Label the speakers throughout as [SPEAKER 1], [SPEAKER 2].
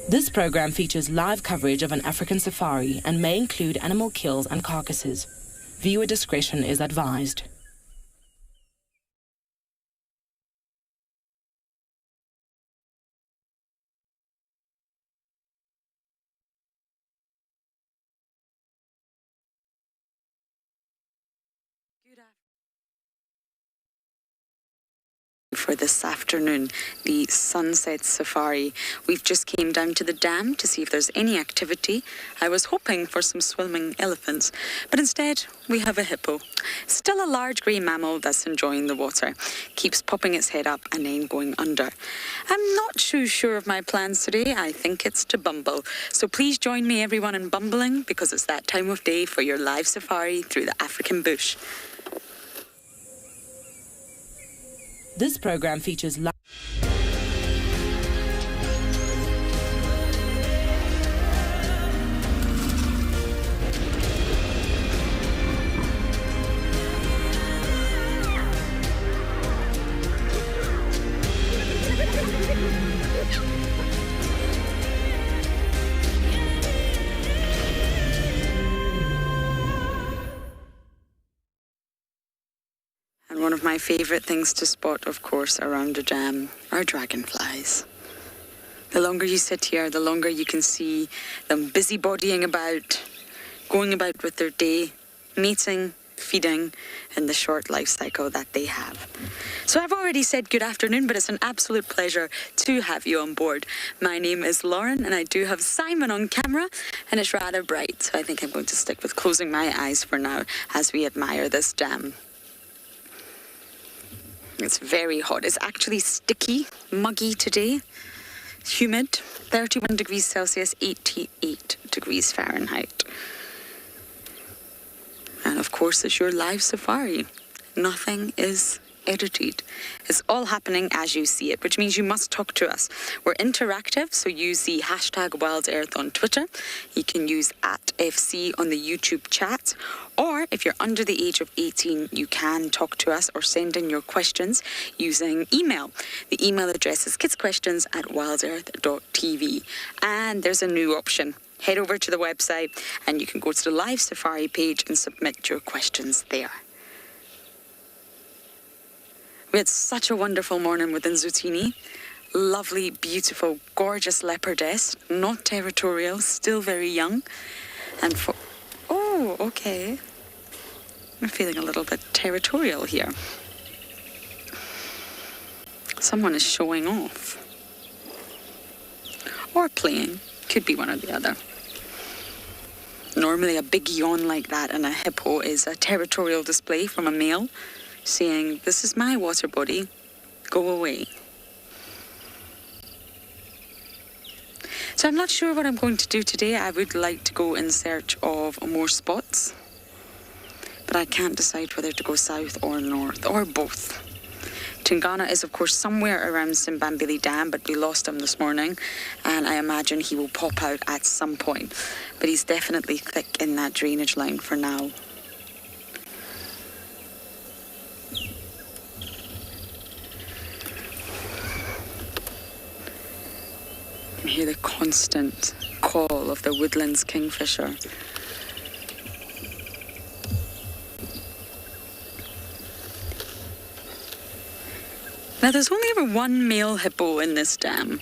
[SPEAKER 1] This program features live coverage of an African safari and may include animal kills and carcasses. Viewer discretion is advised.
[SPEAKER 2] For this afternoon, the sunset safari. We've just came down to the dam to see if there's any activity. I was hoping for some swimming elephants, but instead we have a hippo. Still a large grey mammal that's enjoying the water. Keeps popping its head up and then going under. I'm not too sure of my plans today. I think it's to bumble. So please join me everyone in bumbling, because it's that time of day for your live safari through the African bush.
[SPEAKER 1] This program features
[SPEAKER 2] One of my favourite things to spot, of course, around the dam are dragonflies. The longer you sit here, the longer you can see them busybodying about, going about with their day, mating, feeding, and the short life cycle that they have. So I've already said good afternoon, but it's an absolute pleasure to have you on board. My name is Lauren, and I do have Simon on camera, and it's rather bright, so I think I'm going to stick with closing my eyes for now as we admire this dam. It's very hot. It's actually sticky, muggy today. Humid, 31 degrees Celsius, 88 degrees Fahrenheit. And of course, it's your live safari. Nothing is edited. It's all happening as you see it, which means you must talk to us. We're interactive, so use the hashtag WildEarth on Twitter. You can use @FC on the YouTube chat, or if you're under the age of 18, you can talk to us or send in your questions using email. The email address is kiddsquestions@wildearth.tv. And there's a new option. Head over to the website and you can go to the live safari page and submit your questions there. We had such a wonderful morning with Nzutini. Lovely, beautiful, gorgeous leopardess, not territorial, still very young. And for... Oh, okay. I'm feeling a little bit territorial here. Someone is showing off. Or playing. Could be one or the other. Normally a big yawn like that in a hippo is a territorial display from a male, saying, "This is my water body, go away." So I'm not sure what I'm going to do today. I would like to go in search of more spots, but I can't decide whether to go south or north or both. Tingana is of course somewhere around Simbambili Dam, but we lost him this morning, and I imagine he will pop out at some point, but he's definitely thick in that drainage line for now. You hear the constant call of the woodlands kingfisher. Now, there's only ever one male hippo in this dam.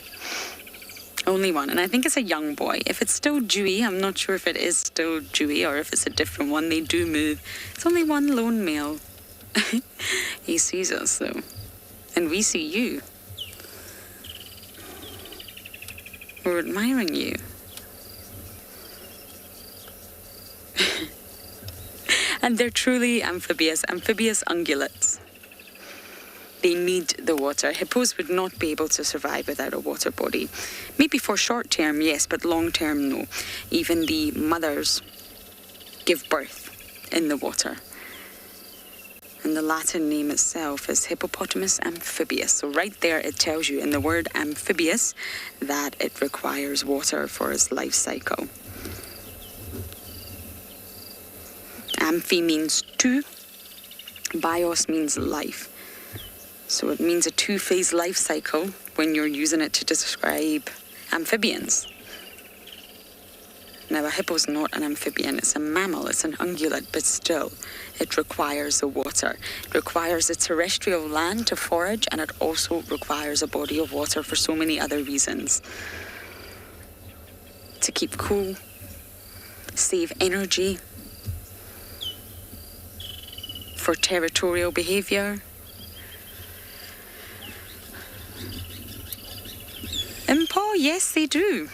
[SPEAKER 2] Only one, and I think it's a young boy. If it's still dewy, I'm not sure if it is still dewy or if it's a different one. They do move. It's only one lone male. He sees us, though. And we see you. We're admiring you. And they're truly amphibious ungulates. They need the water. Hippos would not be able to survive without a water body. Maybe for short term, yes, but long term, no. Even the mothers give birth in the water. And the Latin name itself is Hippopotamus amphibius. So right there it tells you in the word amphibious that it requires water for its life cycle. Amphi means two. Bios means life. So it means a two-phase life cycle when you're using it to describe amphibians. Now, a hippo's not an amphibian, it's a mammal, it's an ungulate, but still, it requires the water. It requires a terrestrial land to forage, and it also requires a body of water for so many other reasons. To keep cool, save energy, for territorial behavior. Paw, yes, they do.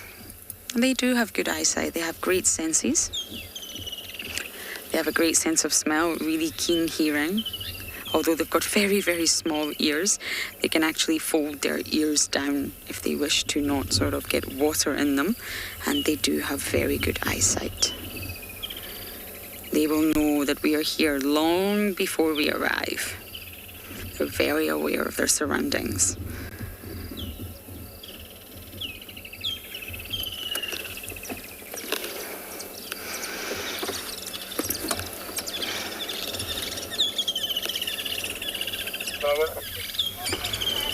[SPEAKER 2] They do have good eyesight. They have great senses. They have a great sense of smell, really keen hearing. Although they've got very, very small ears, they can actually fold their ears down if they wish to not sort of get water in them. And they do have very good eyesight. They will know that we are here long before we arrive. They're very aware of their surroundings.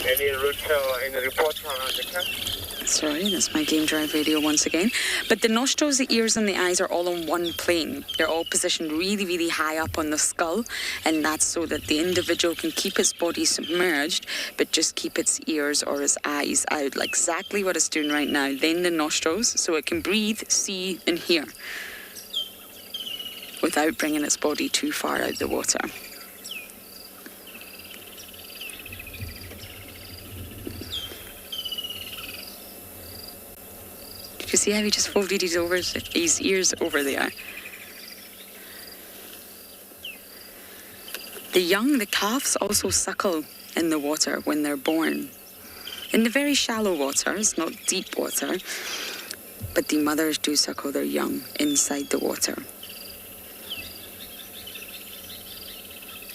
[SPEAKER 3] Any route in the report on the car?
[SPEAKER 2] Sorry, that's my game drive radio once again. But the nostrils, the ears and the eyes are all on one plane. They're all positioned really, really high up on the skull, and that's so that the individual can keep its body submerged, but just keep its ears or its eyes out, like exactly what it's doing right now. Then the nostrils, so it can breathe, see and hear without bringing its body too far out the water. You see how he just folded his ears over there? The young, the calves also suckle in the water when they're born. In the very shallow waters, not deep water, but the mothers do suckle their young inside the water.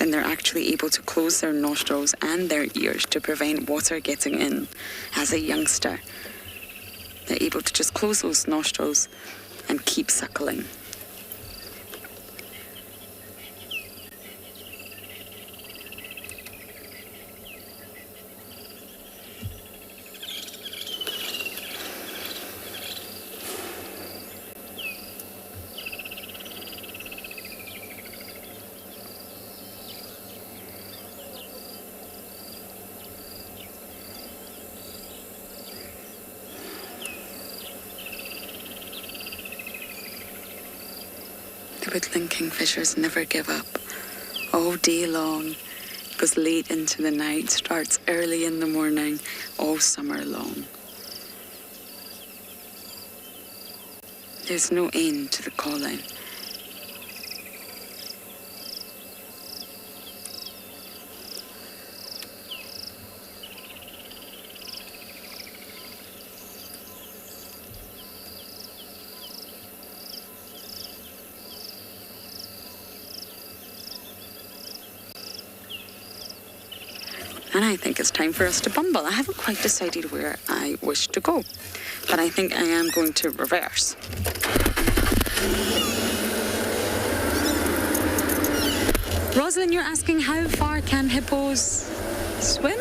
[SPEAKER 2] And they're actually able to close their nostrils and their ears to prevent water getting in as a youngster. They're able to just close those nostrils and keep suckling. The woodland kingfishers never give up. All day long, goes late into the night, starts early in the morning, all summer long. There's no end to the calling. And I think it's time for us to bumble. I haven't quite decided where I wish to go, but I think I am going to reverse. Rosalind, you're asking how far can hippos swim?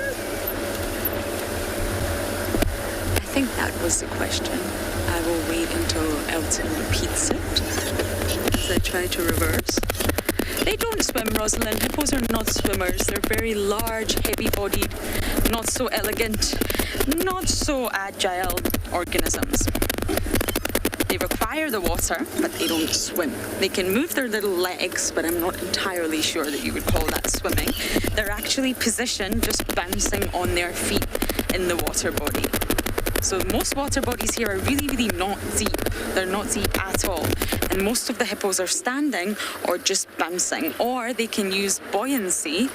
[SPEAKER 2] I think that was the question. I will wait until Elton repeats it as I try to reverse. They don't swim, Rosalind. Hippos are not swimmers. They're very large, heavy-bodied, not so elegant, not so agile organisms. They require the water, but they don't swim. They can move their little legs, but I'm not entirely sure that you would call that swimming. They're actually positioned, just bouncing on their feet in the water body. So most water bodies here are really, really not deep. They're not deep at all. And most of the hippos are standing or just bouncing, or they can use buoyancy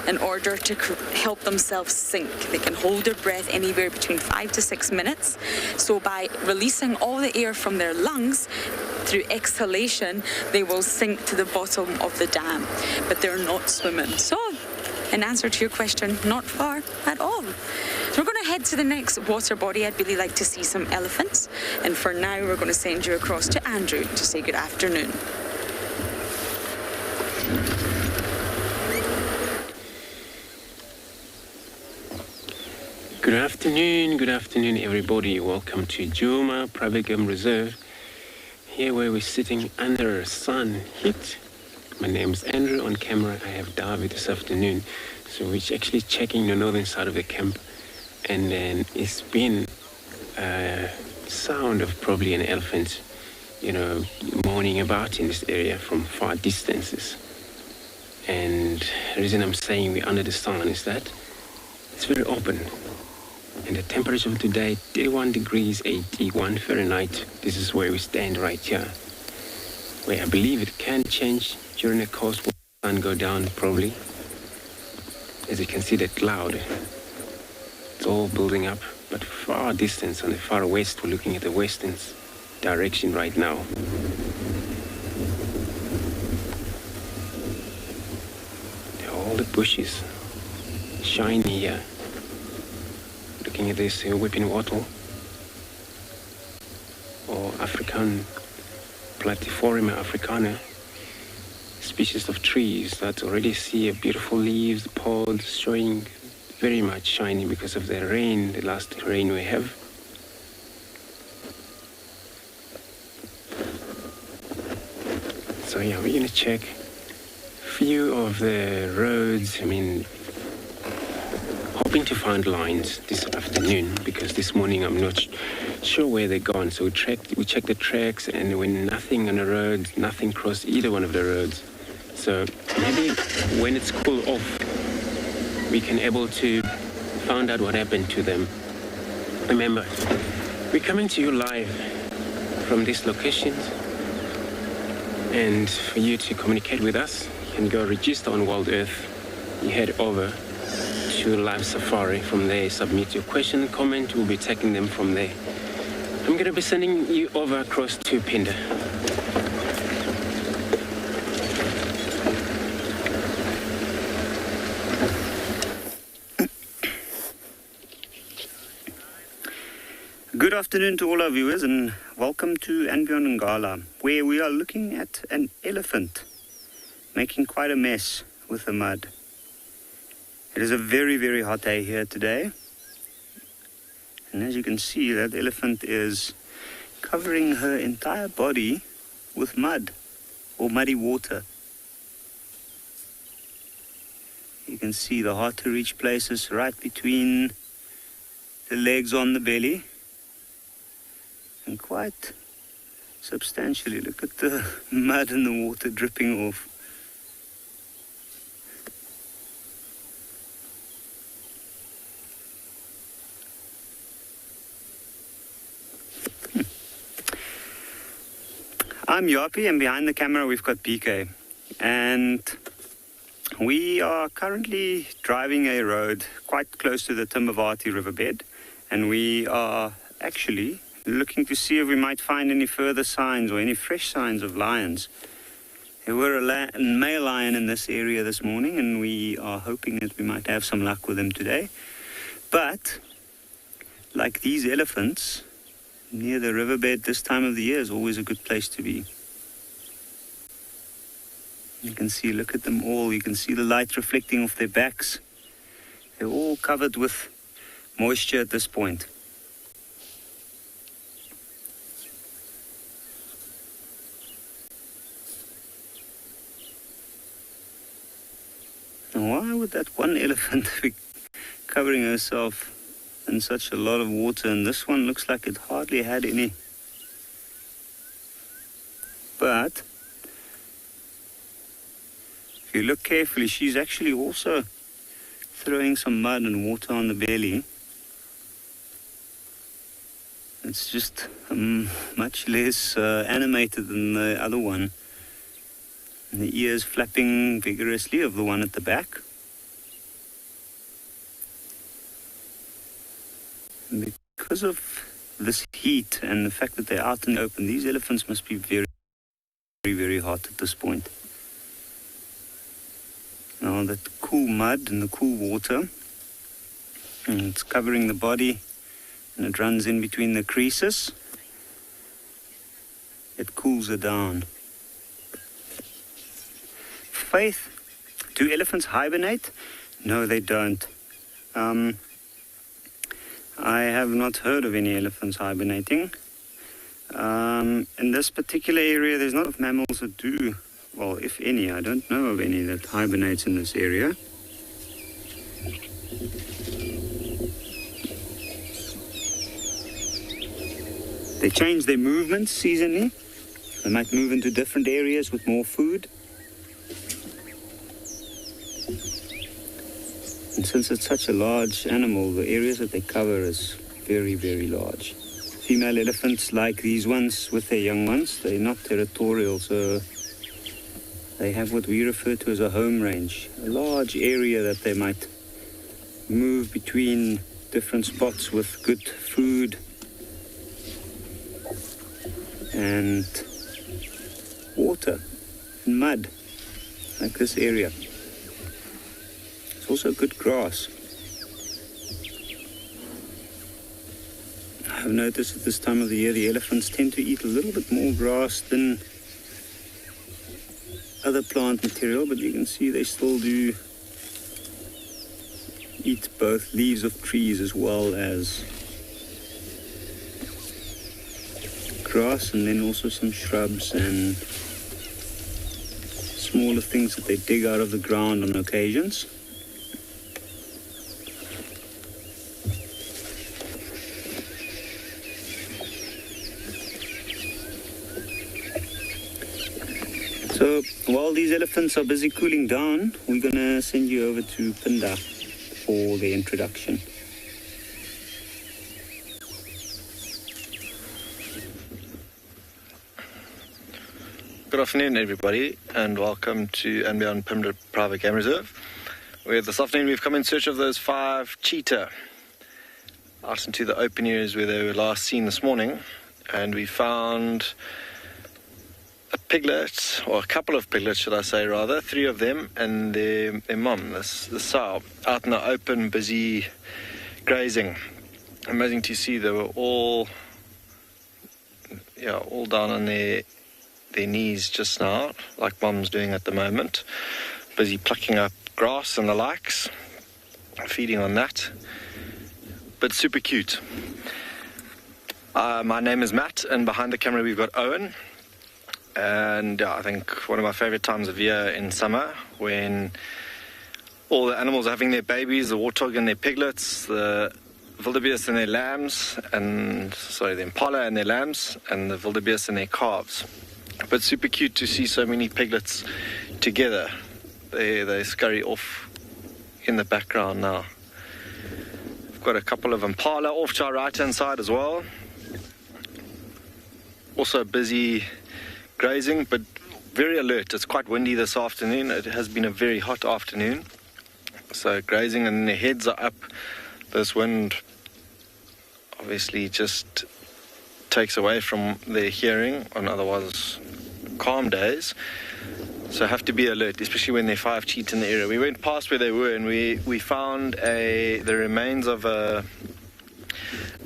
[SPEAKER 2] in order to help themselves sink. They can hold their breath anywhere between 5 to 6 minutes. So by releasing all the air from their lungs, through exhalation, they will sink to the bottom of the dam. But they're not swimming. So, in answer to your question, not far at all. So we're going to head to the next water body. I'd really like to see some elephants. And for now, we're going to send you across to Andrew to say good afternoon.
[SPEAKER 4] Good afternoon everybody. Welcome to Juma Private Game Reserve, here where we're sitting under sun heat. My name's Andrew. On camera I have David this afternoon. So we're actually checking the northern side of the camp, and then it's been sound of probably an elephant, moaning about in this area from far distances. And the reason I'm saying we're under the sun is that it's very open. And the temperature of today, 31 degrees, 81 Fahrenheit. This is where we stand right here, where I believe it can change during the course when the sun go down, probably. As you can see, the cloud, it's all building up, but far distance on the far west. We're looking at the western direction right now. All the bushes shiny here. Looking at this whipping wattle, or African Platyphorema africana, species of trees that already see beautiful leaves, pods showing very much shiny because of the rain, the last rain we have. So yeah, we're gonna check a few of the roads. Hoping to find lines this afternoon, because this morning I'm not sure where they're gone. So we checked the tracks, and there were nothing on the roads, nothing crossed either one of the roads. So maybe when it's cool off, we can able to find out what happened to them. Remember, we're coming to you live from these locations, and for you to communicate with us, you can go register on Wild Earth. You head over to Live Safari. From there, submit your question, comment. We'll be taking them from there. I'm going to be sending you over across to Pinda.
[SPEAKER 5] Good afternoon to all our viewers, and welcome to Anbion Ngala, where we are looking at an elephant making quite a mess with the mud. It is a very, very hot day here today. And as you can see, that elephant is covering her entire body with mud or muddy water. You can see the hard to reach places right between the legs on the belly. And quite substantially, look at the mud and the water dripping off. I'm Yapi, and behind the camera we've got PK. And we are currently driving a road quite close to the Timbavati riverbed, and we are actually looking to see if we might find any further signs or any fresh signs of lions. There were a male lion in this area this morning, and we are hoping that we might have some luck with him today. But, like these elephants, near the riverbed this time of the year is always a good place to be. You can see, look at them all, you can see the light reflecting off their backs. They're all covered with moisture at this point. Now, why would that one elephant be covering herself in such a lot of water, and this one looks like it hardly had any? But if you look carefully, she's actually also throwing some mud and water on the belly. It's just much less animated than the other one. And the ears flapping vigorously of the one at the back. And because of this heat and the fact that they're out in the open, these elephants must be very, very, very hot at this point. Now that cool mud and the cool water, and it's covering the body, and it runs in between the creases. It cools her down. Faith, do elephants hibernate? No, they don't. I have not heard of any elephants hibernating. In this particular area, there's not enough mammals that do. Well, if any, I don't know of any that hibernates in this area. They change their movements seasonally. They might move into different areas with more food. And since it's such a large animal, the areas that they cover is very, very large. Female elephants, like these ones with their young ones, they're not territorial, so they have what we refer to as a home range, a large area that they might move between different spots with good food and water and mud, like this area. It's also good grass. I've noticed at this time of the year the elephants tend to eat a little bit more grass than other plant material, but you can see they still do eat both leaves of trees as well as grass, and then also some shrubs and smaller things that they dig out of the ground on occasions. So while these elephants are busy cooling down, we're going to send you over to Pinda for the introduction.
[SPEAKER 6] Good afternoon, everybody, and welcome to and Beyond Pinda Private Game Reserve, where this afternoon we've come in search of those 5 cheetah out into the open areas where they were last seen this morning, and we found a piglet, or a couple of piglets, should I say, rather, 3 of them, and their mum, the sow, out in the open, busy grazing. Amazing to see they were all down on their knees just now, like mum's doing at the moment, busy plucking up grass and the likes, feeding on that, but super cute. My name is Matt, and behind the camera we've got Owen. And I think one of my favorite times of year in summer, when all the animals are having their babies, the warthog and their piglets, the wildebeest and their lambs, the impala and their lambs, and the wildebeest and their calves. But super cute to see so many piglets together. They scurry off in the background now. We've got a couple of impala off to our right hand side as well. Also busy grazing, but very alert. It's quite windy this afternoon. It has been a very hot afternoon. So grazing, and their heads are up. This wind obviously just takes away from their hearing on otherwise calm days. So have to be alert, especially when there are 5 cheetah in the area. We went past where they were, and we found the remains of a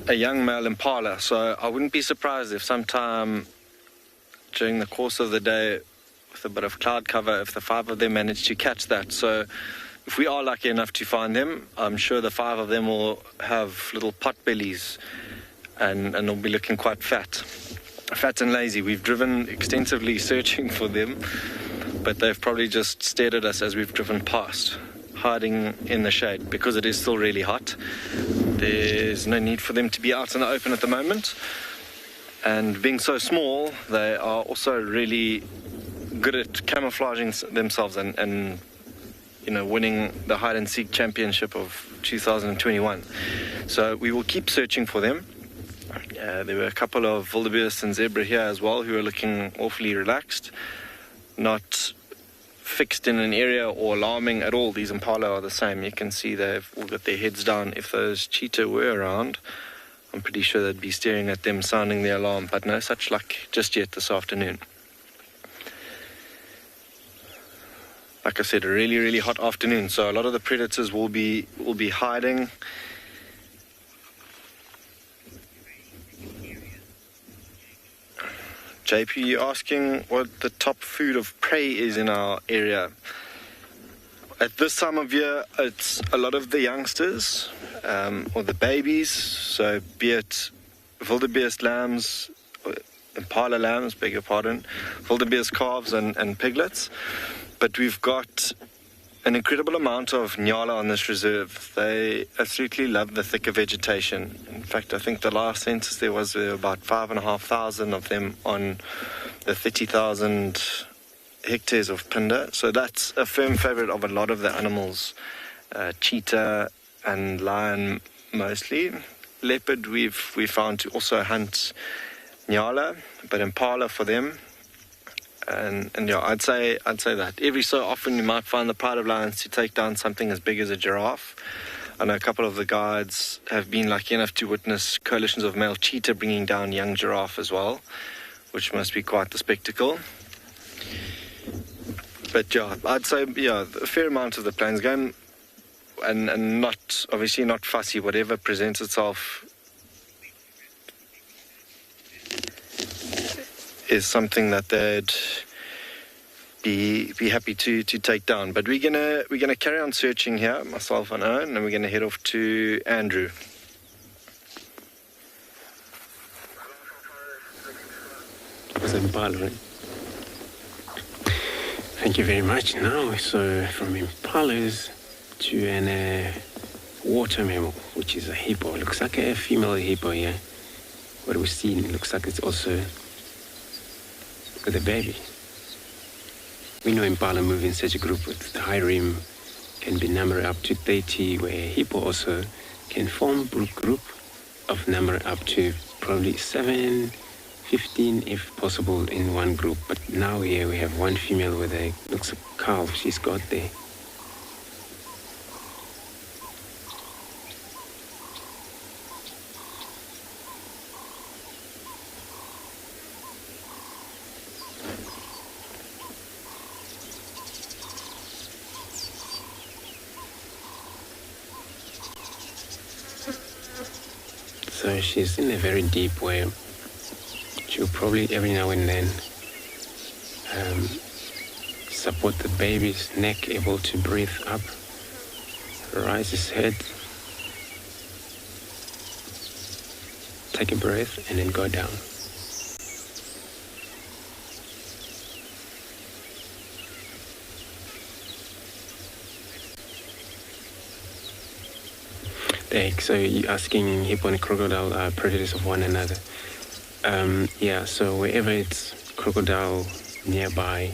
[SPEAKER 6] young male impala. So I wouldn't be surprised if sometime during the course of the day, with a bit of cloud cover, if the 5 of them manage to catch that. So if we are lucky enough to find them, I'm sure the 5 of them will have little pot bellies and they'll be looking quite fat and lazy. We've driven extensively searching for them, but they've probably just stared at us as we've driven past, hiding in the shade because it is still really hot. There's no need for them to be out in the open at the moment. And being so small, they are also really good at camouflaging themselves and winning the hide and seek championship of 2021. So we will keep searching for them. There were a couple of wildebeest and zebra here as well who are looking awfully relaxed, not fixed in an area or alarming at all. These impala are the same. You can see they've all got their heads down. If those cheetah were around, I'm pretty sure they'd be staring at them, sounding the alarm, but no such luck just yet this afternoon. Like I said, a really, really hot afternoon, so a lot of the predators will be hiding. JP, you're asking what the top food of prey is in our area. At this time of year, it's a lot of the youngsters, or the babies, so be it wildebeest lambs, impala lambs, beg your pardon, wildebeest calves and piglets. But we've got an incredible amount of nyala on this reserve. They absolutely love the thicker vegetation. In fact, I think the last census there were about 5,500 of them on the 30,000 hectares of Pinda. So that's a firm favorite of a lot of the animals. Cheetah and lion mostly. Leopard we found to also hunt nyala, but impala for them. And yeah, I'd say that every so often you might find the pride of lions to take down something as big as a giraffe. I know a couple of the guides have been lucky enough to witness coalitions of male cheetah bringing down young giraffe as well, which must be quite the spectacle. But yeah, I'd say a fair amount of the plains game, and not obviously not fussy. Whatever presents itself is something that they'd be happy to take down. But we're gonna carry on searching here, myself and Owen, and we're gonna head off to Andrew.
[SPEAKER 4] Thank you very much. Now, so from impalas to an water mammal, which is a hippo. Looks like a female hippo here. What we've seen looks like it's also with a baby. We know impala move in such a group with the high rim can be numbered up to 30, where hippo also can form a group of number up to probably 7, 15 if possible in one group. But now here we have one female with a looks like a calf she's got there. So she's in a very deep way. She'll probably every now and then support the baby's neck, able to breathe up, raise his head, take a breath, and then go down. So you're asking hippo and crocodile are predators of one another. Yeah, so wherever it's crocodile nearby,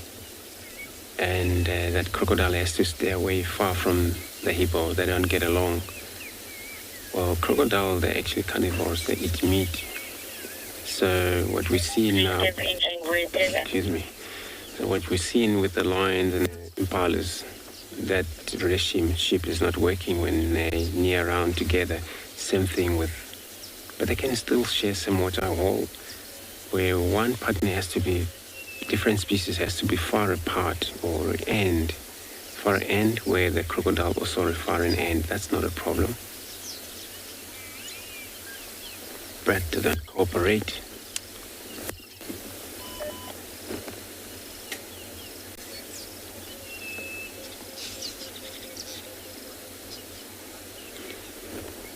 [SPEAKER 4] and that crocodile has to stay away far from the hippo, they don't get along. Well, crocodile, they're actually carnivores, they eat meat. So what we see now, excuse me, so what we're seeing with the lions and the impalas, that relationship is not working when they're near around together. Same thing with, but they can still share some water hole, where one partner has to be different species has to be far apart or end. Far end where the crocodile was sort of far in end, that's not a problem. But they don't cooperate.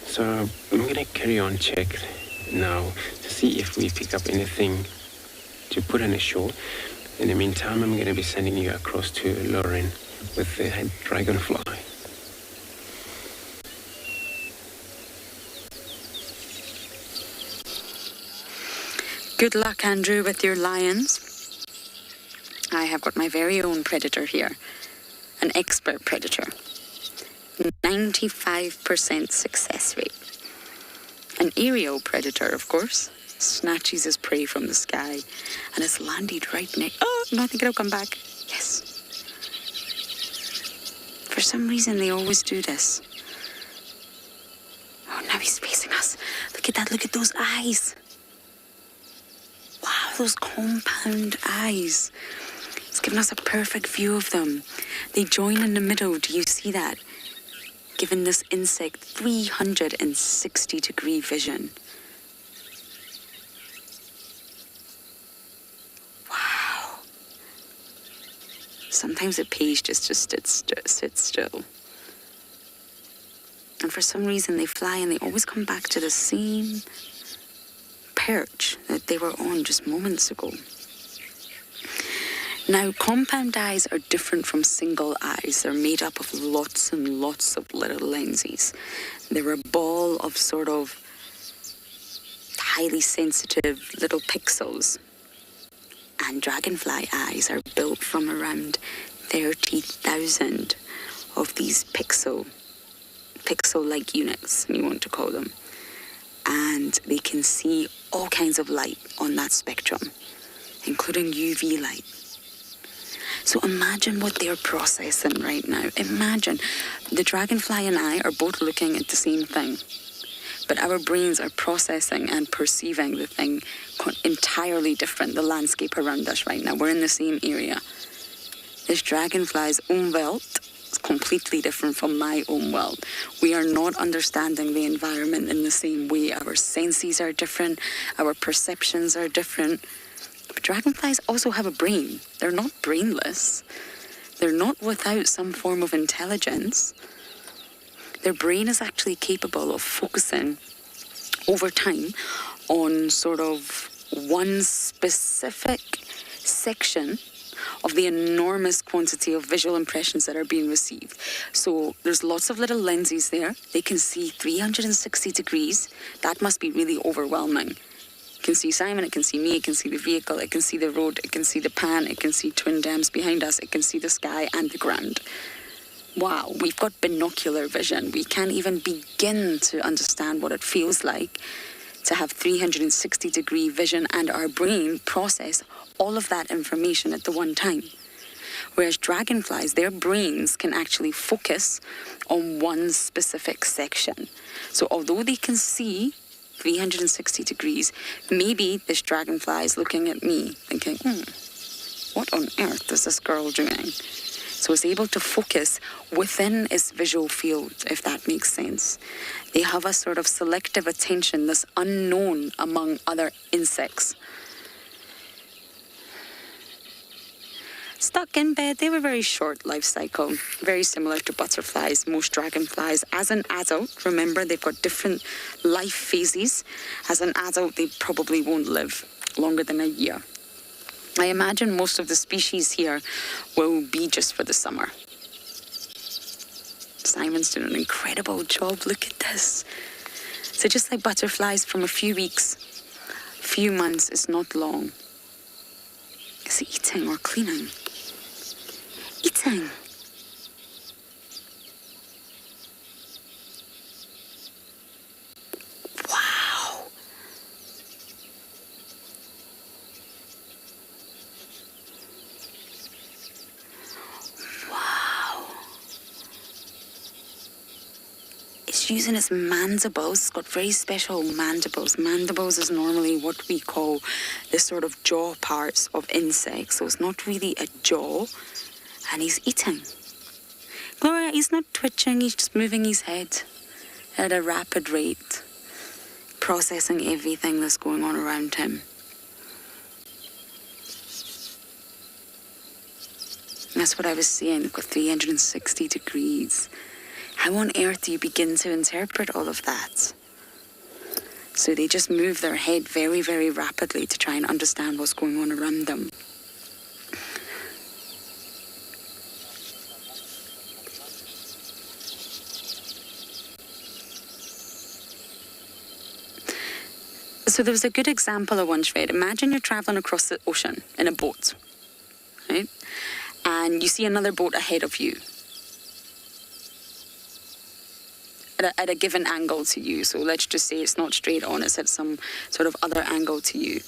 [SPEAKER 4] So I'm going to carry on check now to see if we pick up anything to put on the shore. In the meantime, I'm going to be sending you across to Lauren with the dragonfly.
[SPEAKER 2] Good luck, Andrew, with your lions. I have got my very own predator here, an expert predator. 95% success rate. An aerial predator, of course, snatches his prey from the sky and has landed right next. Oh, no, I think it'll come back. Yes. For some reason, they always do this. Oh, now he's facing us. Look at that. Look at those eyes. Wow, those compound eyes. It's given us a perfect view of them. They join in the middle. Do you see that? Giving this insect 360-degree vision. Wow. Sometimes a page just sits still. And for some reason they fly and they always come back to the same perch that they were on just moments ago. Now, compound eyes are different from single eyes. They're made up of lots and lots of little lenses. They're a ball of sort of highly sensitive little pixels. And dragonfly eyes are built from around 30,000 of these pixel-like units, you want to call them. And they can see all kinds of light on that spectrum, including UV light. So imagine what they're processing right now. Imagine the dragonfly and I are both looking at the same thing, but our brains are processing and perceiving the thing entirely different, the landscape around us right now. We're in the same area. This dragonfly's own world is completely different from my own world. We are not understanding the environment in the same way. Our senses are different. Our perceptions are different. But dragonflies also have a brain. They're not brainless. They're not without some form of intelligence. Their brain is actually capable of focusing over time on sort of one specific section of the enormous quantity of visual impressions that are being received. So there's lots of little lenses there. They can see 360 degrees. That must be really overwhelming. It can see Simon, it can see me, it can see the vehicle, it can see the road, it can see the pan, it can see twin dams behind us, it can see the sky and the ground. Wow, we've got binocular vision. We can't even begin to understand what it feels like to have 360-degree vision and our brain process all of that information at the one time. Whereas dragonflies, their brains can actually focus on one specific section. So although they can see 360 degrees, maybe this dragonfly is looking at me thinking, what on earth is this girl doing? So it's able to focus within its visual field, if that makes sense. They have a sort of selective attention that's unknown among other insects. Stuck in bed, they have a very short life cycle, very similar to butterflies, most dragonflies. As an adult, remember, they've got different life phases. As an adult, they probably won't live longer than a year. I imagine most of the species here will be just for the summer. Simon's doing an incredible job. Look at this. So just like butterflies, from a few weeks, few months is not long. Is it eating or cleaning? Eating. Wow. Wow. it's using its mandibles. It's got very special mandibles. Mandibles is normally what we call the sort of jaw parts of insects. So it's not really a jaw. And he's eating. Gloria, he's not twitching. He's just moving his head at a rapid rate, processing everything that's going on around him. And that's what I was saying. They've got 360 degrees. How on earth do you begin to interpret all of that? So they just move their head very, very rapidly to try and understand what's going on around them. So there was a good example I once read. Imagine you're traveling across the ocean in a boat, right? And you see another boat ahead of you at a given angle to you. So let's just say it's not straight on, it's at some sort of other angle to you.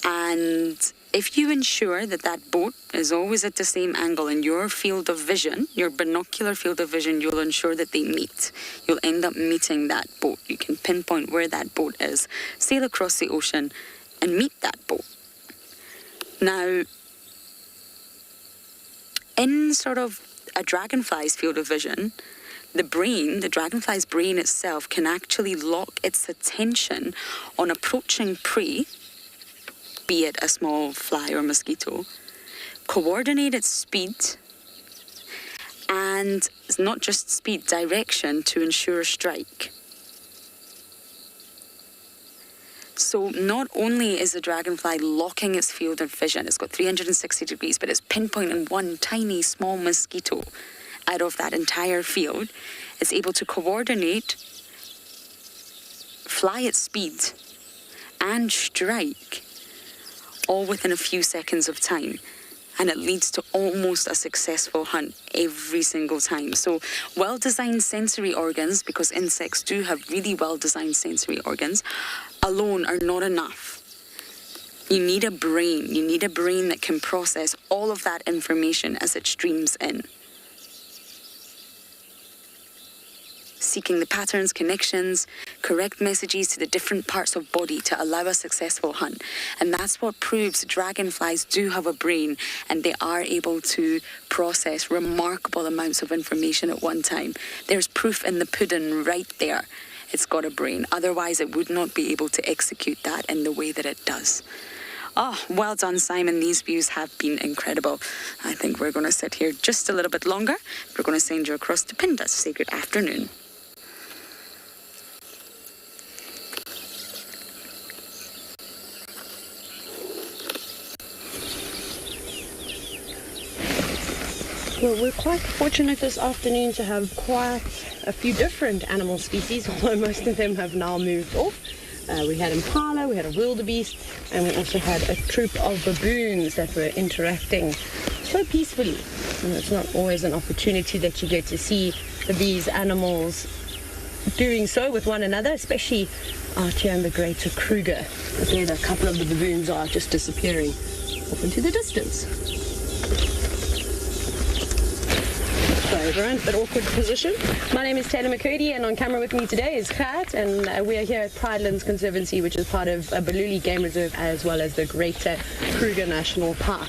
[SPEAKER 2] And if you ensure that that boat is always at the same angle in your field of vision, your binocular field of vision, you'll ensure that they meet. You'll end up meeting that boat. You can pinpoint where that boat is, sail across the ocean, and meet that boat. Now, in sort of a dragonfly's field of vision, the dragonfly's brain itself can actually lock its attention on approaching prey, be it a small fly or mosquito, coordinate its speed, and it's not just speed, direction to ensure a strike. So not only is the dragonfly locking its field of vision, it's got 360 degrees, but it's pinpointing one tiny small mosquito out of that entire field. It's able to coordinate, fly at speed, and strike, all within a few seconds of time. And it leads to almost a successful hunt every single time. So well-designed sensory organs, because insects do have really well-designed sensory organs, alone are not enough. You need a brain. You need a brain that can process all of that information as it streams in. Seeking the patterns, connections, correct messages to the different parts of body to allow a successful hunt. And that's what proves dragonflies do have a brain, and they are able to process remarkable amounts of information at one time. There's proof in the pudding right there. It's got a brain. Otherwise, it would not be able to execute that in the way that it does. Oh, well done, Simon. These views have been incredible. I think we're going to sit here just a little bit longer. We're going to send you across to Pindus. Say good afternoon.
[SPEAKER 7] Well, we're quite fortunate this afternoon to have quite a few different animal species, although most of them have now moved off. We had impala, we had a wildebeest, and we also had a troop of baboons that were interacting so peacefully. And it's not always an opportunity that you get to see these animals doing so with one another, especially out here in the greater Kruger. There, a couple of the baboons are just disappearing off into the distance. Sorry everyone, but awkward position. My name is Taylor McCurdy, and on camera with me today is Gert, and we are here at Pridelands Conservancy, which is part of Baluli Game Reserve as well as the Greater Kruger National Park.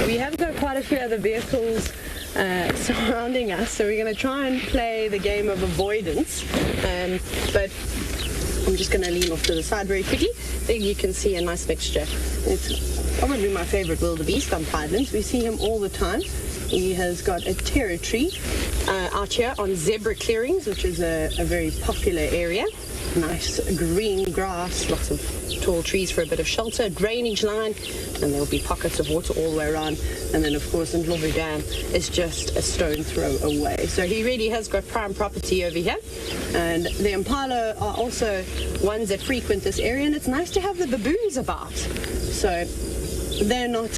[SPEAKER 7] We have got quite a few other vehicles surrounding us, so we're going to try and play the game of avoidance, but I'm just going to lean off to the side very quickly. There you can see a nice mixture. It's probably my favorite wildebeest on Pridelands. We see him all the time. He has got a territory out here on zebra clearings, which is a very popular area. Nice green grass, lots of tall trees for a bit of shelter, drainage line, and there'll be pockets of water all the way around. And then, of course, Ndlovu Dam is just a stone throw away. So he really has got prime property over here. And the impala are also ones that frequent this area, and it's nice to have the baboons about. So they're not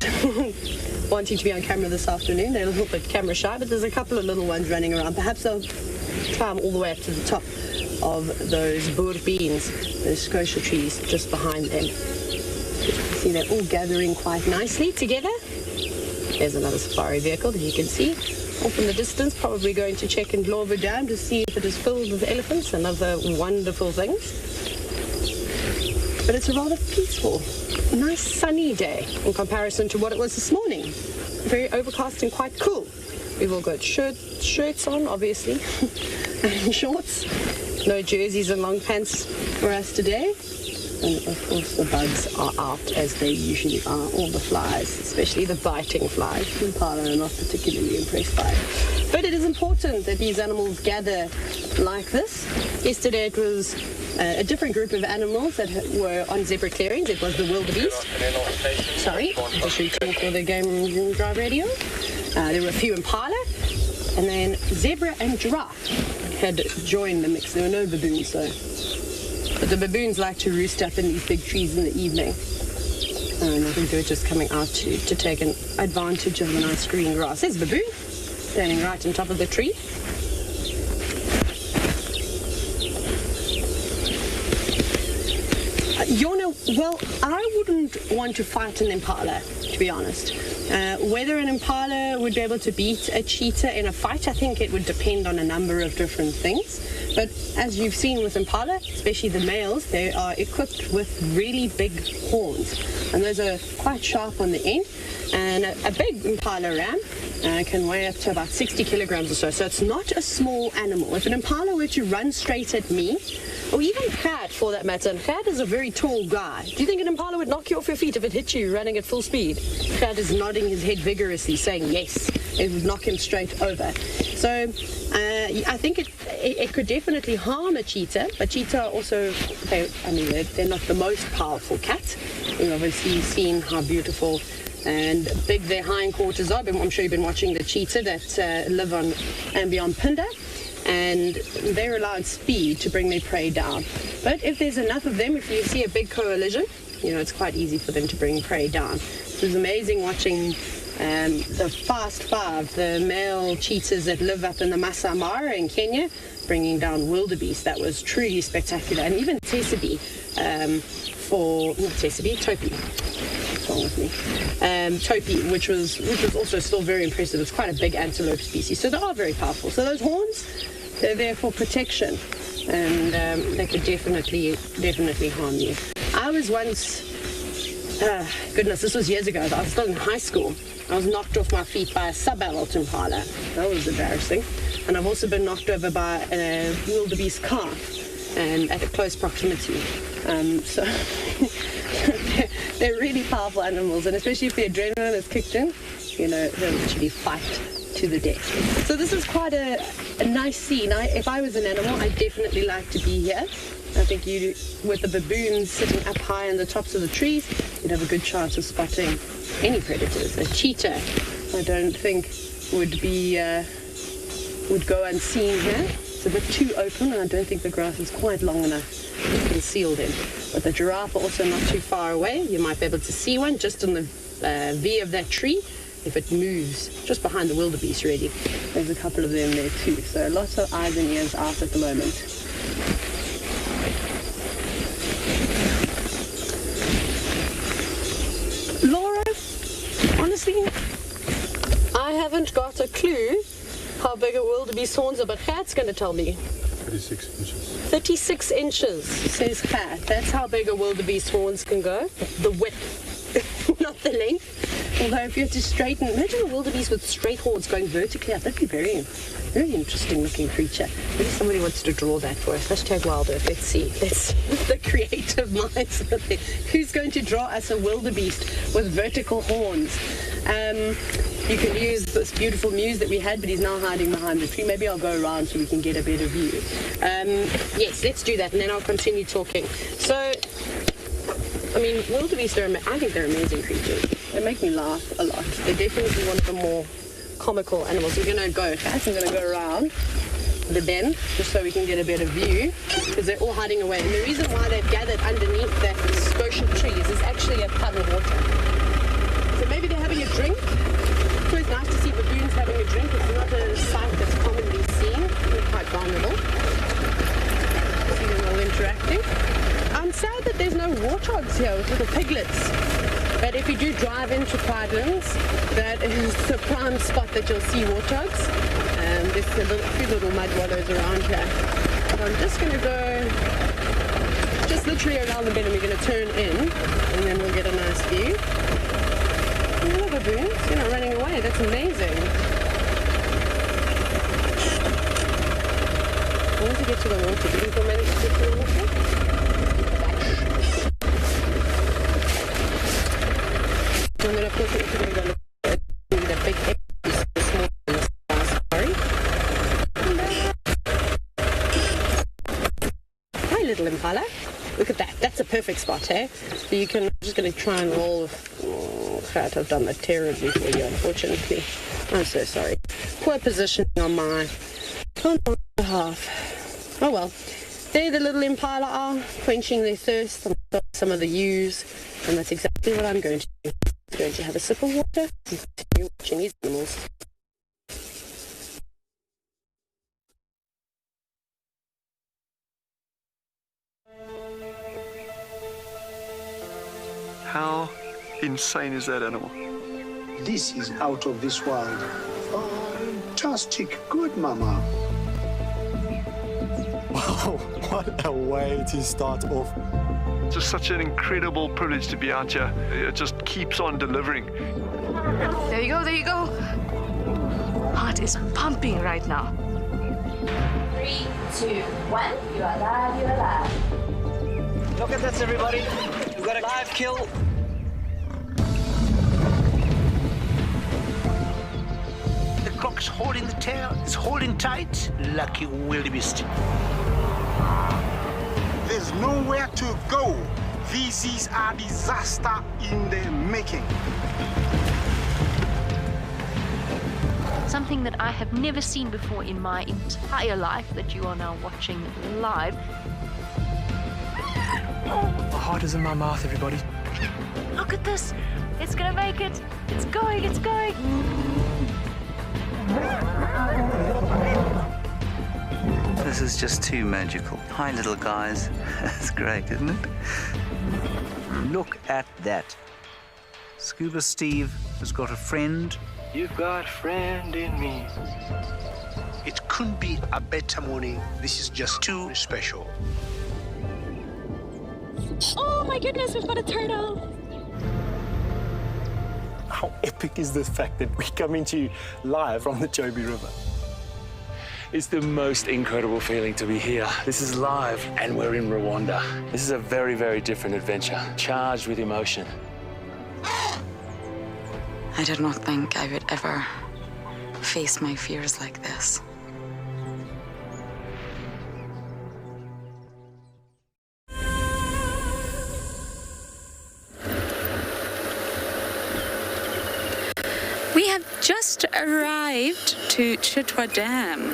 [SPEAKER 7] wanting to be on camera this afternoon. They're a little bit camera shy, but there's a couple of little ones running around. Perhaps they'll climb all the way up to the top of those boer beans, those scotia trees just behind them. You can see they're all gathering quite nicely together. There's another safari vehicle that you can see off in the distance, probably going to check in Lava Dam to see if it is filled with elephants and other wonderful things. But it's a rather peaceful, nice sunny day in comparison to what it was this morning. Very overcast and quite cool. We've all got shirts on, obviously, and shorts. No jerseys and long pants for us today. And of course the bugs are out as they usually are, all the flies, especially the biting flies. Impala are not particularly impressed by it. But it is important that these animals gather like this. Yesterday it was a different group of animals that were on zebra clearings. It was the wildebeest. Sorry, just reaching for the game drive radio. There were a few impala, and then zebra and giraffe had joined the mix. There were no baboons though. But the baboons like to roost up in these big trees in the evening. And I think they're just coming out to take an advantage of the nice green grass. There's a baboon standing right on top of the tree. Well, I wouldn't want to fight an impala, to be honest. Whether an impala would be able to beat a cheetah in a fight, I think it would depend on a number of different things. But as you've seen with impala, especially the males, they are equipped with really big horns. And those are quite sharp on the end. And a big impala ram can weigh up to about 60 kilograms or so. So it's not a small animal. If an impala were to run straight at me, or even Cat for that matter, and Cat is a very tall guy. Do you think an impala would knock you off your feet if it hit you running at full speed? Cat is nodding his head vigorously, saying yes. It would knock him straight over. So I think it could definitely harm a cheetah, but cheetah are also, they're not the most powerful cat. We've obviously seen how beautiful and big their hindquarters are. I'm sure you've been watching the cheetah that live on and beyond Pinda, and they rely on speed to bring their prey down. But if there's enough of them, if you see a big coalition, it's quite easy for them to bring prey down. It was amazing watching the Fast Five, the male cheetahs that live up in the Masai Mara in Kenya, bringing down wildebeest. That was truly spectacular. And even Topi. What's wrong with me? Topi, which was also still very impressive. It's quite a big antelope species, so they are very powerful. So those horns, they're there for protection, and they could definitely harm you. I was once, this was years ago. I was still in high school. I was knocked off my feet by a sub-adult impala. That was embarrassing. And I've also been knocked over by a wildebeest calf, and at a close proximity. So they're really powerful animals, and especially if the adrenaline is kicked in, they'll literally fight to the death. So this is quite a nice scene. If I was an animal, I'd definitely like to be here. I think with the baboons sitting up high on the tops of the trees, you'd have a good chance of spotting any predators. A cheetah, I don't think would go unseen here. It's a bit too open, and I don't think the grass is quite long enough to conceal them. But the giraffe are also not too far away. You might be able to see one just on the V of that tree if it moves, just behind the wildebeest really. There's a couple of them there too. So lots of eyes and ears out at the moment. Laura, honestly, I haven't got a clue how big a wildebeest horns are, but Kat's going to tell me.
[SPEAKER 8] 36 inches.
[SPEAKER 7] 36 inches, says Kat. That's how big a wildebeest horns can go. The width, not the length. Although if you had to straighten, imagine a wildebeest with straight horns going vertically up. That'd be very, very interesting looking creature. Maybe somebody wants to draw that for us. Hashtag Wild Earth. Let's see the creative minds out there. Who's going to draw us a wildebeest with vertical horns? You can use this beautiful muse that we had, but he's now hiding behind the tree. Maybe I'll go around so we can get a better view. Yes, let's do that, and then I'll continue talking. So, wildebeest I think they're amazing creatures. They make me laugh a lot. They're definitely one of the more comical animals. We're going to go fast. I'm going to go around the bend just so we can get a better view, because they're all hiding away. And the reason why they've gathered underneath that scotia trees is actually a puddle of water. So maybe they're having a drink. It's always nice to see baboons having a drink. It's not a sight that's commonly seen. They're quite vulnerable. See them all interacting. I'm sad that there's no warthogs here with little piglets. But if you do drive into Pridelands, that is the prime spot that you'll see warthogs. There's a few little mud wallows around here. So I'm just going to go just literally around the bend, and we're going to turn in, and then we'll get a nice view. Oh, look at Boons, you're not running away. That's amazing. I want to get to the water. Do you think we'll manage to get to the water? So I'm going to put it into the big egg piece, the small safari. Hi, little impala. Look at that. That's a perfect spot, eh? So you can, I'm just going to try and roll. Oh, crap, I've done that terribly for you, unfortunately. I'm so sorry. Poor positioning on my behalf. Oh well. There the little impala are, quenching their thirst on some of the ewes, and that's exactly what I'm going to do. I'm going to have a sip of water and continue watching these animals.
[SPEAKER 8] How insane is that animal?
[SPEAKER 9] This is out of this world. Fantastic. Good, Mama.
[SPEAKER 10] Wow, what a way to start off.
[SPEAKER 8] It's just such an incredible privilege to be out here. It just keeps on delivering.
[SPEAKER 11] There you go, there you go. Heart is pumping right now.
[SPEAKER 12] 3, 2, 1. You are live, you are live.
[SPEAKER 13] Look at this, everybody. We've got a live kill.
[SPEAKER 14] The cock's holding the tail. It's holding tight. Lucky wildebeest.
[SPEAKER 9] There's nowhere to go. This is a disaster in the making.
[SPEAKER 15] Something that I have never seen before in my entire life that you are now watching live.
[SPEAKER 10] My heart is in my mouth, everybody.
[SPEAKER 15] Look at this. It's gonna make it. It's going, it's going.
[SPEAKER 13] This is just too magical. Hi, little guys. That's great, isn't it? Look at that. Scuba Steve has got a friend.
[SPEAKER 14] You've got a friend in me.
[SPEAKER 16] It couldn't be a better morning. This is just too special.
[SPEAKER 17] Oh my goodness, we've got a turtle.
[SPEAKER 10] How epic is the fact that we're coming to you live from the Chobe River? It's the most incredible feeling to be here. This is live, and we're in Rwanda. This is a very, very different adventure, charged with emotion.
[SPEAKER 2] I did not think I would ever face my fears like this. We have just arrived to Chitwa Dam.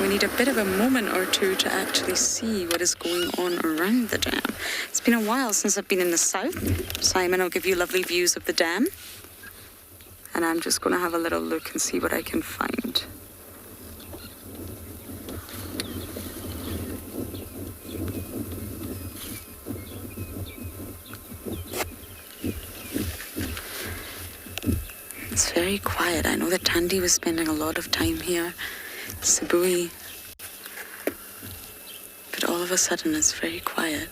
[SPEAKER 2] We need a bit of a moment or two to actually see what is going on around the dam. It's been a while since I've been in the south. Simon will give you lovely views of the dam. And I'm just going to have a little look and see what I can find. It's very quiet. I know that Tandy was spending a lot of time here. Sabui. But all of a sudden it's very quiet.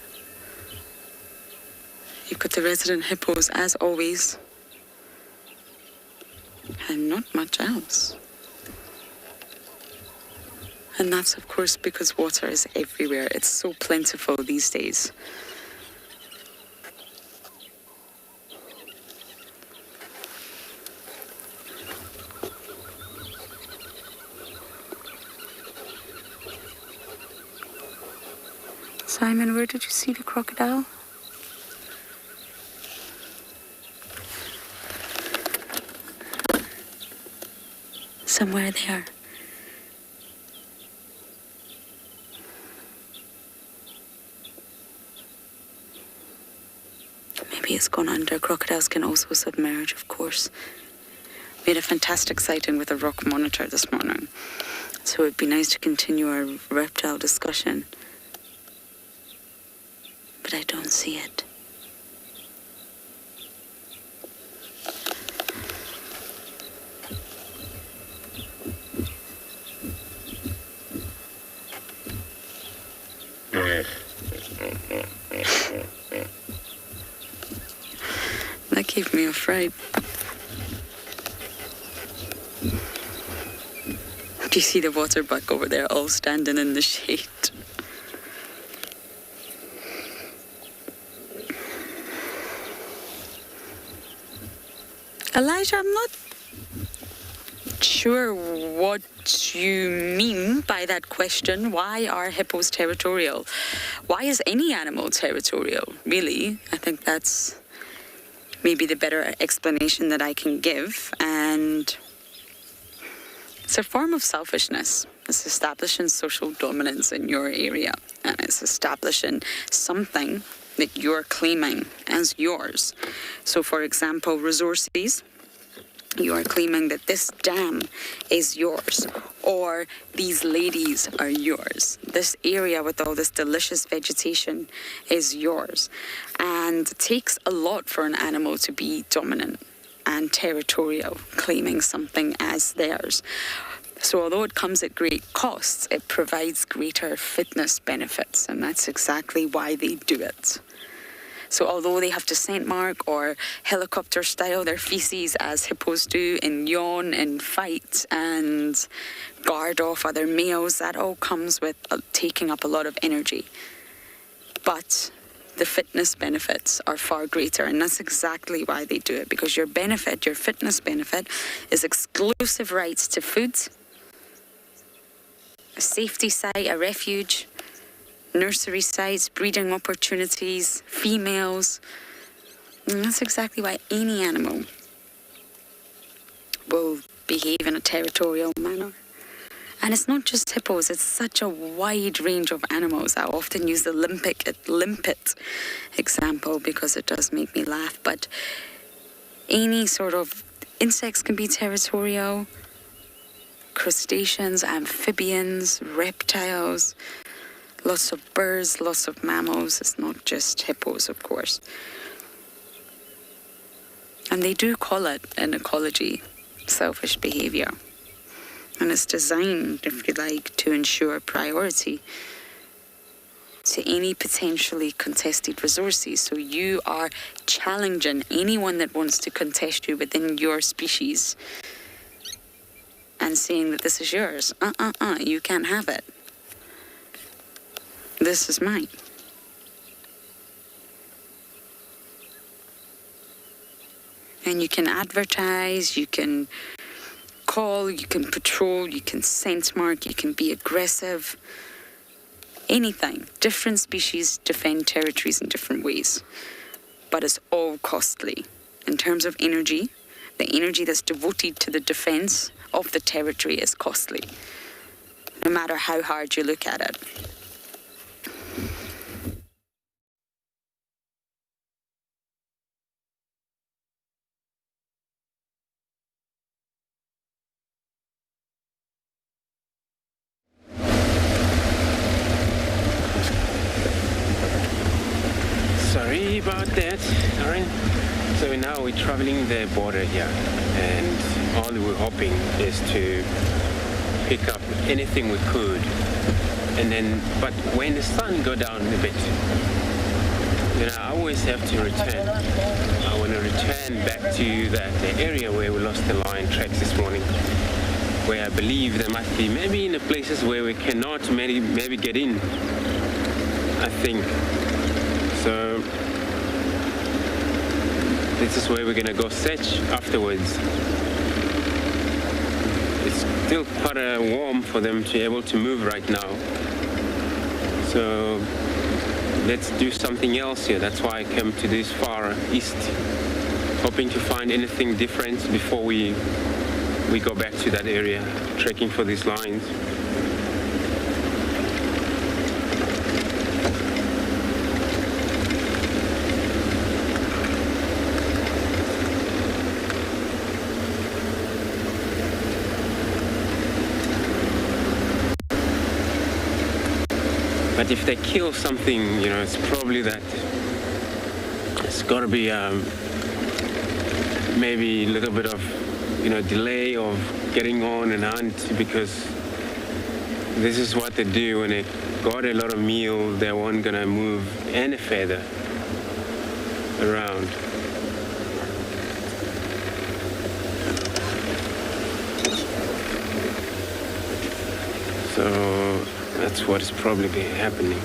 [SPEAKER 2] You've got the resident hippos as always. And not much else. And that's of course because water is everywhere. It's so plentiful these days. Simon, where did you see the crocodile? Somewhere there. Maybe it's gone under. Crocodiles can also submerge, of course. We had a fantastic sighting with a rock monitor this morning. So it'd be nice to continue our reptile discussion. But I don't see it. Gave me a fright. Do you see the water buck over there all standing in the shade? Elijah, I'm not sure what you mean by that question. Why are hippos territorial? Why is any animal territorial, really? I think that's maybe the better explanation that I can give. And it's a form of selfishness. It's establishing social dominance in your area. And it's establishing something that you're claiming as yours. So, for example, resources. You are claiming that this dam is yours, or these ladies are yours. This area with all this delicious vegetation is yours. And it takes a lot for an animal to be dominant and territorial, claiming something as theirs. So although it comes at great costs, it provides greater fitness benefits, and that's exactly why they do it. So although they have to scent mark or helicopter style their feces as hippos do and yawn and fight and guard off other males, that all comes with taking up a lot of energy. But the fitness benefits are far greater, and that's exactly why they do it, because your benefit, your fitness benefit, is exclusive rights to food, a safety site, a refuge, nursery sites, breeding opportunities, females. And that's exactly why any animal will behave in a territorial manner. And it's not just hippos, it's such a wide range of animals. I often use the limpet example because it does make me laugh, but any sort of insects can be territorial, crustaceans, amphibians, reptiles, lots of birds, lots of mammals. It's not just hippos, of course. And they do call it in ecology selfish behavior. And it's designed, if you like, to ensure priority to any potentially contested resources. So you are challenging anyone that wants to contest you within your species and saying that this is yours. You can't have it. This is mine. And you can advertise, you can call, you can patrol, you can scent mark, you can be aggressive. Anything. Different species defend territories in different ways. But it's all costly. In terms of energy, the energy that's devoted to the defense of the territory is costly, no matter how hard you look at it.
[SPEAKER 4] Sorry about that, Aaron. So now we're traveling the border here, and all we're hoping is to pick up anything we could. And then, but when the sun go down a bit, I always have to return. I want to return back to the area where we lost the lion tracks this morning, where I believe there must be maybe in the places where we cannot maybe get in, I think. So this is where we're gonna go search afterwards. It's still quite warm for them to be able to move right now. So let's do something else here. That's why I came to this far east, hoping to find anything different before we go back to that area, trekking for these lions. But if they kill something, it's probably that it's got to be maybe a little bit of, delay of getting on and hunt, because this is what they do when they got a lot of meal. They weren't gonna move any further around. So that's what is probably happening.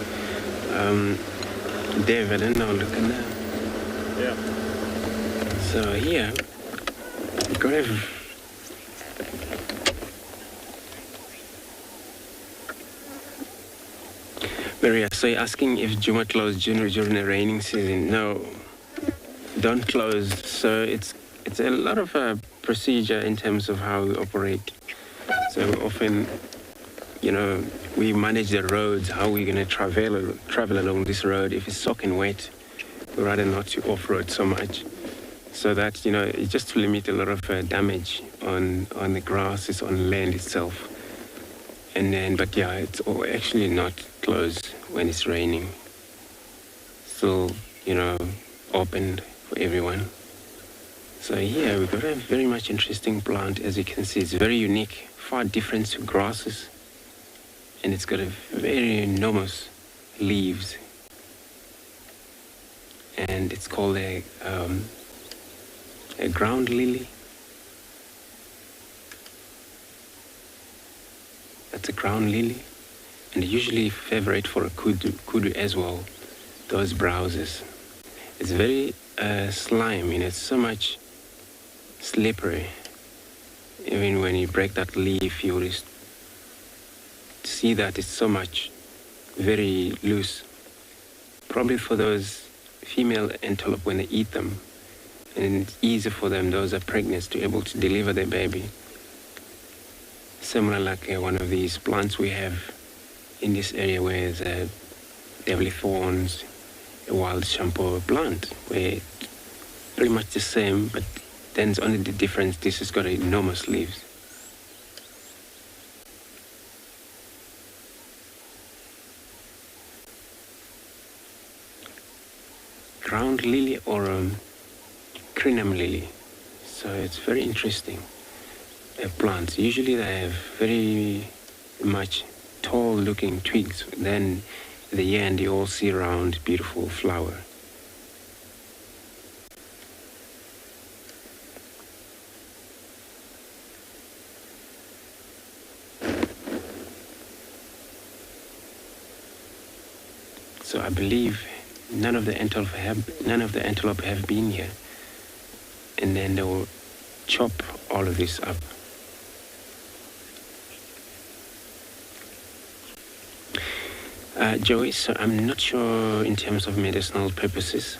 [SPEAKER 4] Dave, I don't know, look at that.
[SPEAKER 5] Yeah.
[SPEAKER 4] So here, we've got Maria, so you're asking if Juma closed during the raining season? No, don't close. So it's a lot of procedure in terms of how we operate. So often, you know, we manage the roads, how we're going to travel along this road. If it's soaking wet, we'd rather not to off-road so much. So that, you know, it's just to limit a lot of damage on the grasses, on land itself. And then, but yeah, it's actually not closed when it's raining. Still, you know, open for everyone. So here we've got a very much interesting plant. As you can see, it's very unique, far different to grasses. And it's got a very enormous leaves. And it's called a ground lily. That's a ground lily. And usually favorite for a kudu as well, those browsers. It's very slimy, and it's so much slippery. Even when you break that leaf, you will see that it's so much very loose. Probably for those female antelope when they eat them, and it's easy for them, those are pregnant, to able to deliver their baby. Similar like one of these plants we have in this area where there's deadly thorns, a wild shampoo plant, where it's pretty much the same, but then it's only the difference, this has got enormous leaves. Ground lily or crinum lily. So it's very interesting plants. Usually they have very much tall looking twigs. Then at the end you all see round beautiful flower. So I believe none of the antelope have been here, and then they will chop all of this up. Joey, so I'm not sure in terms of medicinal purposes,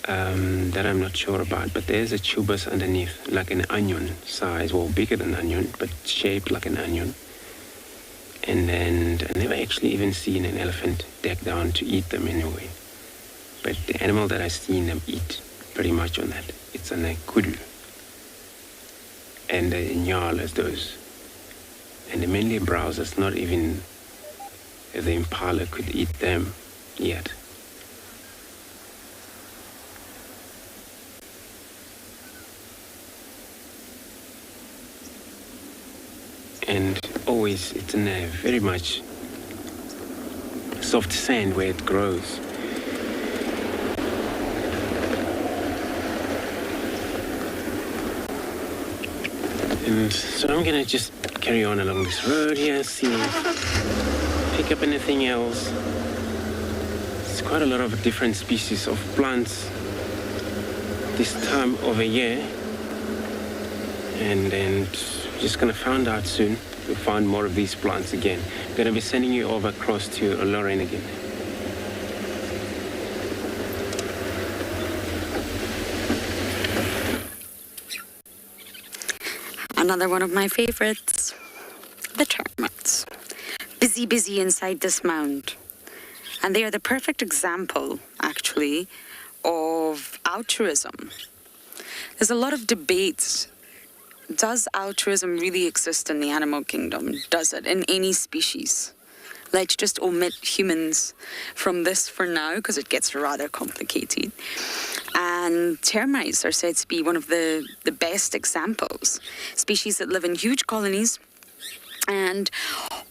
[SPEAKER 4] that I'm not sure about, but there's a tubers underneath, like an onion size, or bigger than onion, but shaped like an onion. And then I never actually even seen an elephant dig down to eat them anyway. But the animal that I've seen them eat pretty much on that, it's a kudu. And the nyalas, those. And the mainly browsers, not even the impala could eat them yet. And always it's in a very much soft sand where it grows. And so I'm gonna just carry on along this road here, see, pick up anything else. It's quite a lot of different species of plants this time of a year. And then just gonna find out soon. We'll find more of these plants again. I'm gonna be sending you over across to Lorraine again.
[SPEAKER 2] Another one of my favorites, the termites. Busy inside this mound. And they are the perfect example, actually, of altruism. There's a lot of debate. Does altruism really exist in the animal kingdom? Does it in any species? Let's just omit humans from this for now, because it gets rather complicated. And termites are said to be one of the best examples. Species that live in huge colonies, and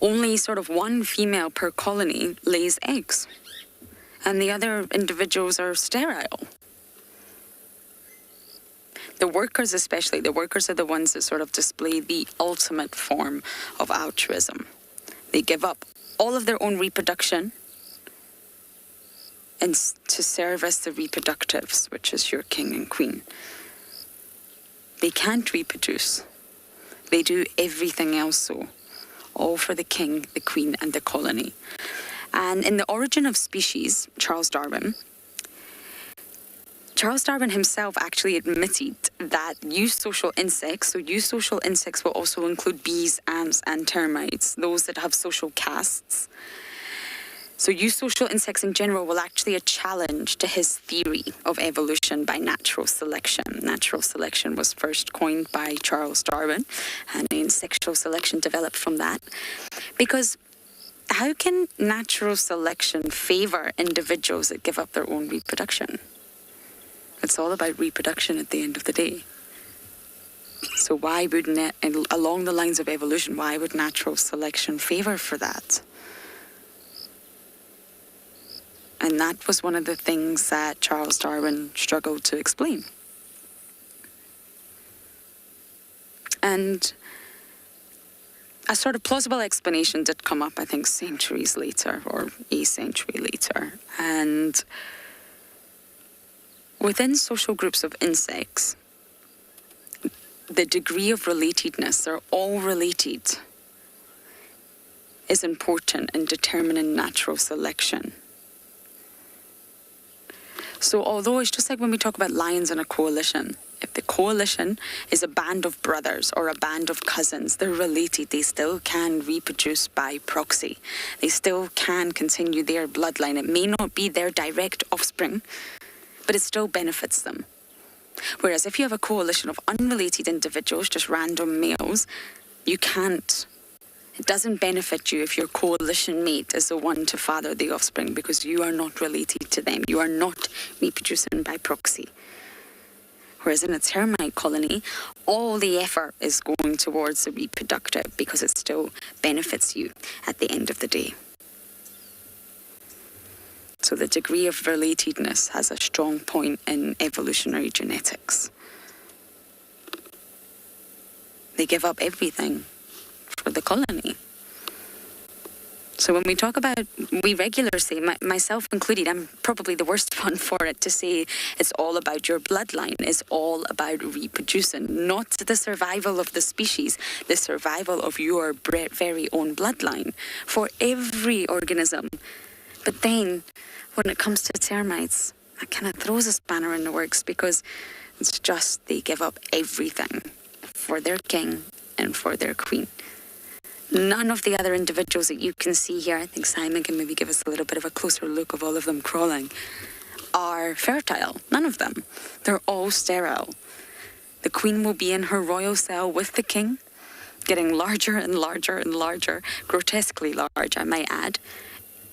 [SPEAKER 2] only sort of one female per colony lays eggs. And the other individuals are sterile. The workers especially, the workers are the ones that sort of display the ultimate form of altruism. They give up all of their own reproduction and to serve as the reproductives, which is your king and queen. They can't reproduce. They do everything else so, all for the king, the queen, and the colony. And in The Origin of Species, Charles Darwin himself actually admitted that eusocial insects, so eusocial insects will also include bees, ants, and termites, those that have social castes. So eusocial insects in general will actually a challenge to his theory of evolution by natural selection. Natural selection was first coined by Charles Darwin, and then sexual selection developed from that. Because how can natural selection favor individuals that give up their own reproduction? It's all about reproduction at the end of the day. So why wouldn't it, and along the lines of evolution, why would natural selection favor for that? And that was one of the things that Charles Darwin struggled to explain. And a sort of plausible explanation did come up, I think, centuries later, or a century later. And within social groups of insects, the degree of relatedness, they're all related, is important in determining natural selection. So although it's just like when we talk about lions in a coalition, if the coalition is a band of brothers or a band of cousins, they're related. They still can reproduce by proxy. They still can continue their bloodline. It may not be their direct offspring, but it still benefits them. Whereas if you have a coalition of unrelated individuals, just random males, you can't. It doesn't benefit you if your coalition mate is the one to father the offspring, because you are not related to them. You are not reproducing by proxy. Whereas in a termite colony, all the effort is going towards the reproductive because it still benefits you at the end of the day. So the degree of relatedness has a strong point in evolutionary genetics. They give up everything for the colony. So when we talk about, we regularly say, myself included, I'm probably the worst one for it, to say it's all about your bloodline, it's all about reproducing, not the survival of the species, the survival of your very own bloodline for every organism. But then, when it comes to termites, that kind of throws a spanner in the works, because it's just they give up everything for their king and for their queen. None of the other individuals that you can see here, I think Simon can maybe give us a little bit of a closer look of all of them crawling, are fertile. None of them. They're all sterile. The queen will be in her royal cell with the king, getting larger and larger and larger, grotesquely large, I might add.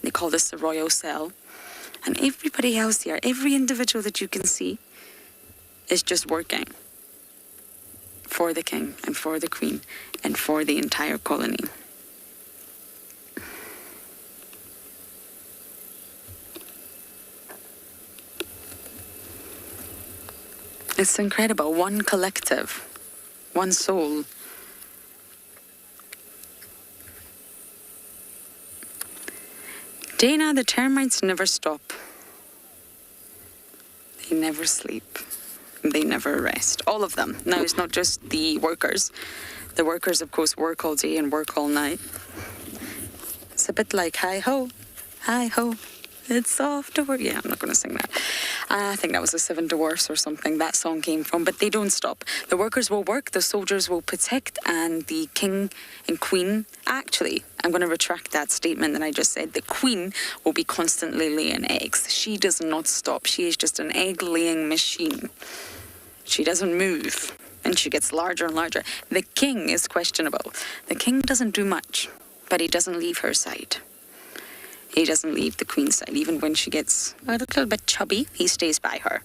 [SPEAKER 2] They call this the royal cell. And everybody else here, every individual that you can see, is just working for the king and for the queen and for the entire colony. It's incredible. One collective, one soul. Dana, the termites never stop. They never sleep. They never rest. All of them. Now, it's not just the workers. The workers, of course, work all day and work all night. It's a bit like, hi-ho, hi-ho, it's off to work. Yeah, I'm not going to sing that. I think that was the Seven Dwarfs or something that song came from, but they don't stop. The workers will work, the soldiers will protect, and the king and queen, actually, I'm going to retract that statement that I just said. The queen will be constantly laying eggs. She does not stop. She is just an egg-laying machine. She doesn't move, and she gets larger and larger. The king is questionable. The king doesn't do much, but he doesn't leave her side. He doesn't leave the queen's side. Even when she gets a little bit chubby, he stays by her.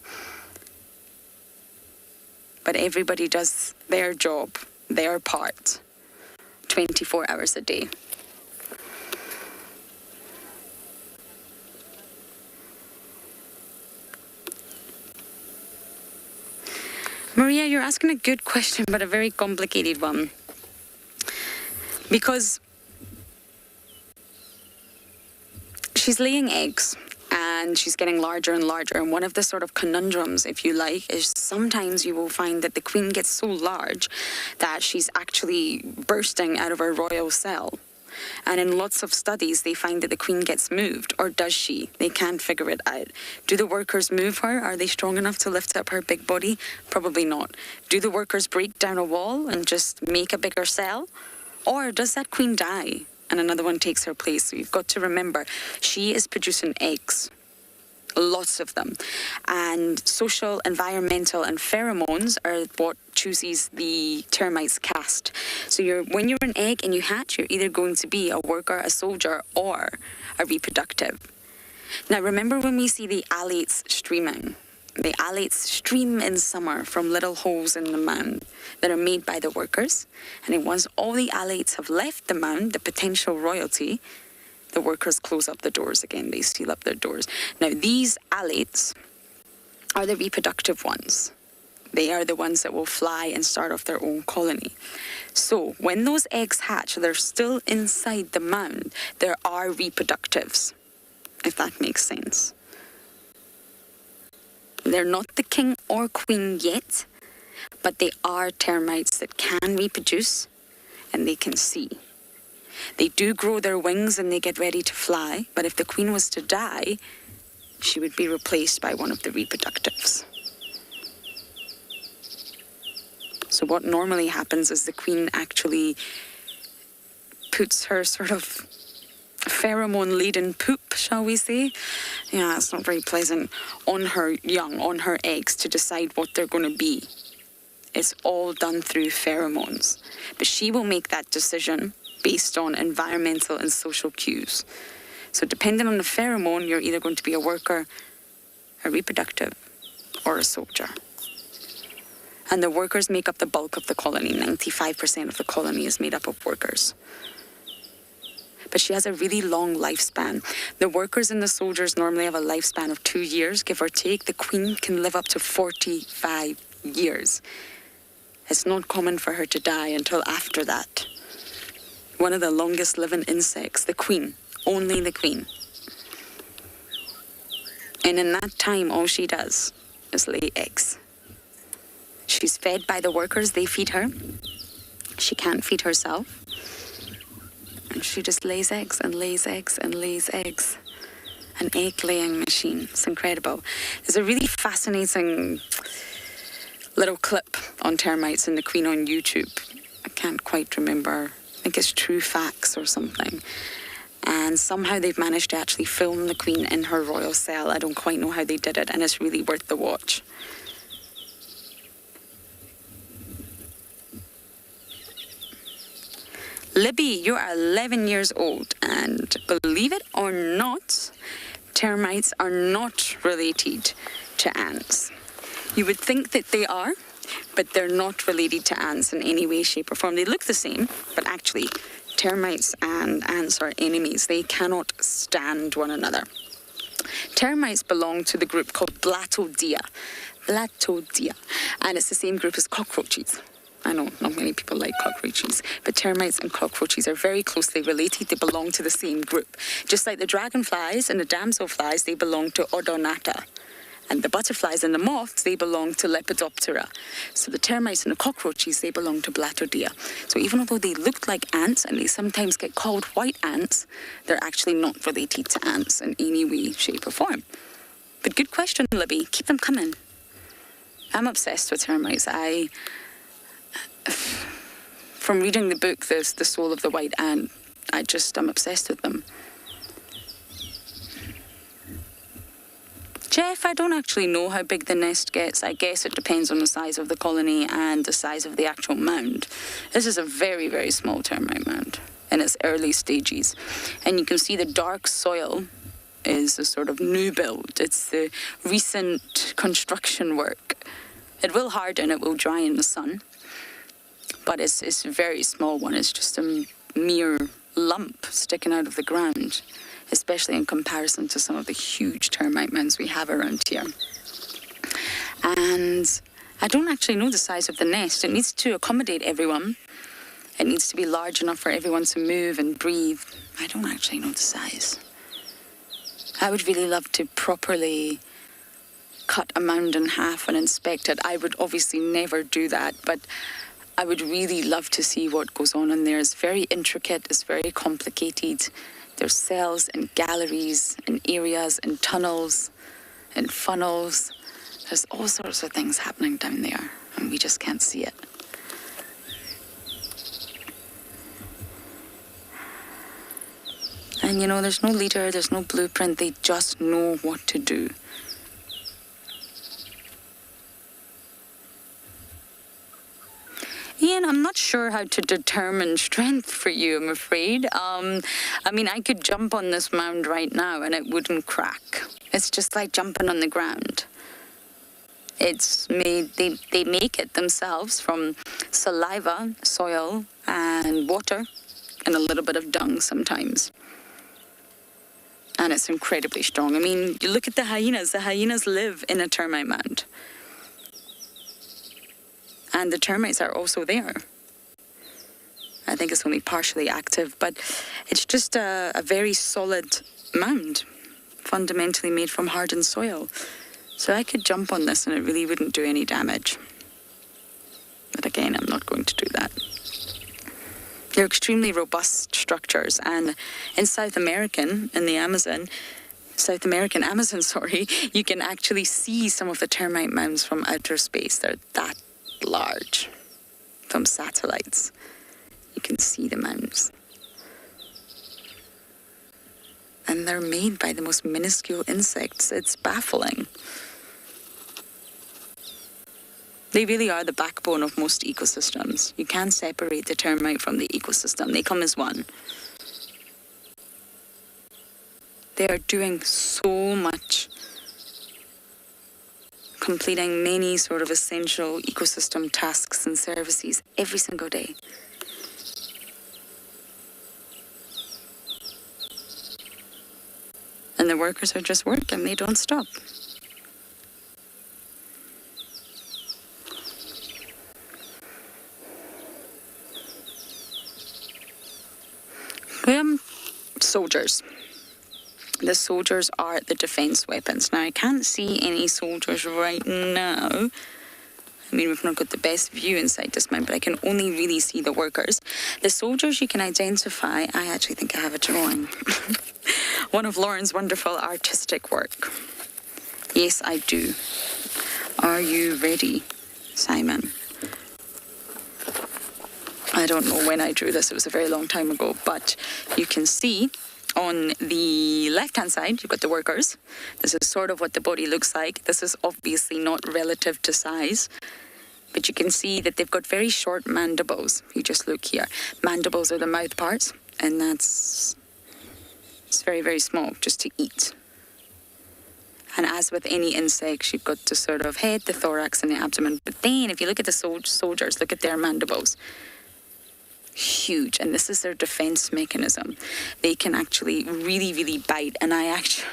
[SPEAKER 2] But everybody does their job, their part, 24 hours a day. Maria, you're asking a good question, but a very complicated one. Because she's laying eggs. And she's getting larger and larger. And one of the sort of conundrums, if you like, is sometimes you will find that the queen gets so large that she's actually bursting out of her royal cell. And in lots of studies, they find that the queen gets moved. Or does she? They can't figure it out. Do the workers move her? Are they strong enough to lift up her big body? Probably not. Do the workers break down a wall and just make a bigger cell? Or does that queen die and another one takes her place? So you've got to remember, she is producing eggs. Lots of them. And social, environmental, and pheromones are what chooses the termite's caste. So when you're an egg and you hatch, you're either going to be a worker, a soldier, or a reproductive. Now, remember when we see the alates streaming? The alates stream in summer from little holes in the mound that are made by the workers. And then once all the alates have left the mound, the potential royalty, the workers close up the doors again. They seal up their doors. Now, these alates are the reproductive ones. They are the ones that will fly and start off their own colony. So when those eggs hatch, they're still inside the mound. There are reproductives, if that makes sense. They're not the king or queen yet, but they are termites that can reproduce and they can see. They do grow their wings and they get ready to fly, but if the queen was to die, she would be replaced by one of the reproductives. So what normally happens is the queen actually puts her sort of pheromone-laden poop, shall we say? Yeah, it's not very pleasant, on her young, on her eggs, to decide what they're going to be. It's all done through pheromones. But she will make that decision based on environmental and social cues. So depending on the pheromone, you're either going to be a worker, a reproductive, or a soldier. And the workers make up the bulk of the colony. 95% of the colony is made up of workers. But she has a really long lifespan. The workers and the soldiers normally have a lifespan of 2 years, give or take. The queen can live up to 45 years. It's not common for her to die until after that. One of the longest living insects, the queen, only the queen. And in that time, all she does is lay eggs. She's fed by the workers, they feed her. She can't feed herself. And she just lays eggs and lays eggs and lays eggs. An egg-laying machine. It's incredible. There's a really fascinating little clip on termites and the queen on YouTube. I can't quite remember. I think it's True Facts or something. And somehow they've managed to actually film the queen in her royal cell. I don't quite know how they did it, and it's really worth the watch. Libby, you are 11 years old, and believe it or not, termites are not related to ants. You would think that they are, but they're not related to ants in any way, shape, or form. They look the same, but actually, termites and ants are enemies. They cannot stand one another. Termites belong to the group called Blattodea. Blattodea. And it's the same group as cockroaches. I know not many people like cockroaches, but termites and cockroaches are very closely related. They belong to the same group. Just like the dragonflies and the damselflies, they belong to Odonata. And the butterflies and the moths, they belong to Lepidoptera. So the termites and the cockroaches, they belong to Blattodea. So even although they look like ants and they sometimes get called white ants, they're actually not related to ants in any way, shape, or form. But good question, Libby. Keep them coming. I'm obsessed with termites. From reading the book, The Soul of the White Ant, I'm obsessed with them. Jeff, I don't actually know how big the nest gets. I guess it depends on the size of the colony and the size of the actual mound. This is a very, very small termite mound in its early stages. And you can see the dark soil is a sort of new build. It's the recent construction work. It will harden, it will dry in the sun. But it's a very small one. It's just a mere lump sticking out of the ground, especially in comparison to some of the huge termite mounds we have around here. And I don't actually know the size of the nest. It needs to accommodate everyone. It needs to be large enough for everyone to move and breathe. I don't actually know the size. I would really love to properly cut a mound in half and inspect it. I would obviously never do that, but I would really love to see what goes on in there. It's very intricate, it's very complicated. There's cells and galleries and areas and tunnels and funnels. There's all sorts of things happening down there, and we just can't see it. And you know, there's no leader, there's no blueprint, they just know what to do. Ian, I'm not sure how to determine strength for you, I'm afraid. I mean, I could jump on this mound right now and it wouldn't crack. It's just like jumping on the ground. It's made, they make it themselves from saliva, soil, and water, and a little bit of dung sometimes. And it's incredibly strong. I mean, you look at the hyenas. The hyenas live in a termite mound. And the termites are also there. I think it's only partially active, but it's just a very solid mound, fundamentally made from hardened soil. So I could jump on this and it really wouldn't do any damage. But again, I'm not going to do that. They're extremely robust structures, and in South American Amazon, you can actually see some of the termite mounds from outer space. They're that large. From satellites, you can see the mounds. And they're made by the most minuscule insects. It's baffling. They really are the backbone of most ecosystems. You can't separate the termite from the ecosystem. They come as one. They are doing so much, completing many sort of essential ecosystem tasks and services every single day. And the workers are just working. They don't stop. Soldiers. The soldiers are the defense weapons. Now, I can't see any soldiers right now. I mean, we've not got the best view inside this mine, but I can only really see the workers. The soldiers you can identify. I actually think I have a drawing. One of Lauren's wonderful artistic work. Yes, I do. Are you ready, Simon? I don't know when I drew this. It was a very long time ago, but you can see on the left-hand side, you've got the workers. This is sort of what the body looks like. This is obviously not relative to size, but you can see that they've got very short mandibles. You just look here. Mandibles are the mouth parts, and it's very, very small, just to eat. And as with any insects, you've got the sort of head, the thorax, and the abdomen. But then, if you look at the soldiers, look at their mandibles. Huge, and this is their defense mechanism. They can actually really, really bite, and I actually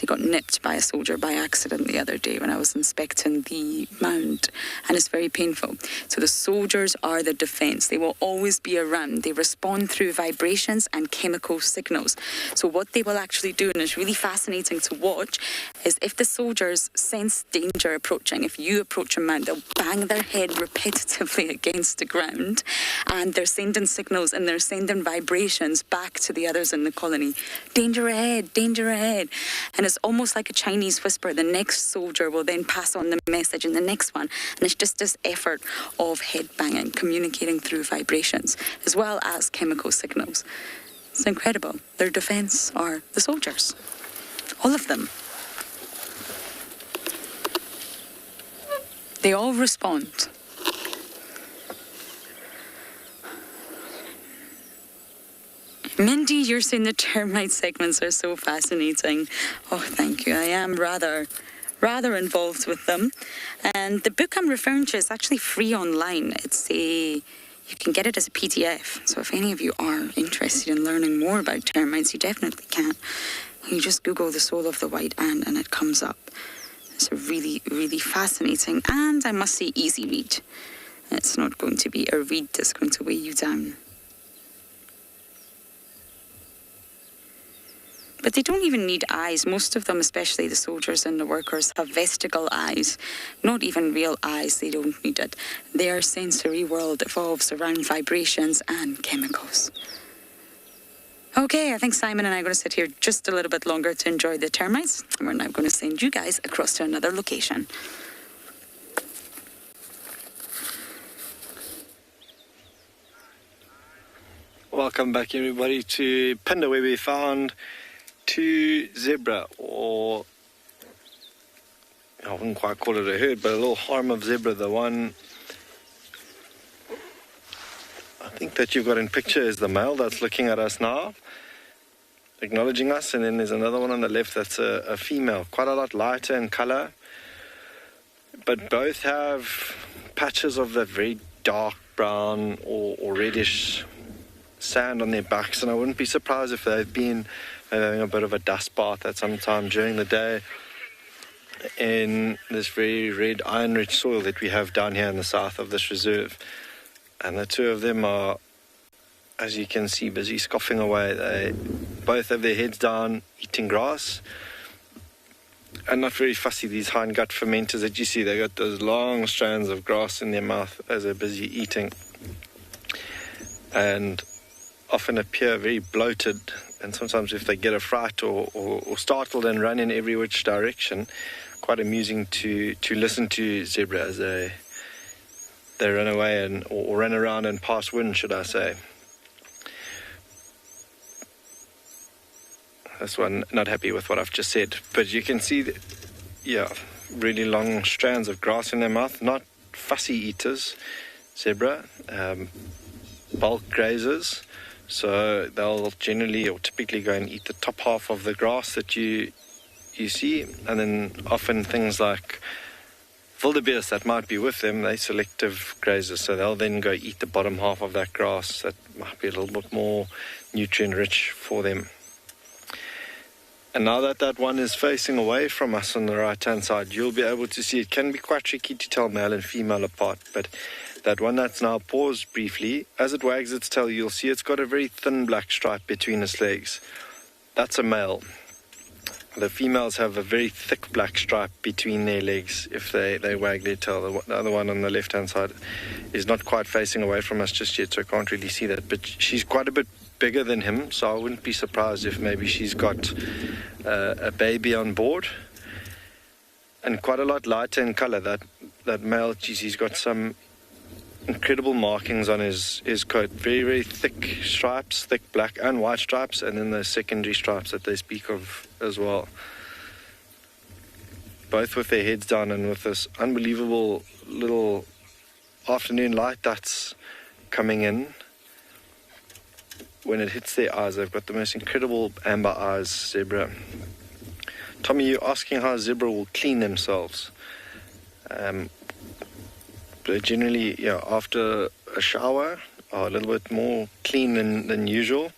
[SPEAKER 2] got nipped by a soldier by accident the other day when I was inspecting the mound, and it's very painful. So the soldiers are the defense. They will always be around. They respond through vibrations and chemical signals. So what they will actually do, and it's really fascinating to watch, is if the soldiers sense danger approaching, if you approach a mound, they'll bang their head repetitively against the ground, and they're sending signals and they're sending vibrations back to the others in the colony. Danger ahead, danger ahead. And it's almost like a Chinese whisper. The next soldier will then pass on the message, and the next one. And it's just this effort of head banging, communicating through vibrations, as well as chemical signals. It's incredible. Their defense are the soldiers. All of them. They all respond. Mindy, you're saying the termite segments are so fascinating. Oh, thank you. I am rather involved with them. And the book I'm referring to is actually free online. You can get it as a PDF. So if any of you are interested in learning more about termites, you definitely can. You just Google the soul of the white ant and it comes up. It's a really, really fascinating and, I must say, easy read. It's not going to be a read that's going to weigh you down. But they don't even need eyes. Most of them, especially the soldiers and the workers, have vestigial eyes. Not even real eyes, they don't need it. Their sensory world evolves around vibrations and chemicals. Okay, I think Simon and I are going to sit here just a little bit longer to enjoy the termites. And we're now going to send you guys across to another location.
[SPEAKER 6] Welcome back, everybody, to Panda, where we found two zebra, or I wouldn't quite call it a herd, but a little harm of zebra. The one I think that you've got in picture is the male that's looking at us now, acknowledging us, and then there's another one on the left that's a female, quite a lot lighter in color, but both have patches of that very dark brown or reddish sand on their backs, and I wouldn't be surprised if they've been having a bit of a dust bath at some time during the day in this very red iron-rich soil that we have down here in the south of this reserve. And the two of them are, as you can see, busy scoffing away. They both have their heads down, eating grass, and not very fussy. These hindgut fermenters that you see, they got those long strands of grass in their mouth as they're busy eating, and often appear very bloated. And sometimes if they get a fright or startled and run in every which direction, quite amusing to listen to zebra as they run away or run around and pass wind, should I say. This one not happy with what I've just said, but you can see that, yeah, really long strands of grass in their mouth. Not fussy eaters, zebra, bulk grazers, so they'll generally or typically go and eat the top half of the grass that you see, and then often things like wildebeest that might be with them, they're selective grazers, so they'll then go eat the bottom half of that grass that might be a little bit more nutrient rich for them. And now that one is facing away from us on the right hand side, you'll be able to see it can be quite tricky to tell male and female apart, but that one that's now paused briefly, as it wags its tail, you'll see it's got a very thin black stripe between its legs. That's a male. The females have a very thick black stripe between their legs if they wag their tail. The other one on the left-hand side is not quite facing away from us just yet, so I can't really see that. But she's quite a bit bigger than him, so I wouldn't be surprised if maybe she's got a baby on board. And quite a lot lighter in color. That male, geez, he's got some incredible markings on his coat. Very, very thick stripes, thick black and white stripes, and then the secondary stripes that they speak of as well. Both with their heads down and with this unbelievable little afternoon light that's coming in. When it hits their eyes, they've got the most incredible amber eyes, zebra. Tommy, you're asking how zebra will clean themselves. They generally, after a shower, are a little bit more clean than usual.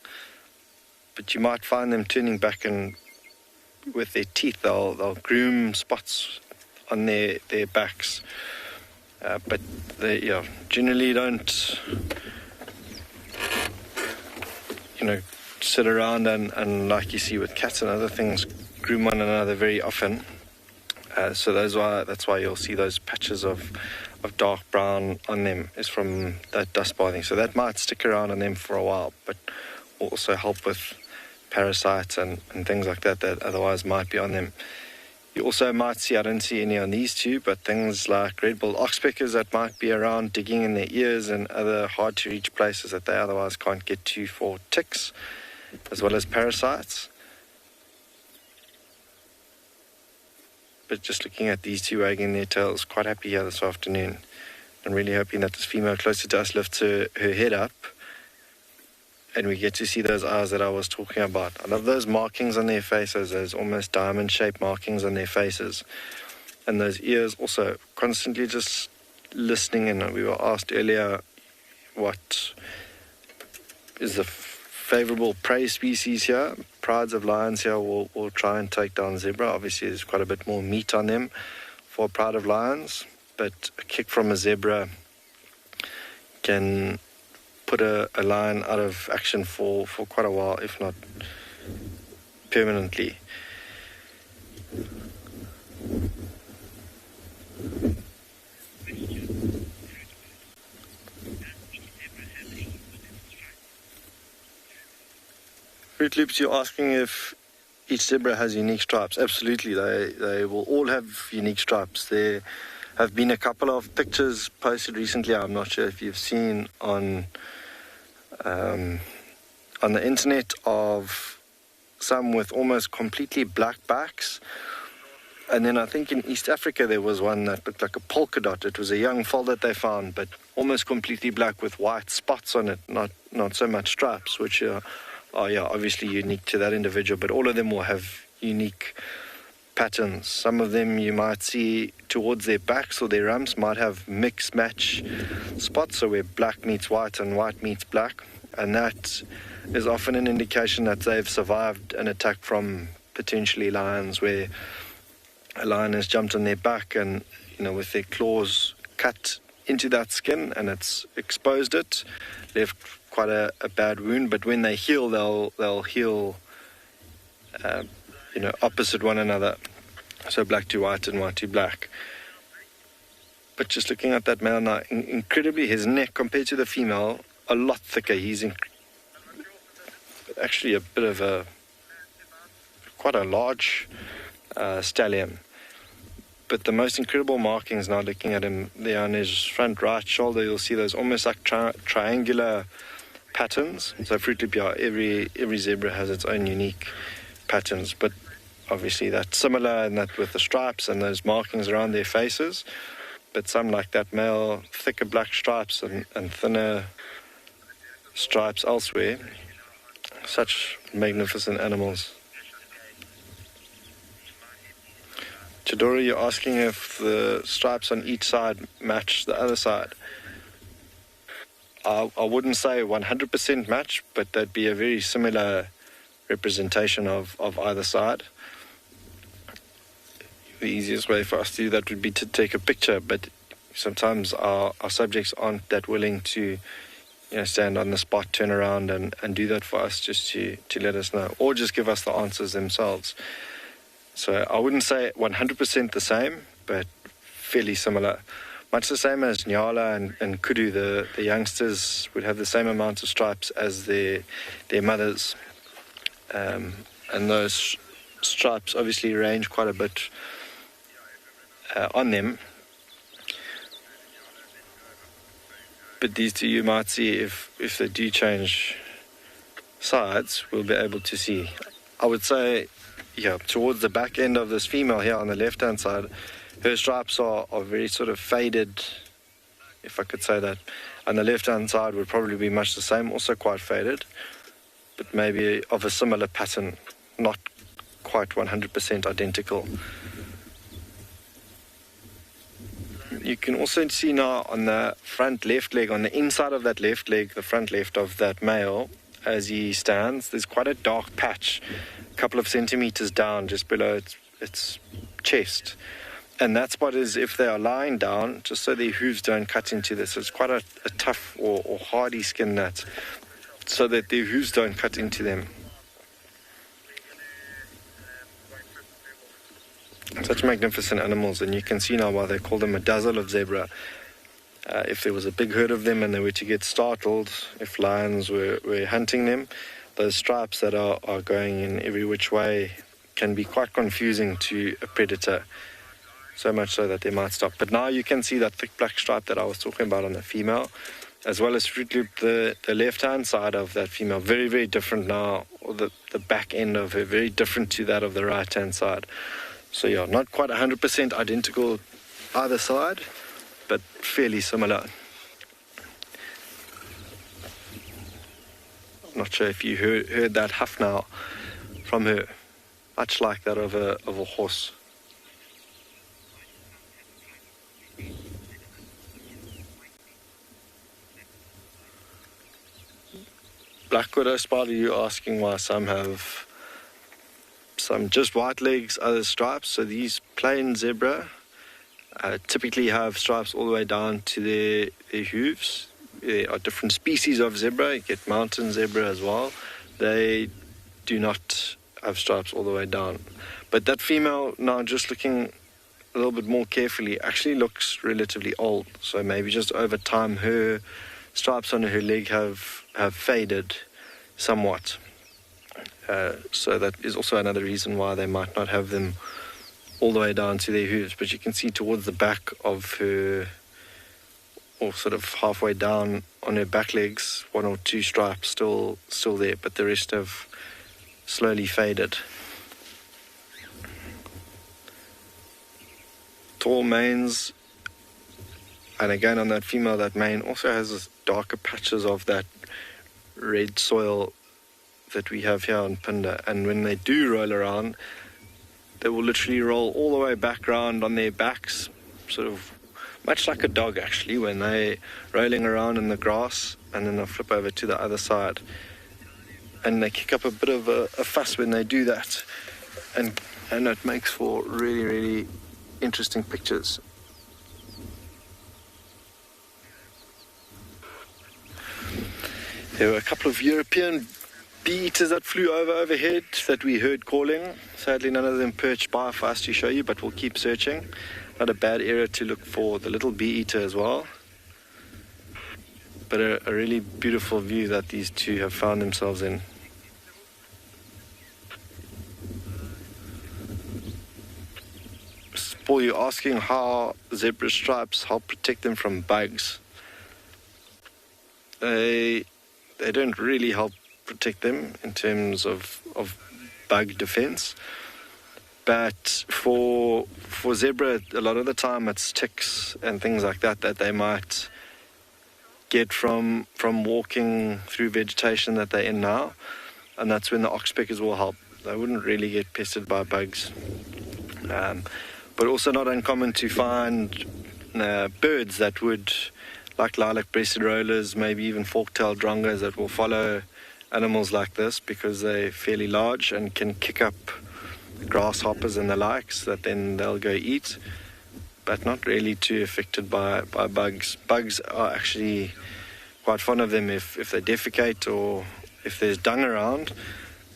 [SPEAKER 6] But you might find them turning back, and with their teeth, they'll groom spots on their backs. But they generally don't, sit around and like you see with cats and other things, groom one another very often. So that's why you'll see those patches of dark brown on them is from that dust bathing. So that might stick around on them for a while, but also help with parasites and things like that otherwise might be on them. You also might see, I don't see any on these two, but things like red-billed oxpeckers that might be around digging in their ears and other hard-to-reach places that they otherwise can't get to for ticks, as well as parasites. But just looking at these two wagging their tails, quite happy here this afternoon. I'm really hoping that this female closer to us lifts her head up and we get to see those eyes that I was talking about. I love those markings on their faces, those almost diamond-shaped markings on their faces. And those ears also constantly just listening in. We were asked earlier what is the favorable prey species here. Prides of lions here will try and take down zebra. Obviously, there's quite a bit more meat on them for a pride of lions, but a kick from a zebra can put a lion out of action for quite a while, if not permanently. Fruit Loops, you're asking if each zebra has unique stripes. Absolutely, they will all have unique stripes. There have been a couple of pictures posted recently. I'm not sure if you've seen on the internet of some with almost completely black backs. And then I think in East Africa there was one that looked like a polka dot. It was a young foal that they found, but almost completely black with white spots on it, not so much stripes, which are obviously unique to that individual, but all of them will have unique patterns. Some of them you might see towards their backs or their rumps might have mix match spots, so where black meets white and white meets black, and that is often an indication that they've survived an attack from potentially lions, where a lion has jumped on their back and, with their claws cut into that skin and it's exposed it, left quite a bad wound. But when they heal, they'll heal opposite one another, so black to white and white to black. But just looking at that male now, incredibly, his neck compared to the female, a lot thicker. He's actually a bit of quite a large stallion. But the most incredible markings now, looking at him there on his front right shoulder, you'll see those almost like triangular patterns. So Fruit Loop, every zebra has its own unique patterns, but obviously that's similar in that with the stripes and those markings around their faces. But some, like that male, thicker black stripes and thinner stripes elsewhere. Such magnificent animals. Chidori, you're asking if the stripes on each side match the other side. I wouldn't say 100% match, but that'd be a very similar representation of either side. The easiest way for us to do that would be to take a picture, but sometimes our subjects aren't that willing to stand on the spot, turn around and do that for us, just to let us know, or just give us the answers themselves. So I wouldn't say 100% the same, but fairly similar. Much the same as Nyala and Kudu, the youngsters would have the same amount of stripes as their mothers. And those stripes obviously range quite a bit on them. But these two you might see, if they do change sides, we'll be able to see. I would say, towards the back end of this female here on the left-hand side, her stripes are very sort of faded, if I could say that. On the left-hand side would probably be much the same, also quite faded, but maybe of a similar pattern, not quite 100% identical. You can also see now on the front left leg, on the inside of that left leg, the front left of that male, as he stands, there's quite a dark patch, a couple of centimeters down, just below its chest. And that spot is if they are lying down, just so their hooves don't cut into this. So it's quite a tough or hardy skin that, so that their hooves don't cut into them. Such magnificent animals, and you can see now why they call them a dazzle of zebra. If there was a big herd of them and they were to get startled, if lions were hunting them, those stripes that are going in every which way can be quite confusing to a predator, so much so that they might stop. But now you can see that thick black stripe that I was talking about on the female, as well as Fruit Loop, the left-hand side of that female, very, very different now, or the back end of her, very different to that of the right-hand side. So not quite 100% identical either side, but fairly similar. I'm not sure if you heard that huff now from her, much like that of a horse. Black widow spider, you're asking why some have some just white legs, others stripes. So these plain zebra typically have stripes all the way down to their hooves. There are different species of zebra. You get mountain zebra as well. They do not have stripes all the way down. But that female, now just looking a little bit more carefully, actually looks relatively old. So maybe just over time her stripes on her leg have faded somewhat. So that is also another reason why they might not have them all the way down to their hooves. But you can see towards the back of her, or sort of halfway down on her back legs, 1 or 2 stripes still there, but the rest have slowly faded. Tall manes, and again on that female, that mane also has this darker patches of that red soil that we have here on Phinda, and when they do roll around, they will literally roll all the way back around on their backs, sort of much like a dog actually, when they're rolling around in the grass, and then they'll flip over to the other side. And they kick up a bit of a fuss when they do that. And it makes for really, really interesting pictures. There were a couple of European bee-eaters that flew overhead that we heard calling. Sadly, none of them perched by for us to show you, but we'll keep searching. Not a bad area to look for the little bee-eater as well. But a really beautiful view that these two have found themselves in. Paul, you're asking how zebra stripes help protect them from bugs. They don't really help protect them in terms of bug defense. But for zebra, a lot of the time it's ticks and things like that they might get from walking through vegetation that they're in now, and that's when the oxpeckers will help. They wouldn't really get pestered by bugs. But also not uncommon to find birds that would, like lilac-breasted rollers, maybe even fork-tailed drongas, that will follow animals like this because they're fairly large and can kick up grasshoppers and the likes that then they'll go eat, but not really too affected by bugs. Bugs are actually quite fond of them if they defecate, or if there's dung around.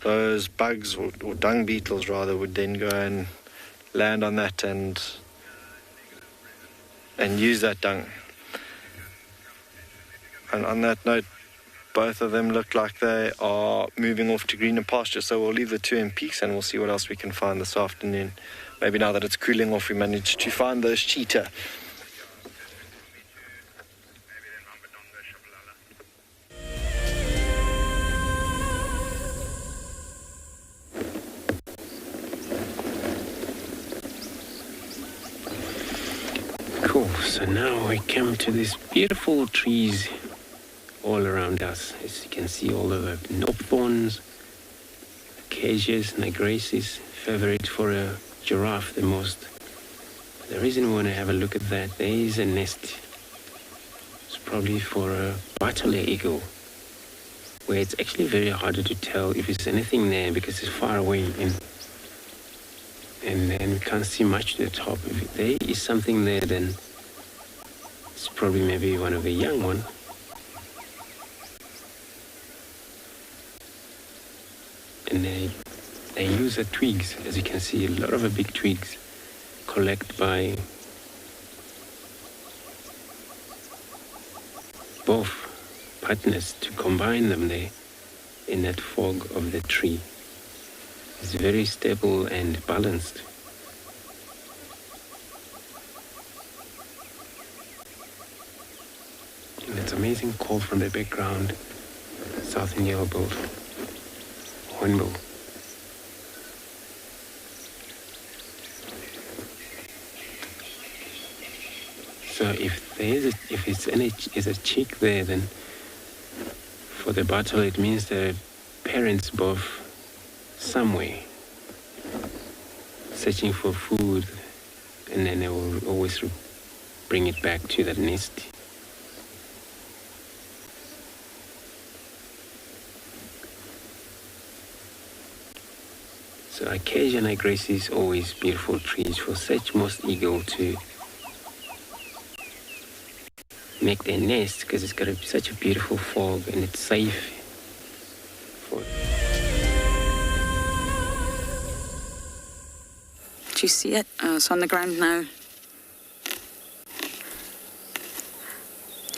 [SPEAKER 6] Those bugs, or dung beetles rather, would then go and land on that and use that dung. And on that note, both of them look like they are moving off to greener pasture, so we'll leave the two in peace and we'll see what else we can find this afternoon. Maybe now that it's cooling off, we managed to find those cheetah.
[SPEAKER 4] Cool, so now we come to these beautiful trees all around us. As you can see, all of the knobthorns, acacias, nigraces, favorite for a giraffe the most. The reason we want to have a look at that, there is a nest. It's probably for a butler eagle, where it's actually very hard to tell if there's anything there because it's far away and then we can't see much to the top. If there is something there, then it's probably maybe one of the young ones. And they use the twigs, as you can see, a lot of the big twigs collect by both partners to combine them there in that fog of the tree. It's very stable and balanced. And it's amazing call from the background, southern yellowbill. Hornbill. So if it's a chick there, then for the butler it means the parents both somewhere searching for food, and then they will always bring it back to that nest. So acacia nigrace is always beautiful trees for such moss eagle to make their nest, because it's got such a beautiful fog and it's safe for
[SPEAKER 2] Do you see it? It's on the ground now.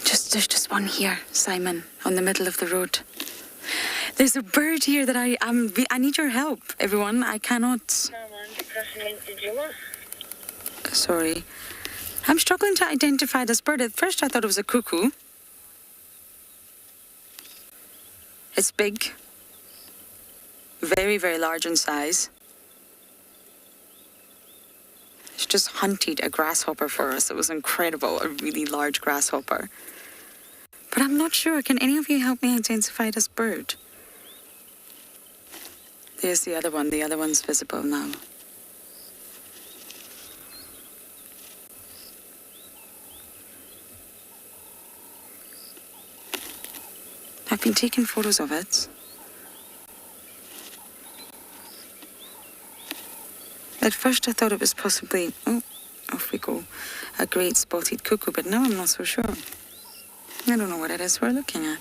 [SPEAKER 2] There's just one here, Simon, on the middle of the road. There's a bird here that I need your help, everyone. I cannot... Sorry. I'm struggling to identify this bird. At first I thought it was a cuckoo. It's big. Very, very large in size. It's just hunted a grasshopper for us. It was incredible, a really large grasshopper. But I'm not sure. Can any of you help me identify this bird? There's the other one. The other one's visible now. I've been taking photos of it. At first I thought it was possibly, oh, off we go, a great spotted cuckoo, but now I'm not so sure. I don't know what it is we're looking at.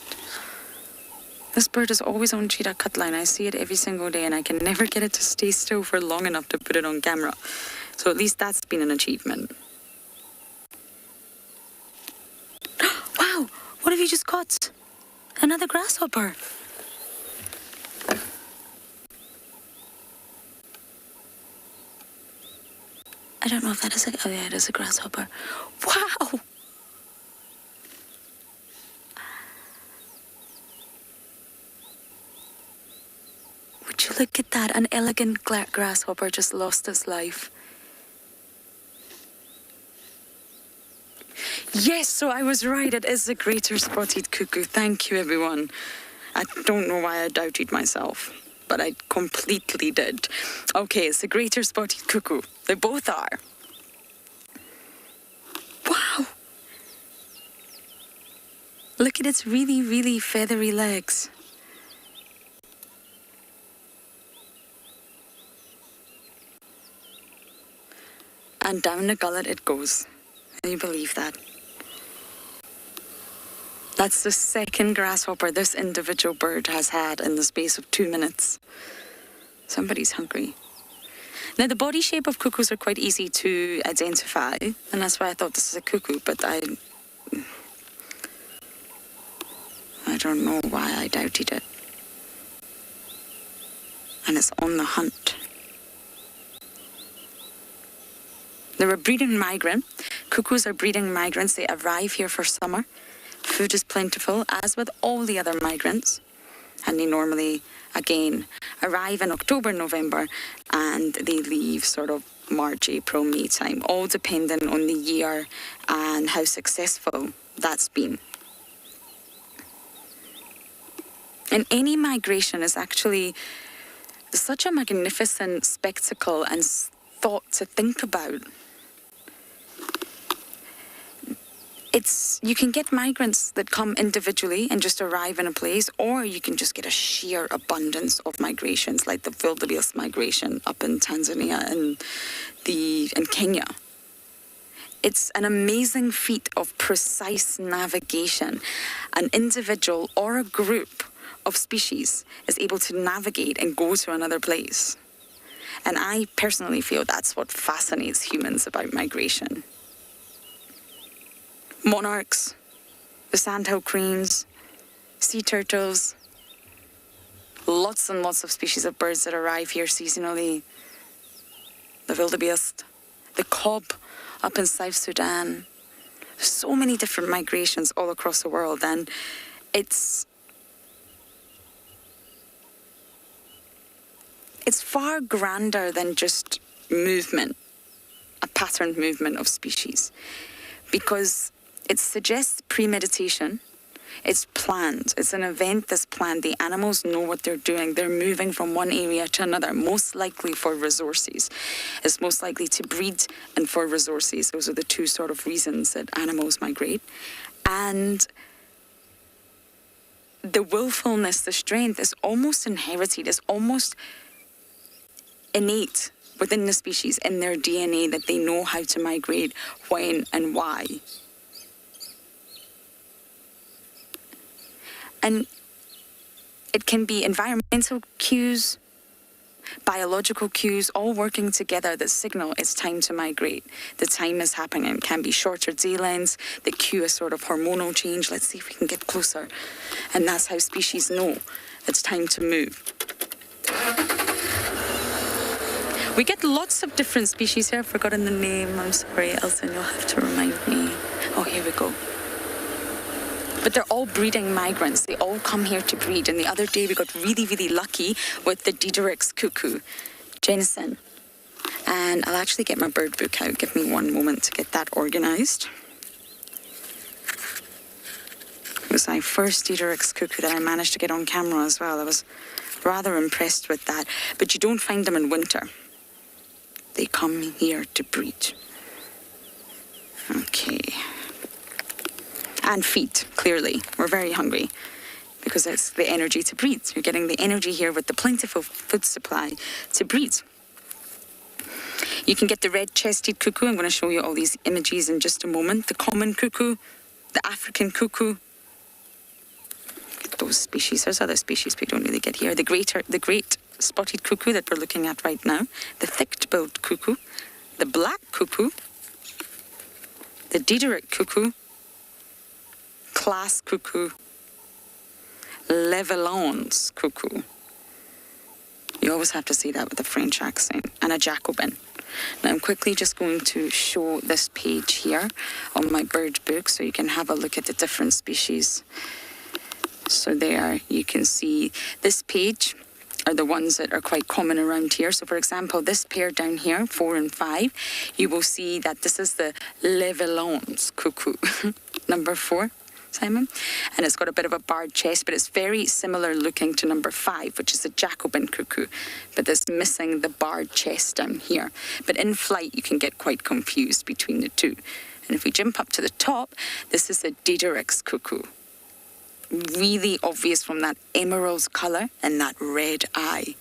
[SPEAKER 2] This bird is always on cheetah cut line. I see it every single day and I can never get it to stay still for long enough to put it on camera. So at least that's been an achievement. Wow, what have you just caught? Another grasshopper. I don't know if that is oh yeah, it is a grasshopper. Wow! Would you look at that? An elegant grasshopper just lost its life. Yes, so I was right. It is a greater spotted cuckoo. Thank you, everyone. I don't know why I doubted myself, but I completely did. Okay, it's a greater spotted cuckoo. They both are. Wow! Look at its really, really feathery legs. And down the gullet it goes. Can you believe that? That's the second grasshopper this individual bird has had in the space of 2 minutes. Somebody's hungry. Now, the body shape of cuckoos are quite easy to identify, and that's why I thought this is a cuckoo, but I don't know why I doubted it. And it's on the hunt. They're a breeding migrant. Cuckoos are breeding migrants. They arrive here for summer. Food is plentiful, as with all the other migrants. And they normally, again, arrive in October, November, and they leave sort of March, April, May time, all depending on the year and how successful that's been. And any migration is actually such a magnificent spectacle and thought to think about. You can get migrants that come individually and just arrive in a place, or you can just get a sheer abundance of migrations, like the wildebeest migration up in Tanzania and Kenya. It's an amazing feat of precise navigation. An individual or a group of species is able to navigate and go to another place. And I personally feel that's what fascinates humans about migration. Monarchs, the sandhill cranes, sea turtles, lots and lots of species of birds that arrive here seasonally. The wildebeest, the cob up in South Sudan. So many different migrations all across the world, and it's far grander than just movement, a patterned movement of species, because it suggests premeditation. It's planned. It's an event that's planned. The animals know what they're doing. They're moving from one area to another, most likely for resources. It's most likely to breed and for resources. Those are the two sort of reasons that animals migrate. And the willfulness, the strength is almost inherited. It's almost innate within the species, in their DNA, that they know how to migrate, when and why. And it can be environmental cues, biological cues all working together that signal it's time to migrate. The time is happening. It can be shorter day lengths. The cue is sort of hormonal change. Let's see if we can get closer. And that's how species know it's time to move. We get lots of different species here. I've forgotten the name. I'm sorry, Elson, you'll have to remind me. Oh, here we go. But they're all breeding migrants. They all come here to breed. And the other day we got really, really lucky with the Diederik's cuckoo, Jensen. And I'll actually get my bird book out. Give me one moment to get that organised. It was my first Diederik's cuckoo that I managed to get on camera as well. I was rather impressed with that. But you don't find them in winter. They come here to breed. Okay. And feed, clearly. We're very hungry because it's the energy to breed. You're getting the energy here with the plentiful food supply to breed. You can get the red-chested cuckoo. I'm going to show you all these images in just a moment. The common cuckoo, the African cuckoo. Those species, there's other species we don't really get here. The great spotted cuckoo that we're looking at right now. The thick-billed cuckoo. The black cuckoo. The Diederik cuckoo. Class cuckoo, Levelon's cuckoo. You always have to say that with a French accent. And a Jacobin. Now I'm quickly just going to show this page here on my bird book so you can have a look at the different species. So there you can see this page are the ones that are quite common around here. So for example, this pair down here, 4 and 5, you will see that this is the Levelon's cuckoo, number 4. Simon, and it's got a bit of a barred chest, but it's very similar looking to number 5, which is a Jacobin cuckoo, but it's missing the barred chest down here. But in flight, you can get quite confused between the two. And if we jump up to the top, this is a Diederik's cuckoo. Really obvious from that emerald colour and that red eye.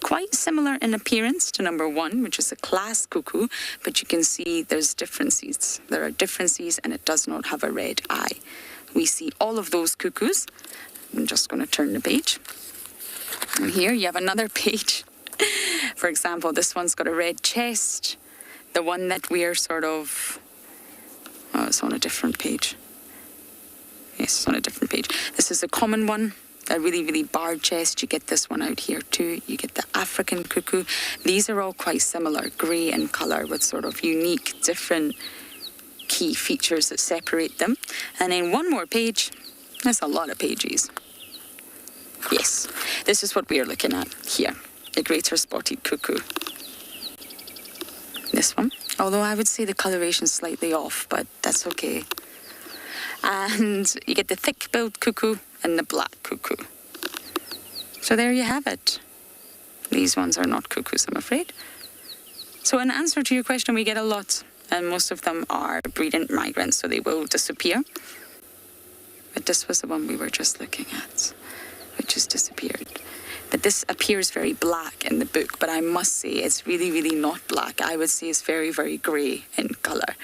[SPEAKER 2] Quite similar in appearance to number 1, which is a class cuckoo, but you can see there's differences. There are differences, and it does not have a red eye. We see all of those cuckoos. I'm just going to turn the page. And here you have another page. For example, this one's got a red chest. The one that we're sort of... Oh, it's on a different page. Yes, it's on a different page. This is a common one. A really, really barred chest. You get this one out here too. You get the African cuckoo. These are all quite similar, grey in colour with sort of unique, different key features that separate them. And then one more page. That's a lot of pages. Yes, this is what we are looking at here. The greater spotted cuckoo. This one. Although I would say the coloration is slightly off, but that's okay. And you get the thick-billed cuckoo and the black cuckoo. So there you have it. These ones are not cuckoos, I'm afraid. So in answer to your question, we get a lot. And most of them are breeding migrants, so they will disappear. But this was the one we were just looking at, which has disappeared. But this appears very black in the book, but I must say it's really, really not black. I would say it's very, very grey in colour.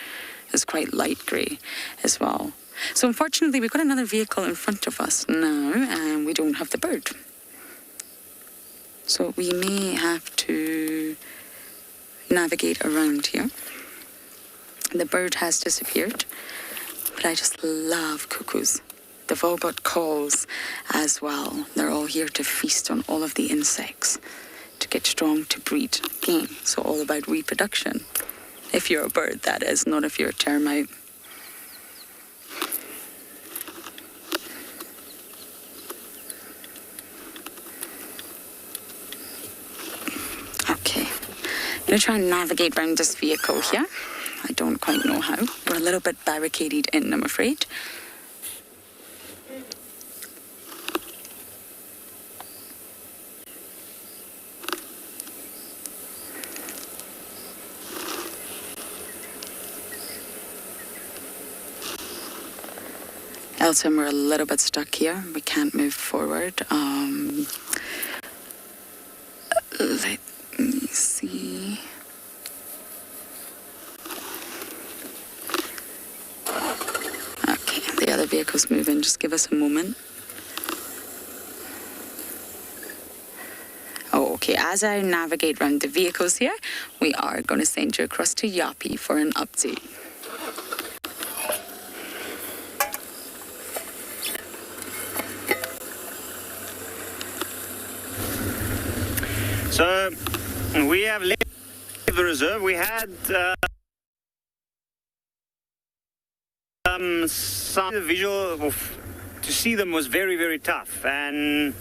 [SPEAKER 2] It's quite light grey as well. So unfortunately, we've got another vehicle in front of us now, and we don't have the bird. So we may have to navigate around here. The bird has disappeared, but I just love cuckoos. They've all got calls as well. They're all here to feast on all of the insects, to get strong, to breed. Again, so all about reproduction. If you're a bird, that is, not if you're a termite. Okay, I'm going to try and navigate around this vehicle here. I don't quite know how. We're a little bit barricaded in, I'm afraid. Elton, we're a little bit stuck here. We can't move forward. Let me see. Okay, the other vehicle's moving. Just give us a moment. Oh, Okay, as I navigate around the vehicles here, we are going to send you across to Yapi for an update.
[SPEAKER 5] So we have left the reserve. We had some visual to see them was very, very tough, and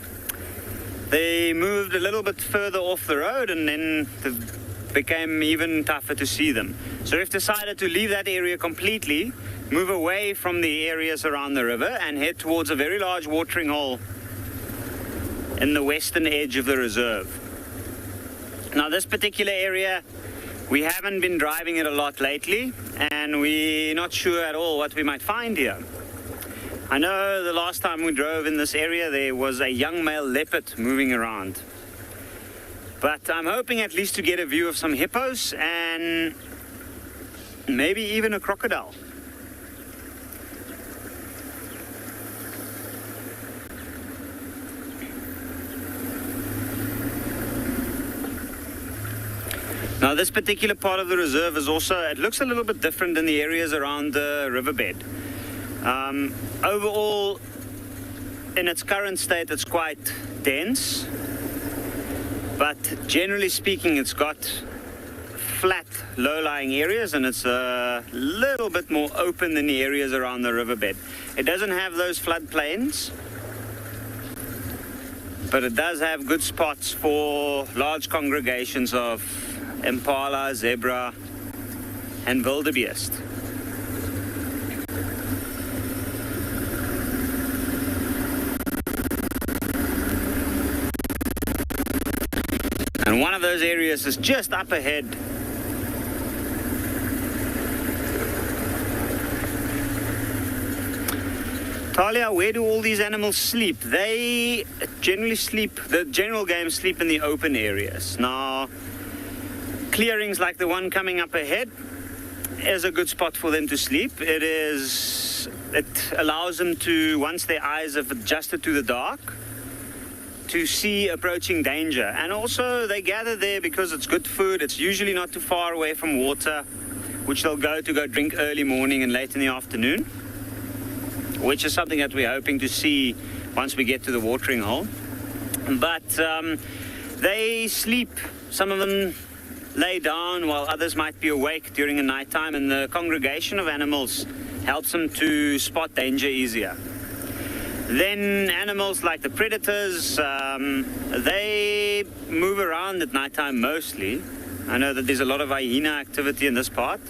[SPEAKER 5] they moved a little bit further off the road, and then it became even tougher to see them. So we've decided to leave that area completely, move away from the areas around the river, and head towards a very large watering hole in the western edge of the reserve. Now, this particular area, we haven't been driving it a lot lately, and we're not sure at all what we might find here. I know the last time we drove in this area, there was a young male leopard moving around. But I'm hoping at least to get a view of some hippos and maybe even a crocodile. Now, this particular part of the reserve is also, it looks a little bit different than the areas around the riverbed. Overall, in its current state, it's quite dense, but generally speaking, it's got flat, low-lying areas, and it's a little bit more open than the areas around the riverbed. It doesn't have those floodplains, but it does have good spots for large congregations of impala, zebra, and wildebeest. And one of those areas is just up ahead. Talia, where do all these animals sleep? They generally sleep, the general game sleep in the open areas. Now, clearings like the one coming up ahead is a good spot for them to sleep. It allows them to, once their eyes have adjusted to the dark, to see approaching danger. And also they gather there because it's good food. It's usually not too far away from water, which they'll go drink early morning and late in the afternoon, which is something that we're hoping to see once we get to the watering hole. But they sleep, some of them lay down while others might be awake during the night time, and the congregation of animals helps them to spot danger easier. Then animals like the predators, they move around at nighttime mostly. I know that there's a lot of hyena activity in this part,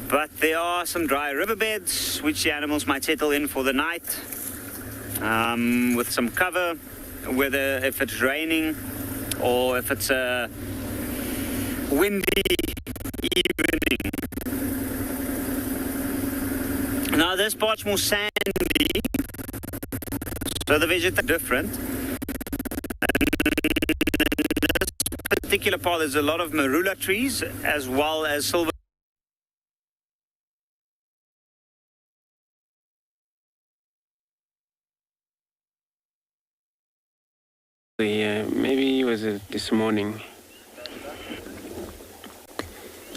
[SPEAKER 5] but there are some dry riverbeds which the animals might settle in for the night with some cover, whether if it's raining or if it's a windy evening. Now this part's more sandy, so the vegetation is different. And in this particular part there's a lot of marula trees as well as silver.
[SPEAKER 4] Maybe it was this morning.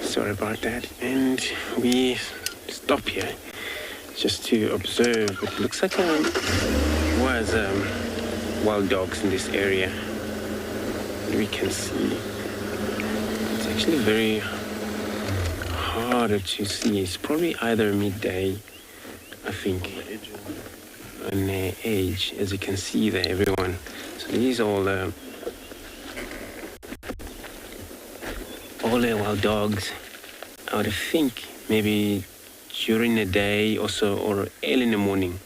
[SPEAKER 4] Sorry about that. And we stop here just to observe. It looks like there was wild dogs in this area. We can see it's actually very harder to see. It's probably either midday, I think, on the edge, as you can see there, everyone. So these all the wild dogs. I would think maybe during the day or so, or early in the morning.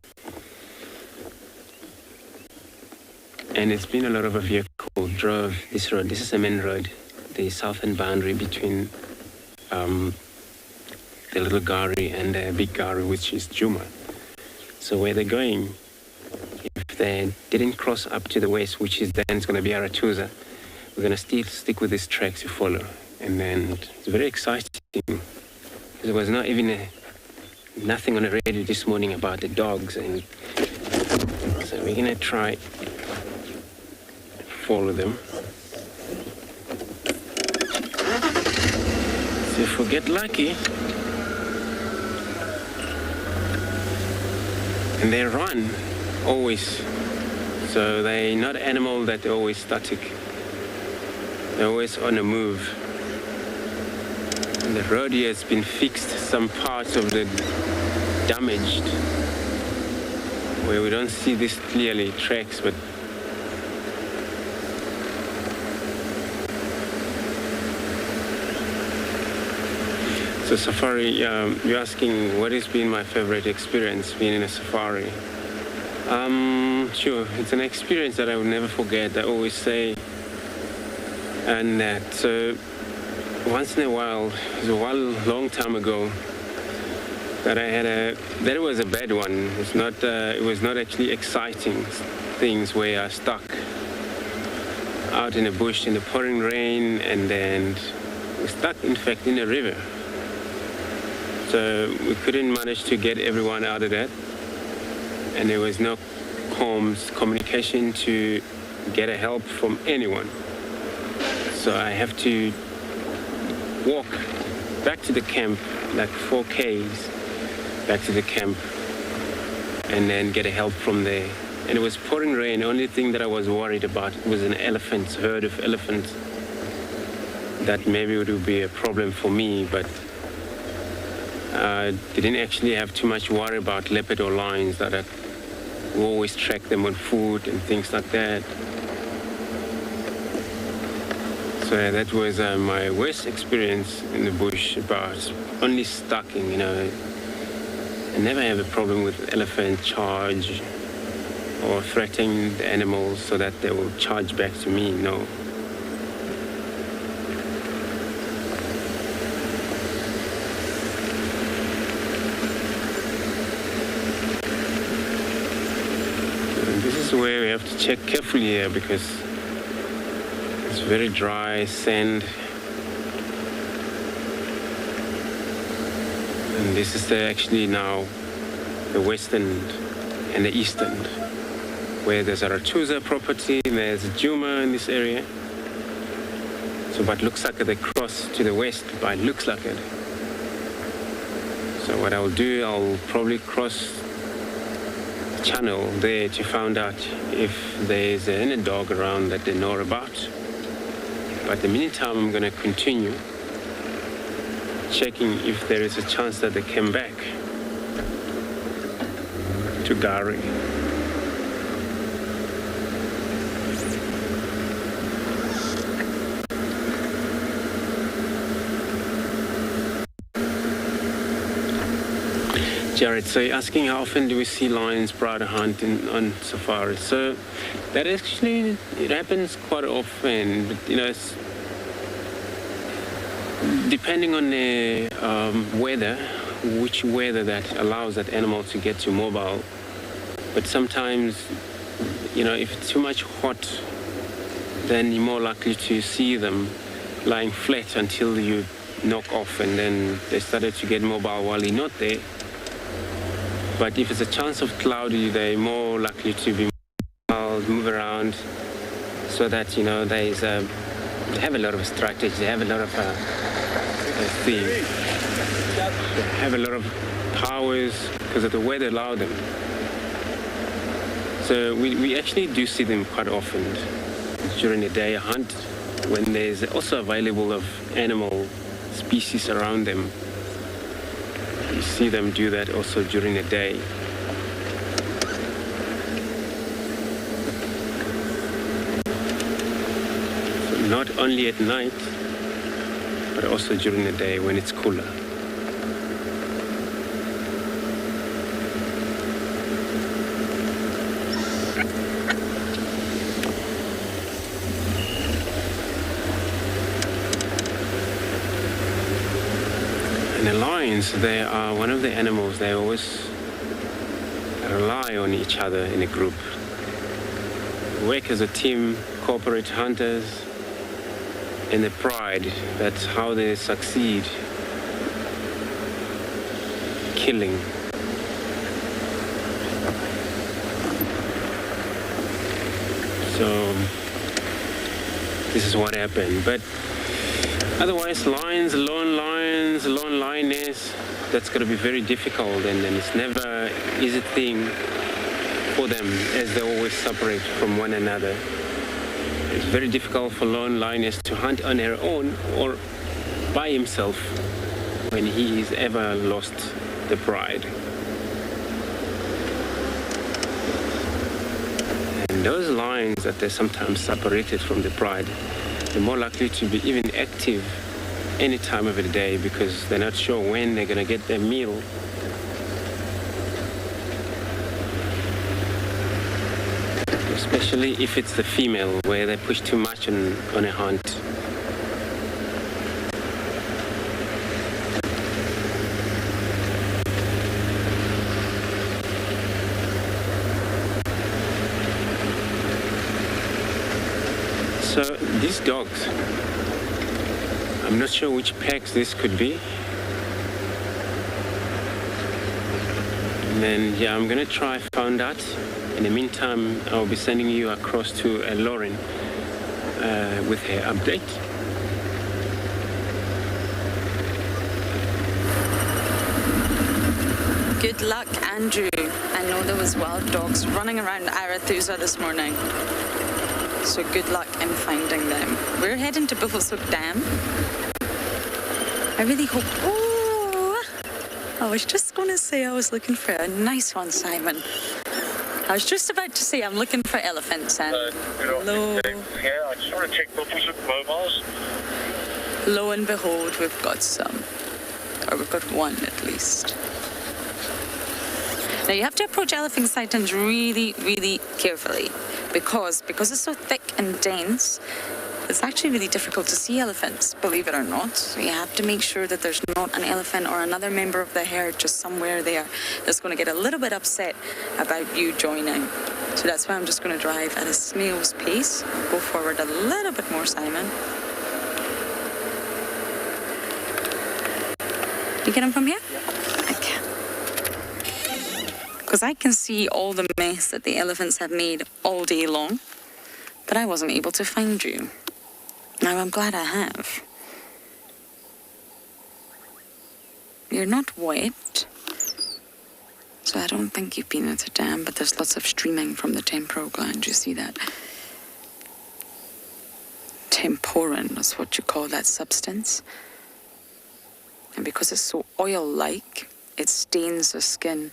[SPEAKER 4] And it's been a lot of a vehicle drove this road. This is the main road, the southern boundary between the little Gari and the big Gari, which is Juma. So where they're going, if they didn't cross up to the west, which is then it's going to be Aratuza, we're going to still stick with these tracks to follow. And then it's very exciting. There was not even nothing on the radio this morning about the dogs, and so we're going to try follow them. So if we get lucky, and they run always. So they're not an animal that are always static. They're always on the move. And the road here has been fixed, some parts of the damaged, where we don't see this clearly, tracks, but so safari, you're asking what has been my favorite experience being in a safari. Sure, it's an experience that I will never forget. I always say, and that once in a while, it was a long time ago, that I had that was a bad one. It was not actually exciting things where I stuck out in the bush in the pouring rain, and then we stuck, in fact, in a river. So we couldn't manage to get everyone out of that, and there was no communication to get a help from anyone. So I have to walk back to the camp, like 4 Ks back to the camp, and then get a help from there. And it was pouring rain. The only thing that I was worried about was an herd of elephants. That maybe it would be a problem for me, but didn't actually have too much worry about leopard or lions, that we always track them on food and things like that. So that was my worst experience in the bush, about only stalking, you know. I never have a problem with elephant charge or threatening the animals so that they will charge back to me, no. Where we have to check carefully here, because it's very dry sand, and this is actually now the west end and the east end, where there's a Rachusa property, there's a Juma in this area. So but looks like they cross to the west, but it looks like it. So what I'll do, I'll probably cross channel there to find out if there's any dog around that they know about. But in the meantime, I'm going to continue checking if there is a chance that they came back to Gari. Jared, so you're asking how often do we see lions pride hunt on safari? So that actually, it happens quite often, but you know, it's depending on the weather, which weather that allows that animal to get to mobile. But sometimes, you know, if it's too much hot, then you're more likely to see them lying flat until you knock off, and then they started to get mobile while you're not there. But if it's a chance of cloudy, they're more likely to be move around, so that, you know, they have a lot of strategy, they have a lot of things, they have a lot of powers because of the weather allowed them. So we actually do see them quite often during the day hunt, when there's also available of animal species around them. You see them do that also during the day. So not only at night, but also during the day when it's cooler. And the lions, they are one of the animals, they always rely on each other in a group. Work as a team, cooperate hunters, and the pride, that's how they succeed killing. So this is what happened. But otherwise, lions, lone lioness, that's going to be very difficult, and then it's never an easy thing for them as they always separate from one another. It's very difficult for lone lioness to hunt on her own or by himself when he is ever lost the pride. And those lions that they're sometimes separated from the pride, they're more likely to be even active any time of the day because they're not sure when they're going to get their meal. Especially if it's the female where they push too much on a hunt. So these dogs, I'm not sure which packs this could be. And then, yeah, I'm gonna try find out. In the meantime, I'll be sending you across to Lauren with her update.
[SPEAKER 2] Good luck, Andrew. I know there was wild dogs running around Arathusa this morning. So good luck in finding them. We're heading to Buffelshoek Dam. I really hope... Oh! I was just going to say I was looking for a nice one, Simon. I was just about to say I'm looking for elephants, and hello.
[SPEAKER 3] Yeah, I just want to check Buffelshoek mobiles.
[SPEAKER 2] Lo and behold, we've got some. Or we've got one at least. Now you have to approach elephant sightings really, really carefully because it's so thick and dense, it's actually really difficult to see elephants, believe it or not. So you have to make sure that there's not an elephant or another member of the herd just somewhere there that's going to get a little bit upset about you joining. So that's why I'm just going to drive at a snail's pace. Go forward a little bit more, Simon. You get him from here? Okay. Because I can see all the mess that the elephants have made all day long, but I wasn't able to find you. Now I'm glad I have. You're not wet, so I don't think you've been at the dam, but there's lots of streaming from the temporal gland. You see that? Temporin is what you call that substance. And because it's so oil-like, it stains the skin.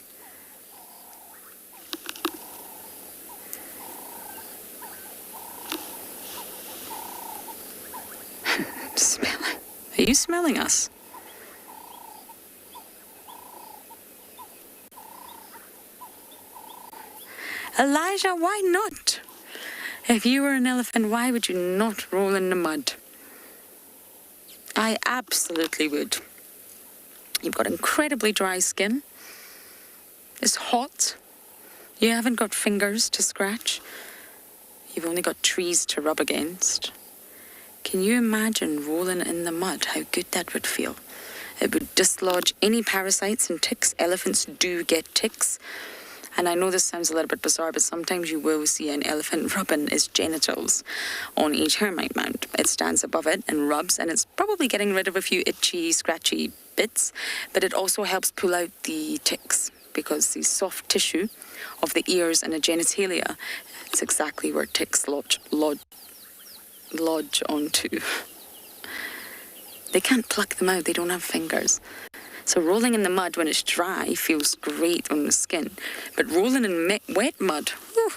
[SPEAKER 2] Smelling. Are you smelling us? Elijah, why not? If you were an elephant, why would you not roll in the mud? I absolutely would. You've got incredibly dry skin. It's hot. You haven't got fingers to scratch. You've only got trees to rub against. Can you imagine rolling in the mud? How good that would feel. It would dislodge any parasites and ticks. Elephants do get ticks. And I know this sounds a little bit bizarre, but sometimes you will see an elephant rubbing its genitals on a termite mound. It stands above it and rubs, and it's probably getting rid of a few itchy, scratchy bits, but it also helps pull out the ticks because the soft tissue of the ears and the genitalia, it's exactly where ticks lodge onto. They can't pluck them out, they don't have fingers. So rolling in the mud when it's dry feels great on the skin. But rolling in wet mud, whew,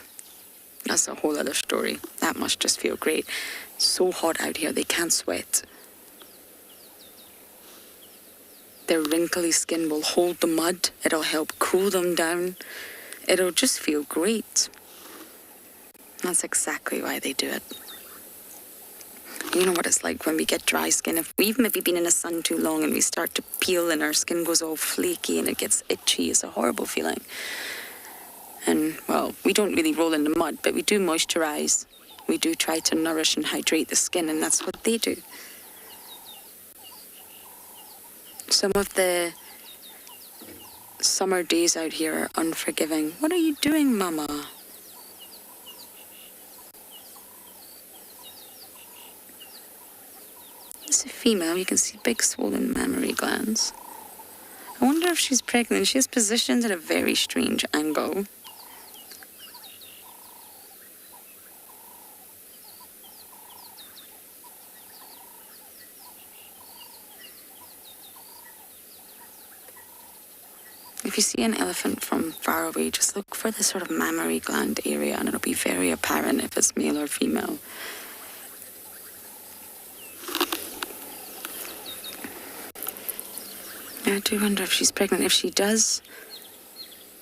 [SPEAKER 2] that's a whole other story. That must just feel great. So hot out here, they can't sweat. Their wrinkly skin will hold the mud. It'll help cool them down. It'll just feel great. That's exactly why they do it. You know what it's like when we get dry skin. If we've maybe been in the sun too long and we start to peel and our skin goes all flaky and it gets itchy, it's a horrible feeling. And, well, we don't really roll in the mud, but we do moisturize. We do try to nourish and hydrate the skin, and that's what they do. Some of the summer days out here are unforgiving. What are you doing, Mama? It's a female. You can see big swollen mammary glands. I wonder if she's pregnant. She is positioned at a very strange angle. If you see an elephant from far away, just look for the sort of mammary gland area and it'll be very apparent if it's male or female. I do wonder if she's pregnant. If she does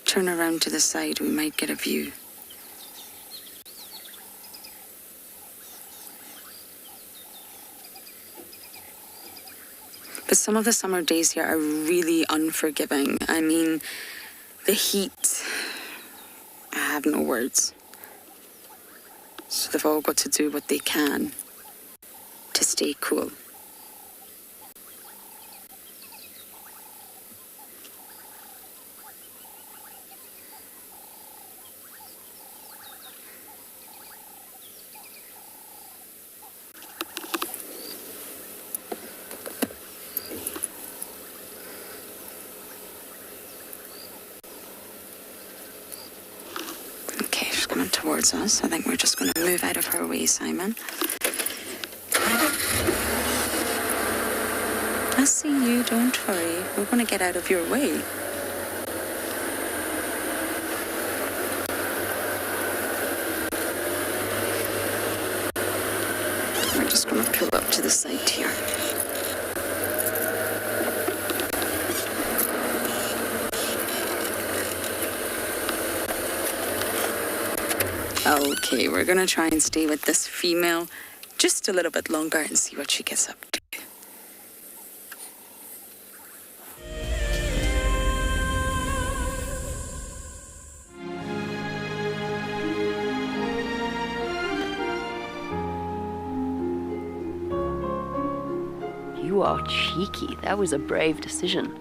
[SPEAKER 2] turn around to the side, we might get a view. But some of the summer days here are really unforgiving. I mean, the heat, I have no words. So they've all got to do what they can to stay cool. Towards us. I think we're just going to move out of her way, Simon. I see you, don't worry. We're going to get out of your way. We're just going to pull up to the side here. Okay, we're going to try and stay with this female just a little bit longer and see what she gets up to.
[SPEAKER 15] You are cheeky. That was a brave decision.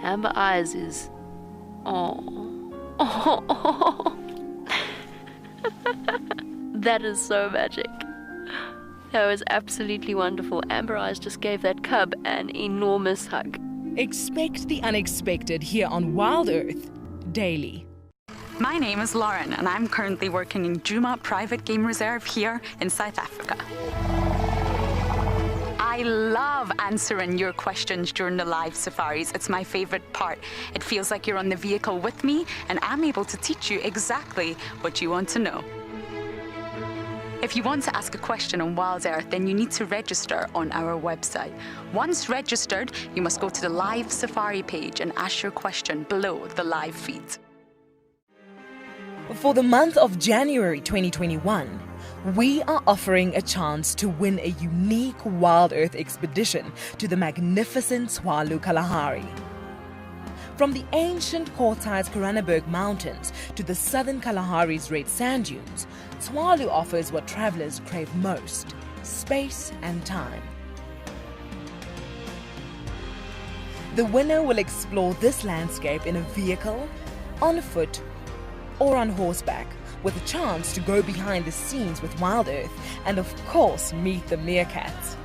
[SPEAKER 15] Amber Eyes is... Oh. That is so magic. That was absolutely wonderful. Amber Eyes just gave that cub an enormous hug.
[SPEAKER 18] Expect the unexpected here on Wild Earth daily.
[SPEAKER 2] My name is Lauren, and I'm currently working in Djuma Private Game Reserve here in South Africa. I love answering your questions during the live safaris. It's my favorite part. It feels like you're on the vehicle with me, and I'm able to teach you exactly what you want to know. If you want to ask a question on Wild Earth, then you need to register on our website. Once registered, you must go to the live safari page and ask your question below the live feed.
[SPEAKER 18] For the month of January 2021, we are offering a chance to win a unique Wild Earth expedition to the magnificent Tswalu Kalahari. From the ancient Kortai's Koranenberg Mountains to the southern Kalahari's red sand dunes, Tswalu offers what travelers crave most: space and time. The winner will explore this landscape in a vehicle, on foot, or on horseback, with a chance to go behind the scenes with Wild Earth and of course meet the meerkats.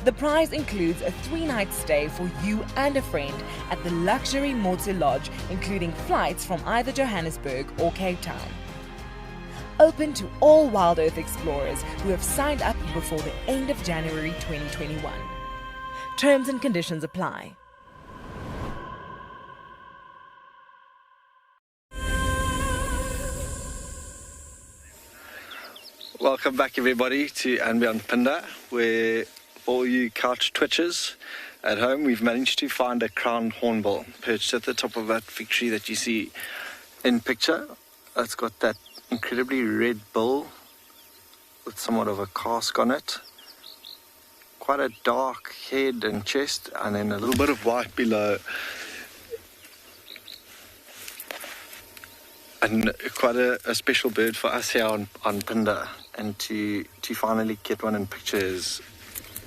[SPEAKER 18] The prize includes a 3-night stay for you and a friend at the luxury Motse Lodge, including flights from either Johannesburg or Cape Town. Open to all Wild Earth explorers who have signed up before the end of January 2021. Terms and conditions apply.
[SPEAKER 6] Welcome back, everybody, to And Beyond Pinda, where all you couch twitchers at home, we've managed to find a crowned hornbill perched at the top of that fig tree that you see in picture. It's got that incredibly red bill with somewhat of a casque on it. Quite a dark head and chest, and then a little bit of white below. And quite a special bird for us here on Pinda. And to finally get one in picture is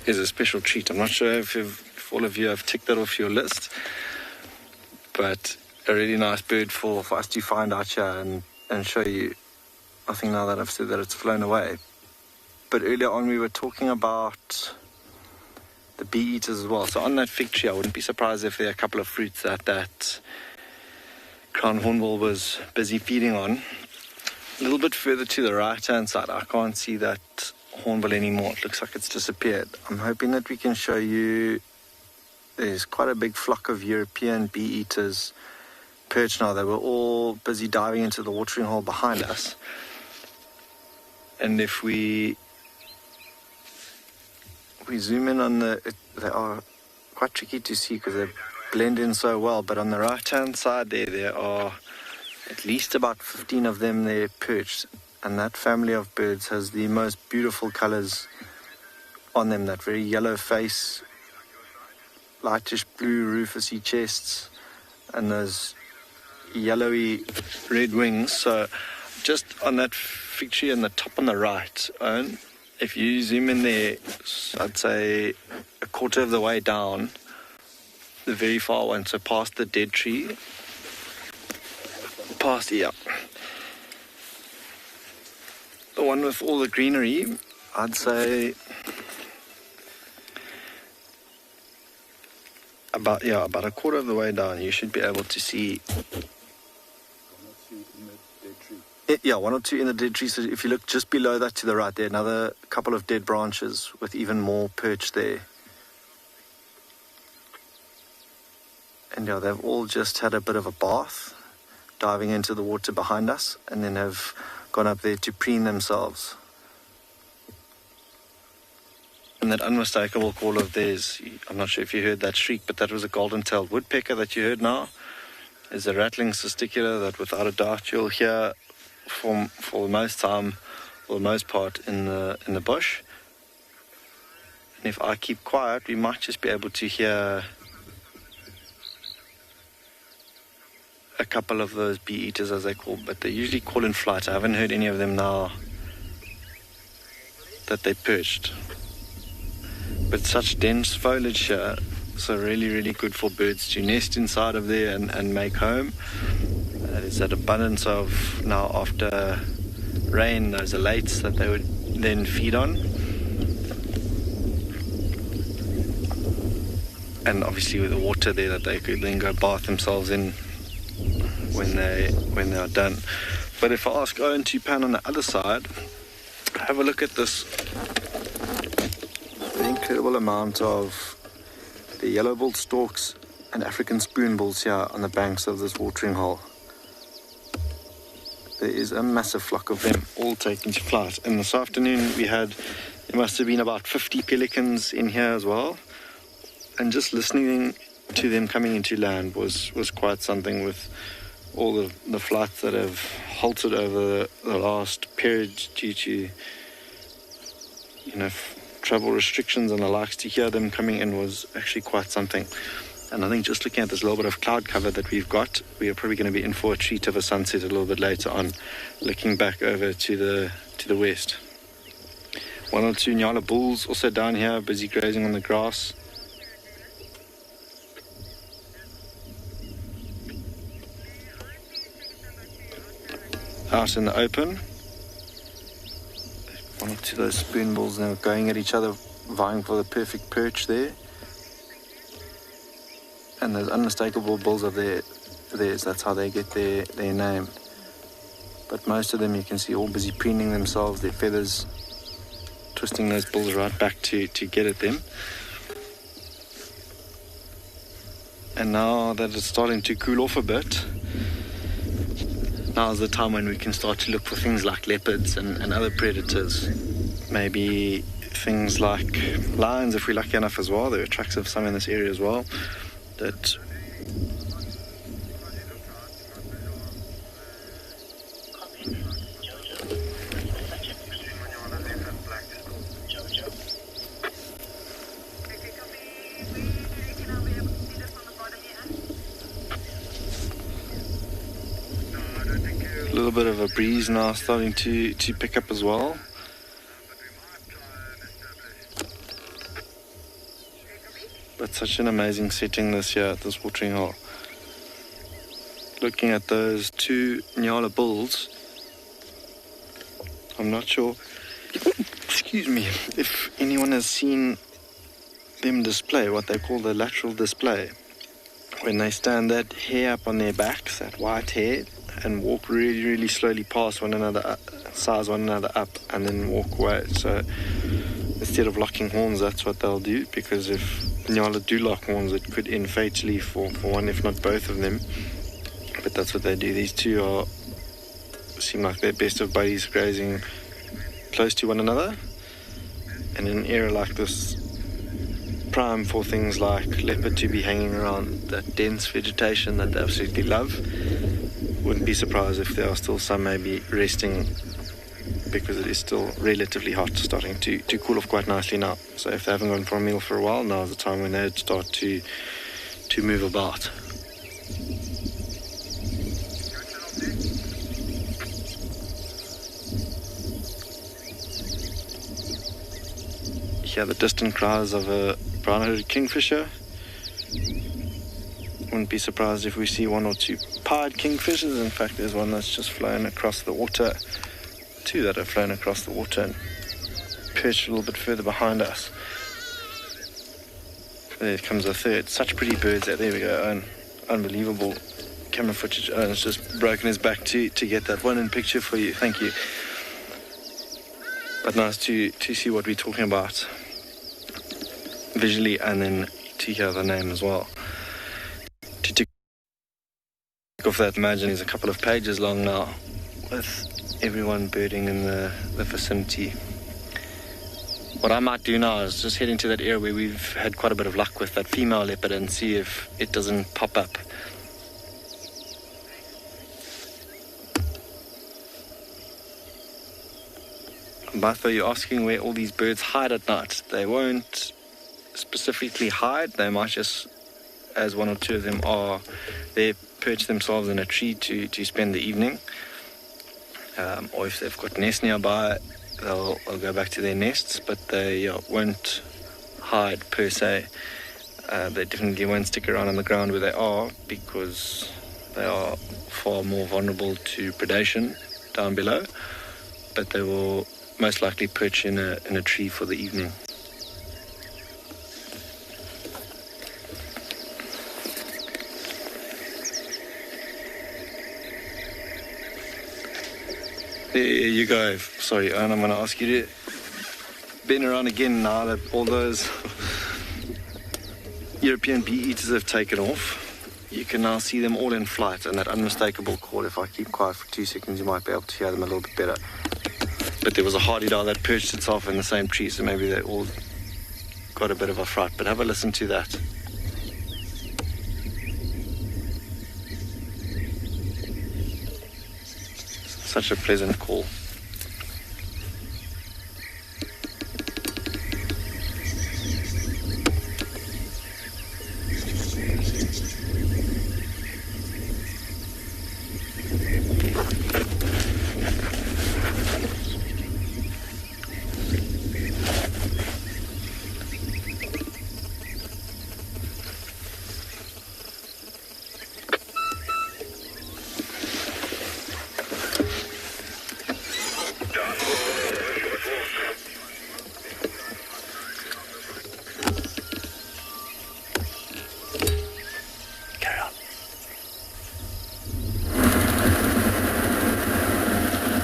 [SPEAKER 6] a special treat. I'm not sure if all of you have ticked that off your list, but a really nice bird for us to find out here and show you. I think now that I've said that, it's flown away. But earlier on we were talking about the bee eaters as well. So on that fig tree, I wouldn't be surprised if there are a couple of fruits that crown hornbill was busy feeding on. A little bit further to the right-hand side, I can't see that hornbill anymore. It looks like it's disappeared. I'm hoping that we can show you there's quite a big flock of European bee eaters perched now. They were all busy diving into the watering hole behind us. And if we zoom in on they are quite tricky to see because they blend in so well, but on the right hand side there are at least about 15 of them there perched, and that family of birds has the most beautiful colors on them. That very yellow face, lightish blue rufusy chests, and those yellowy red wings. So just on that fig tree on the top on the right, Owen, if you zoom in there, I'd say a quarter of the way down, the very far one, so past the dead tree, past here, the one with all the greenery, I'd say about a quarter of the way down, you should be able to see. Yeah, one or two in the dead tree. So if you look just below that to the right, there are another couple of dead branches with even more perch there. And yeah, they've all just had a bit of a bath, diving into the water behind us, and then have gone up there to preen themselves. And that unmistakable call of theirs, I'm not sure if you heard that shriek, but that was a golden-tailed woodpecker that you heard now. There's a rattling testicular that without a doubt you'll hear for the most part in the bush. And if I keep quiet, we might just be able to hear a couple of those bee eaters, as they call, but they usually call in flight. I haven't heard any of them now that they perched. But such dense foliage here, so really, really good for birds to nest inside of there and make home. There's that abundance of, now after rain, those alates that they would then feed on. And obviously with the water there that they could then go bath themselves in when they are done. But if I ask Owen to pan on the other side, have a look at this. The incredible amount of the yellow-billed storks and African spoonbills here on the banks of this watering hole. There is a massive flock of them all taking to flight. And this afternoon there must have been about 50 pelicans in here as well. And just listening to them coming into land was quite something, with all the flights that have halted over the last period due to, travel restrictions and the likes. To hear them coming in was actually quite something. And I think just looking at this little bit of cloud cover that we've got, we are probably going to be in for a treat of a sunset a little bit later on, looking back over to the west. One or two Nyala bulls also down here, busy grazing on the grass. Out in the open. One or two of those spoonbills now going at each other, vying for the perfect perch there. And those unmistakable bulls are theirs. That's how they get their name. But most of them you can see all busy preening themselves, their feathers, twisting those bulls right back to get at them. And now that it's starting to cool off a bit, now's the time when we can start to look for things like leopards and other predators. Maybe things like lions, if we're lucky enough as well. There are tracks of some in this area as well. That a little bit of a breeze now starting to pick up as well. But such an amazing setting this year at this watering hole. Looking at those two Nyala bulls, I'm not sure, excuse me, if anyone has seen them display what they call the lateral display. When they stand that hair up on their backs, that white hair, and walk really, really slowly past one another, size one another up, and then walk away. So instead of locking horns, that's what they'll do, because if Nyala do lock horns, it could end fatally for one, if not both of them. But that's what they do. These two seem like they're best of buddies, grazing close to one another. And in an area like this, prime for things like leopard to be hanging around that dense vegetation that they absolutely love. Wouldn't be surprised if there are still some maybe resting, because it is still relatively hot, starting to cool off quite nicely now. So if they haven't gone for a meal for a while, now is the time when they start to move about. Hear the distant cries of a brown-hooded kingfisher. Wouldn't be surprised if we see one or two pied kingfishers. In fact, there's one that's just flown across the water. Two that have flown across the water and perched a little bit further behind us. There comes a third. Such pretty birds there. There we go. Unbelievable camera footage. Owen's just broken his back to get that one in picture for you. Thank you. But nice to see what we're talking about visually, and then to hear the name as well. To tick off that, imagine is a couple of pages long now, with everyone birding in the vicinity. What I might do now is just head into that area where we've had quite a bit of luck with that female leopard and see if it doesn't pop up. But though you're asking where all these birds hide at night, they won't specifically hide. They might just, as one or two of them are, they perch themselves in a tree to spend the evening. Or if they've got nests nearby, they'll go back to their nests, but they won't hide per se. They definitely won't stick around on the ground where they are, because they are far more vulnerable to predation down below. But they will most likely perch in a tree for the evening. There you go. Sorry, and I'm going to ask you to bend around again now that all those European bee-eaters have taken off. You can now see them all in flight, and that unmistakable call, if I keep quiet for 2 seconds, you might be able to hear them a little bit better. But there was a hardy-dar that perched itself in the same tree, so maybe they all got a bit of a fright. But have a listen to that. Such a pleasant call.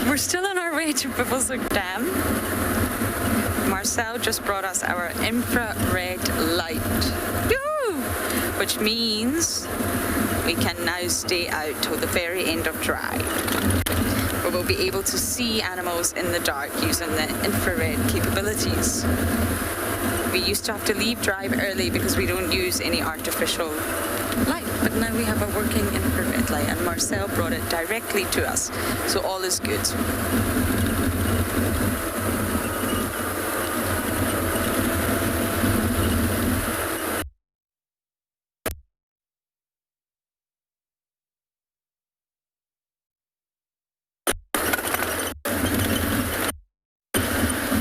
[SPEAKER 2] We're still on our way to Biffleswick Dam. Marcel just brought us our infrared light, which means we can now stay out till the very end of drive, where we'll be able to see animals in the dark using the infrared capabilities. We used to have to leave drive early because we don't use any artificial light, but now we have a working infrared light, and Marcel brought it directly to us, so all is good.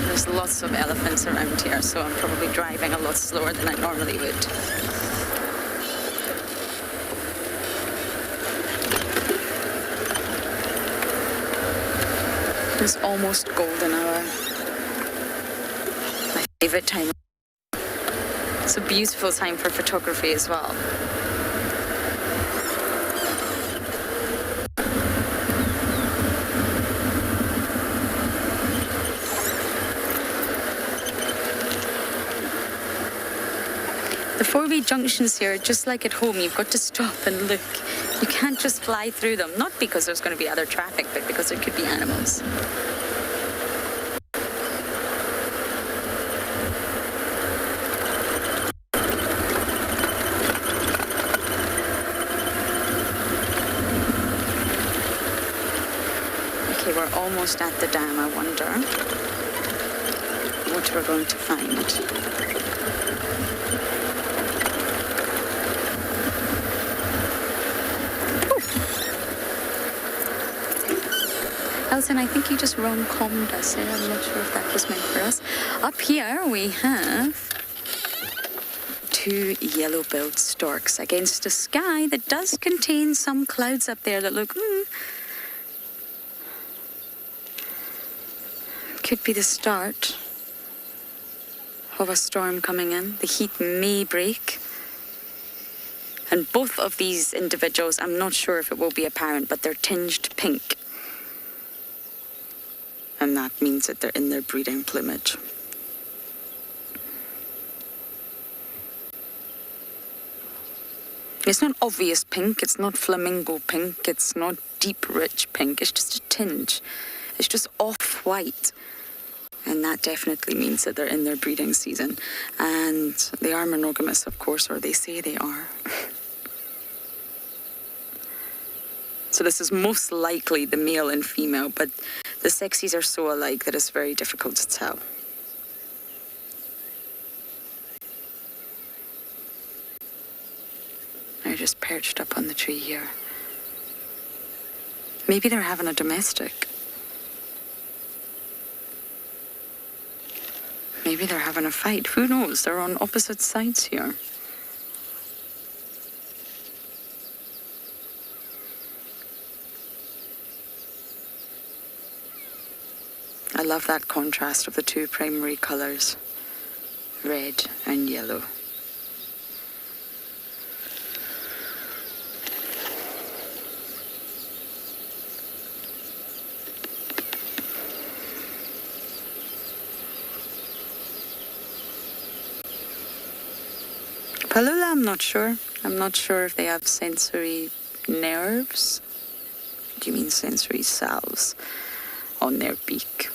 [SPEAKER 2] There's lots of elephants around here, so I'm probably driving a lot slower than I normally would. It's almost golden hour. My favorite time. It's a beautiful time for photography as well. The four-way junctions here, just like at home, you've got to stop and look. You can't just fly through them, not because there's going to be other traffic, but because there could be animals. Okay, we're almost at the dam. I wonder what we're going to find. Elton, I think you just rom-commed us there. I'm not sure if that was meant for us. Up here we have 2 yellow-billed storks against a sky that does contain some clouds up there that look, could be the start of a storm coming in. The heat may break. And both of these individuals, I'm not sure if it will be apparent, but they're tinged pink. And that means that they're in their breeding plumage. It's not obvious pink, it's not flamingo pink, it's not deep rich pink, it's just a tinge. It's just off-white. And that definitely means that they're in their breeding season. And they are monogamous, of course, or they say they are. So this is most likely the male and female, but the sexes are so alike that it's very difficult to tell. They're just perched up on the tree here. Maybe they're having a domestic. Maybe they're having a fight. Who knows? They're on opposite sides here. I love that contrast of the 2 primary colours, red and yellow. Palula, I'm not sure. I'm not sure if they have sensory nerves. Do you mean sensory cells on their beak?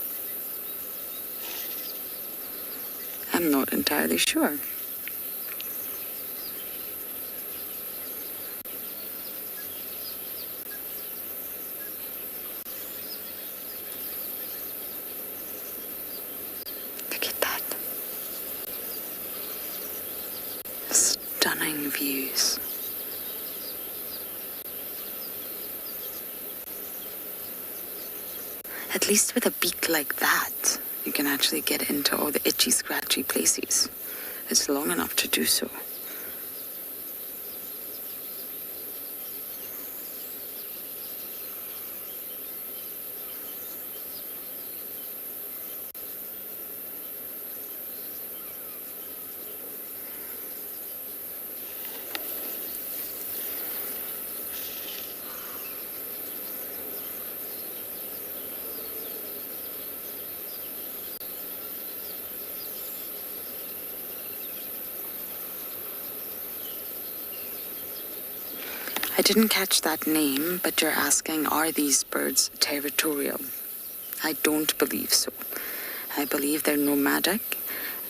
[SPEAKER 2] I'm not entirely sure. Look at that. Stunning views. At least with a beak like that, you can actually get into all the itchy, scratchy places. It's long enough to do so. I didn't catch that name, but you're asking, are these birds territorial? I don't believe so. I believe they're nomadic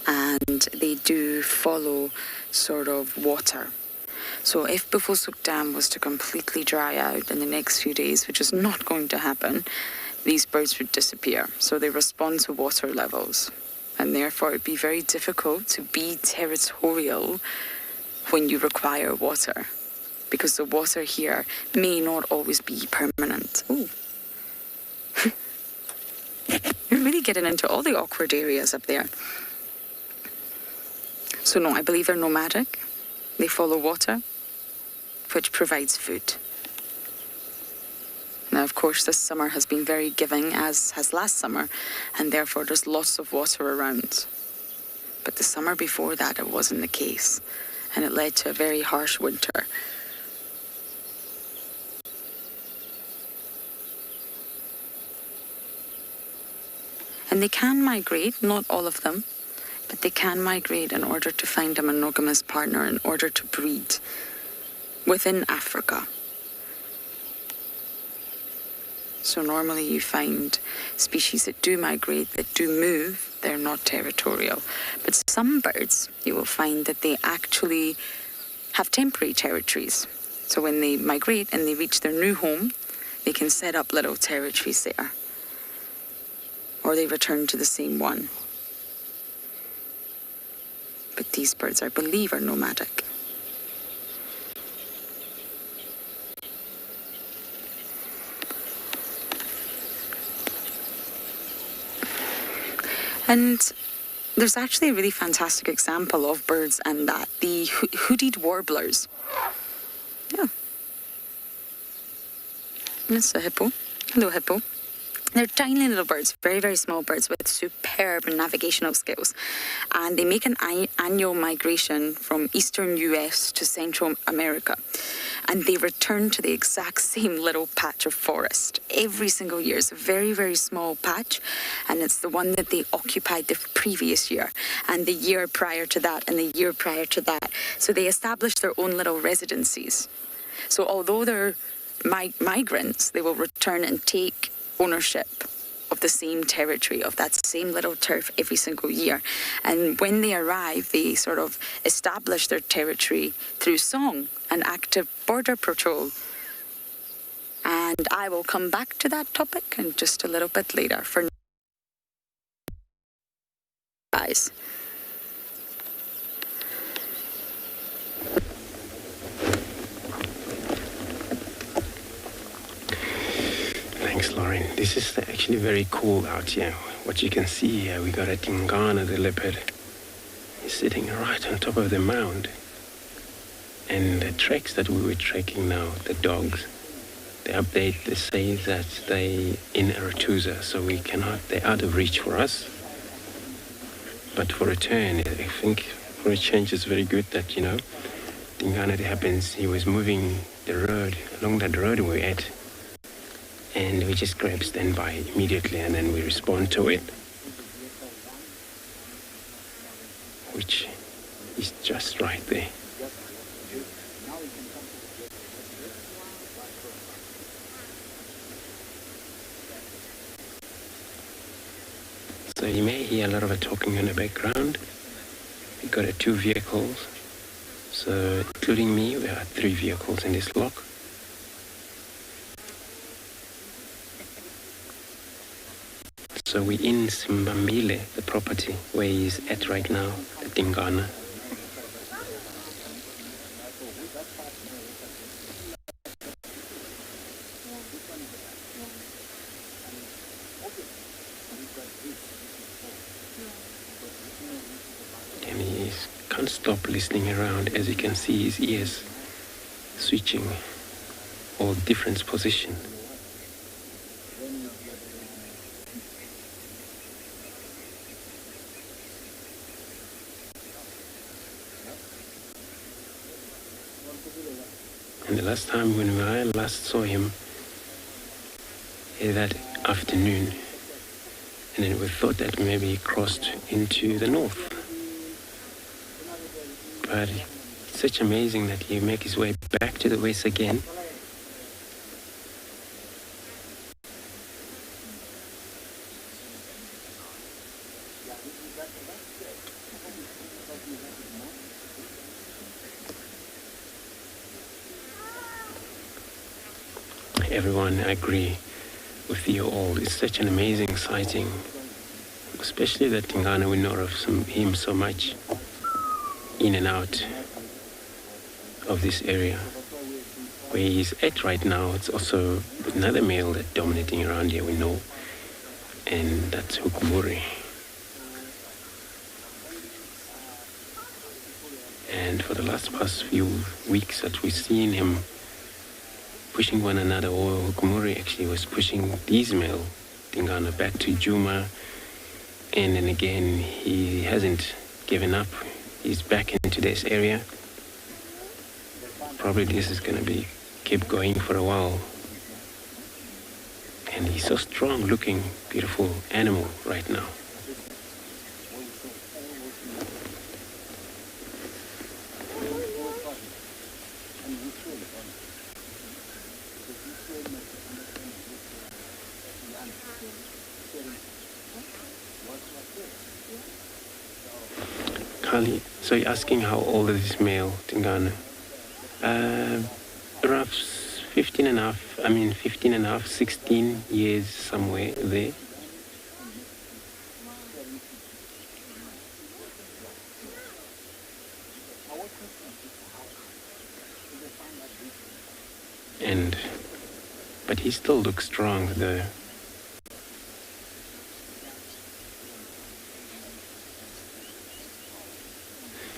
[SPEAKER 2] and they do follow sort of water. So if Bufosuk Dam was to completely dry out in the next few days, which is not going to happen, these birds would disappear. So they respond to water levels. And therefore it'd be very difficult to be territorial when you require water, because the water here may not always be permanent. Ooh. You're really getting into all the awkward areas up there. So no, I believe they're nomadic. They follow water, which provides food. Now, of course, this summer has been very giving, as has last summer, and therefore there's lots of water around. but the summer before that it wasn't the case, and it led to a very harsh winter. And they can migrate, not all of them, but they can migrate in order to find a monogamous partner, in order to breed within Africa. So normally you find species that do migrate, that do move, they're not territorial. But some birds, you will find that they actually have temporary territories. So when they migrate and they reach their new home, they can set up little territories there. Or they return to the same one. But these birds, I believe, are nomadic. And there's actually a really fantastic example of birds and that, the hooded warblers. Yeah. And it's a hippo. Hello, hippo. They're tiny little birds, very, very small birds with superb navigational skills. And they make an annual migration from eastern US to Central America. And they return to the exact same little patch of forest every single year. It's a very, very small patch. And it's the one that they occupied the previous year, and the year prior to that, and the year prior to that. So they established their own little residencies. So although they're migrants, they will return and take ownership of the same territory, of that same little turf every single year. And when they arrive, they sort of establish their territory through song and active border patrol. And I will come back to that topic in just a little bit later. For now, guys.
[SPEAKER 4] Thanks, Lauren. This is actually very cool out here. What you can see here, we got a Tingana, the leopard. He's sitting right on top of the mound. And the tracks that we were tracking now, the dogs, they update, they say that they in Aratuza, so they're out of reach for us. But for return, I think for a change, it's very good that, Tingana, it happens, he was moving the road, along that road we're at. And we just grab standby immediately, and then we respond to it, which is just right there. So you may hear a lot of talking in the background. We've got 2 vehicles, so including me, we have 3 vehicles in this lock. So we're in Simbambile, the property where he's at right now, the Tingana. And he can't stop listening around. As you can see, his ears switching all different positions. And the last time when I last saw him, that afternoon, and then we thought that maybe he crossed into the north. But it's such amazing that he make his way back to the west again. Everyone, I agree with you all. It's such an amazing sighting, especially that Tingana, we know of him so much in and out of this area. Where he's at right now, it's also another male that's dominating around here, we know, and that's Hukumuri. And for the past few weeks that we've seen him pushing one another, or Hukumuri actually was pushing these male Tingana back to Juma, and then again he hasn't given up. He's back into this area. Probably this is going to keep going for a while. And he's so strong looking, beautiful animal right now. Kali, so you're asking how old is this male Tingana? Around 15 and a half, 16 years somewhere there. But he still looks strong though.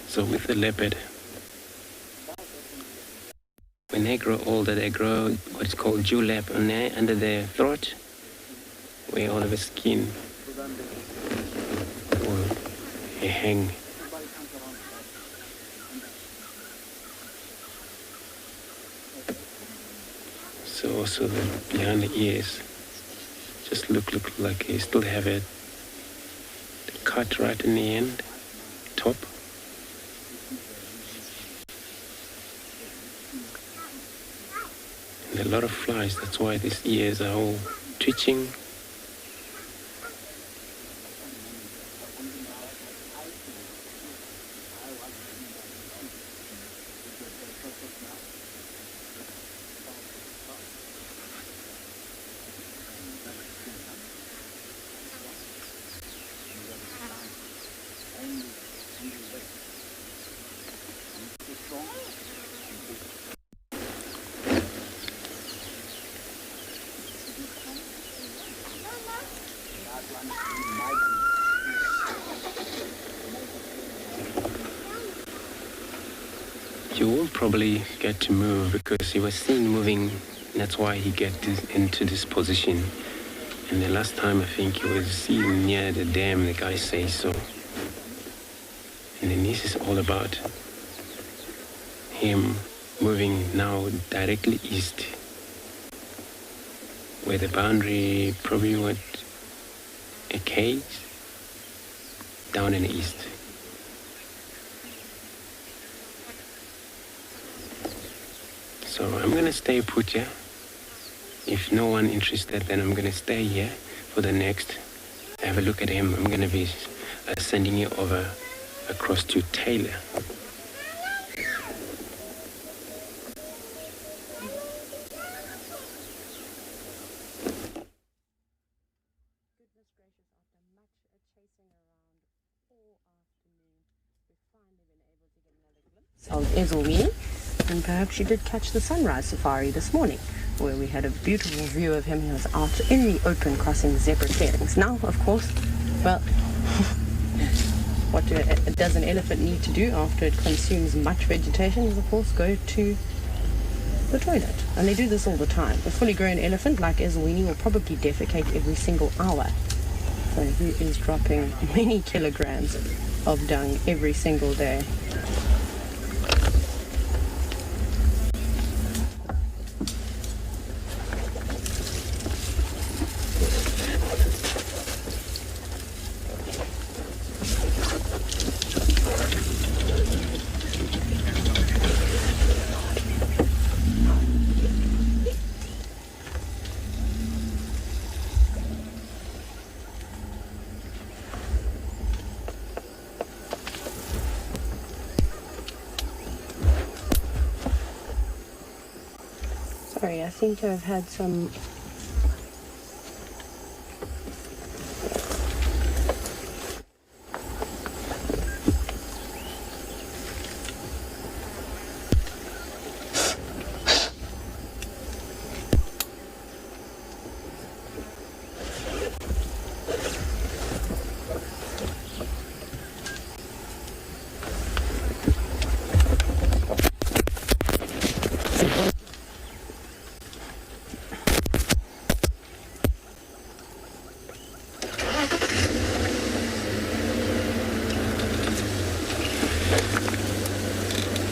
[SPEAKER 4] So with the leopard, when they grow older, they grow what's called dewlap under their throat, where all of the skin will hang. So also behind the ears, just look like they still have the cut right in the end, top. And a lot of flies, that's why these ears are all twitching. You won't probably get to move because he was seen moving. That's why he got into this position. And the last time I think he was seen near the dam, the guy says so. And then this is all about him moving now directly east, where the boundary probably a cage down in the east. So I'm gonna stay put here. If no one interested, then I'm gonna stay here for the next. Have a look at him. I'm gonna be sending you over across to Taylor.
[SPEAKER 7] Of Ezelwini, and perhaps you did catch the sunrise safari this morning, where we had a beautiful view of him. He was out in the open crossing zebra clearings. Now, of course, well, what does an elephant need to do after it consumes much vegetation is, of course, go to the toilet. And they do this all the time. A fully grown elephant like Ezelwini will probably defecate every single hour. So he is dropping many kilograms of dung every single day. Sorry, I seem to have had some...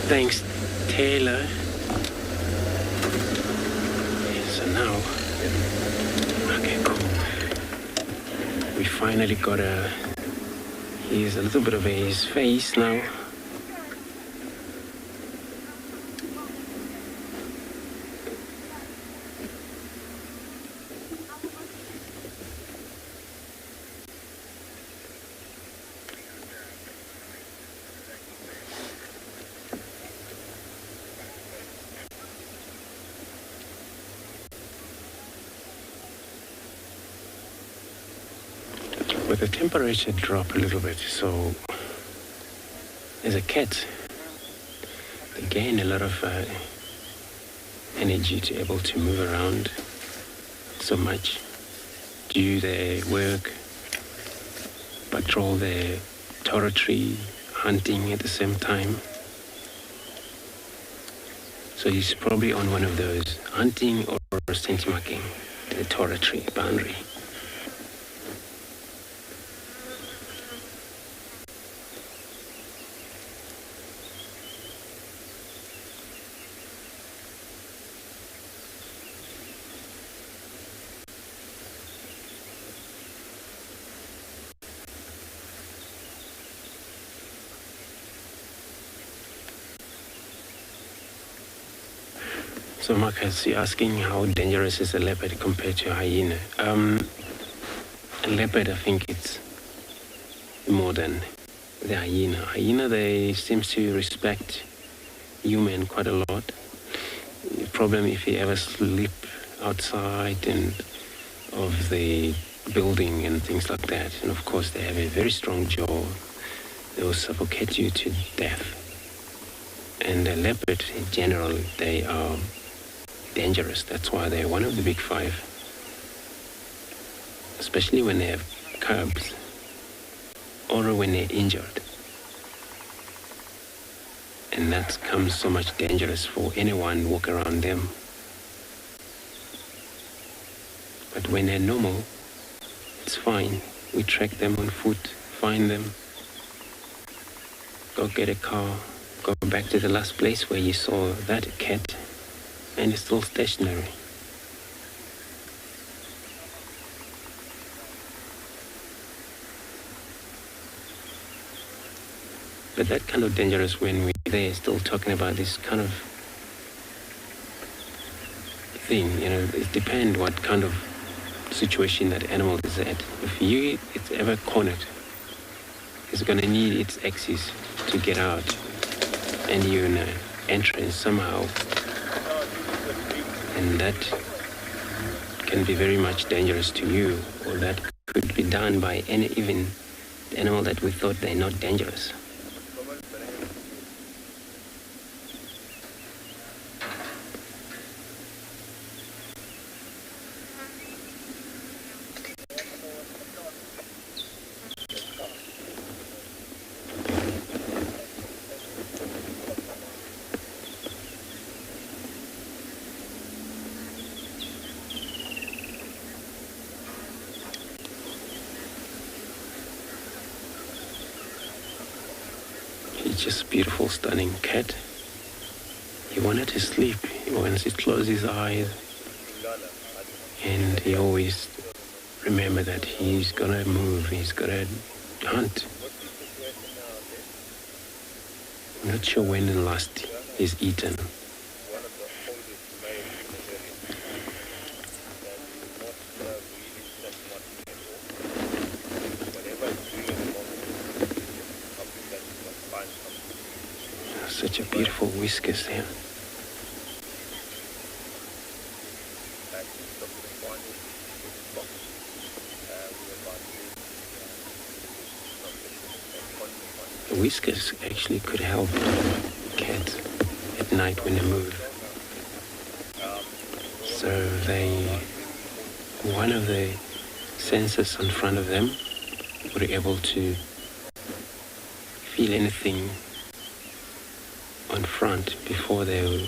[SPEAKER 4] Thanks, Taylor. So now, okay, cool. We finally got here's a little bit of his face now. With the temperature drop a little bit, so as a cat, they gain a lot of energy to be able to move around so much, do their work, patrol their territory, hunting at the same time. So he's probably on one of those, hunting or scent marking the territory boundary. So Marcus, you're asking how dangerous is a leopard compared to a hyena? A leopard, I think it's more than the hyena. Hyena, they seem to respect human quite a lot. The problem if you ever sleep outside and of the building and things like that, and of course they have a very strong jaw. They will suffocate you to death. And a leopard, in general, they are dangerous. That's why they're one of the big five, especially when they have cubs or when they're injured. And that becomes so much dangerous for anyone walk around them. But when they're normal, it's fine. We track them on foot, find them, go get a car, go back to the last place where you saw that cat, and it's still stationary. But that kind of dangerous when we're there still talking about this kind of thing, you know, it depends what kind of situation that animal is at. If it's ever cornered, it's gonna need its axis to get out, and you're in an entrance somehow. And that can be very much dangerous to you, or that could be done by even the animal that we thought they're not dangerous. Just beautiful, stunning cat. He wanted to sleep. He wants to close his eyes, and he always remember that he's gonna move. He's gonna hunt. I'm not sure when the last he's eaten. Such a beautiful whiskers there. The whiskers actually could help cats at night when they move. So one of the sensors in front of them were able to feel anything on front before they'll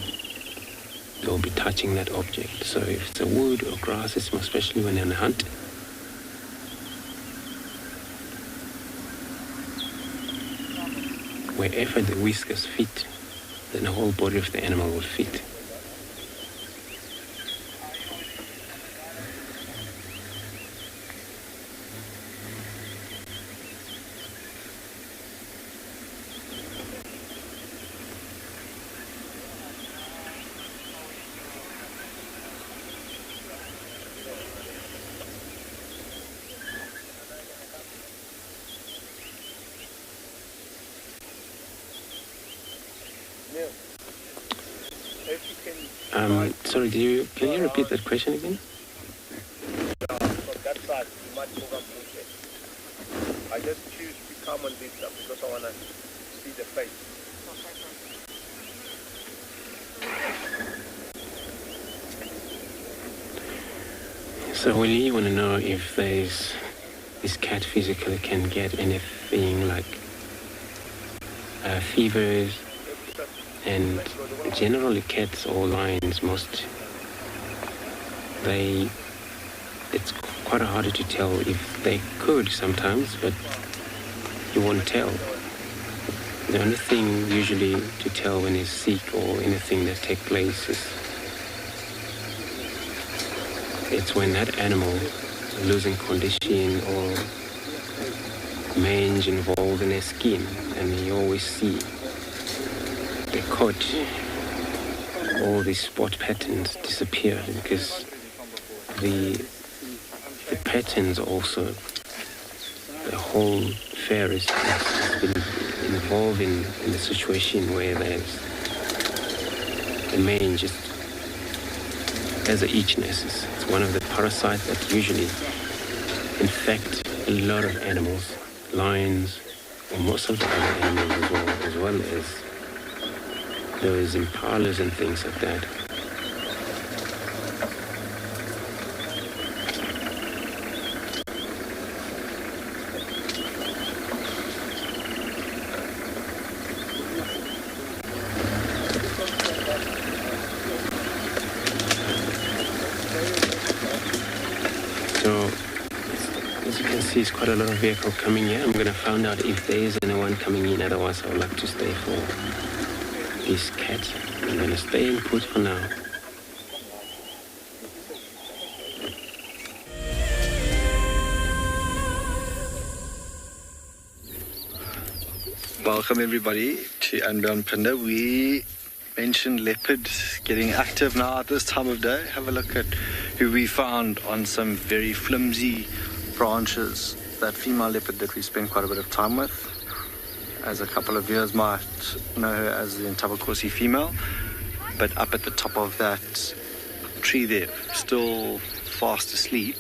[SPEAKER 4] be touching that object. So if it's a wood or grass, especially when they're on a hunt, wherever the whiskers fit, then the whole body of the animal will fit. Sorry, can you repeat that question again?
[SPEAKER 3] From that side, you might move up bullshit. I just choose to come on this stuff because I want to see the face.
[SPEAKER 4] So we really want to know if this cat physically can get anything like fevers, and generally cats or lions it's quite harder to tell. If they could sometimes, but you won't tell. The only thing usually to tell when he's sick or anything that takes place is it's when that animal is losing condition or mange involved in their skin, and you always see the coat, all these spot patterns disappear because the patterns also, the whole fur has been involved in the situation where there's the mange just has an itchiness. It's one of the parasites that usually infect a lot of animals, lions, or most of the other animals as well as those impalas and things like that. So, as you can see, it's quite a lot of vehicle coming here. I'm going to find out if there is anyone coming in, otherwise I would like to stay for this cat. I'm going to stay and put for now.
[SPEAKER 6] Welcome everybody to Unbound Pinder. We mentioned leopard getting active now at this time of day. Have a look at who we found on some very flimsy branches. That female leopard that we spent quite a bit of time with. As a couple of viewers might know her as the Ntabakosi female, but up at the top of that tree there, still fast asleep.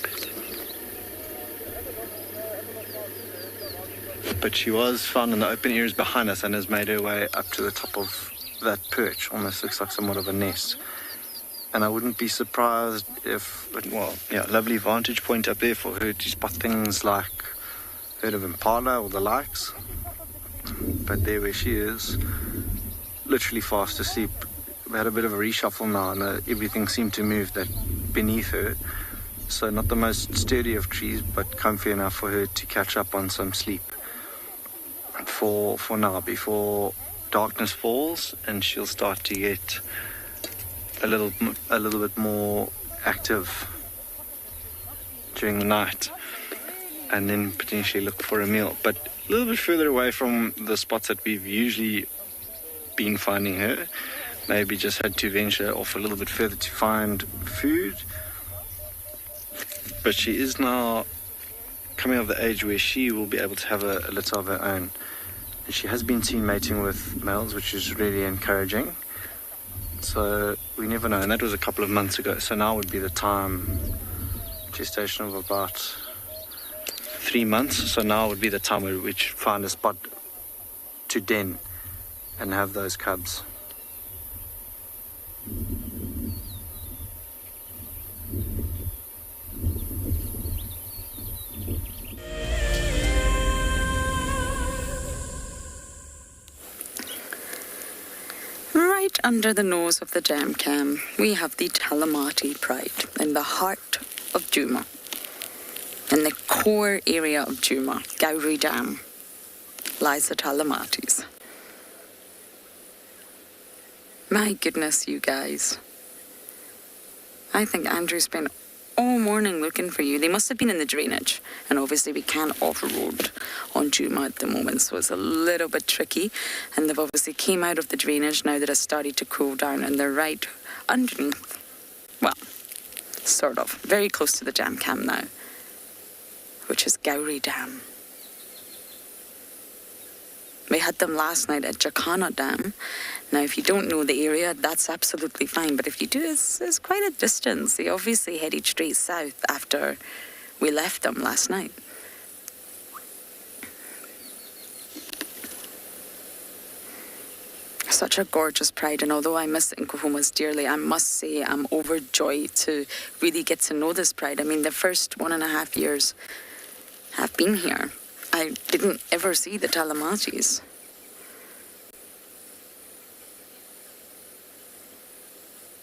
[SPEAKER 6] But she was found in the open areas behind us and has made her way up to the top of that perch. Almost looks like somewhat of a nest. And I wouldn't be surprised if, well, yeah, lovely vantage point up there for her to spot things like herd of impala or the likes. But there where she is, literally fast asleep. We had a bit of a reshuffle now and everything seemed to move that beneath her. So not the most sturdy of trees, but comfy enough for her to catch up on some sleep. For now, before darkness falls and she'll start to get a little bit more active during the night, and then potentially look for a meal. But a little bit further away from the spots that we've usually been finding her. Maybe just had to venture off a little bit further to find food. But she is now coming of the age where she will be able to have a litter of her own. And she has been seen mating with males, which is really encouraging. So we never know, and that was a couple of months ago. So now would be the time, gestation of about 3 months. So now would be the time where we should find a spot to den and have those cubs.
[SPEAKER 2] Right under the nose of the jam cam, we have the Talamati Pride in the heart of Djuma. In the core area of Djuma, Gowrie Dam, lies the Talamatis. My goodness, you guys. I think Andrew spent all morning looking for you. They must have been in the drainage. And obviously we can't off-road on Juma at the moment, so it's a little bit tricky. And they've obviously came out of the drainage now that it's started to cool down, and they're right underneath. Well, sort of. Very close to the jam cam now, which is Gowrie Dam. We had them last night at Jacana Dam. Now, if you don't know the area, that's absolutely fine. But if you do, it's quite a distance. They obviously headed straight south after we left them last night. Such a gorgeous pride, and although I miss Nkohumas dearly, I must say I'm overjoyed to really get to know this pride. I mean, the first 1.5 years I've been here, I didn't ever see the Talamatis.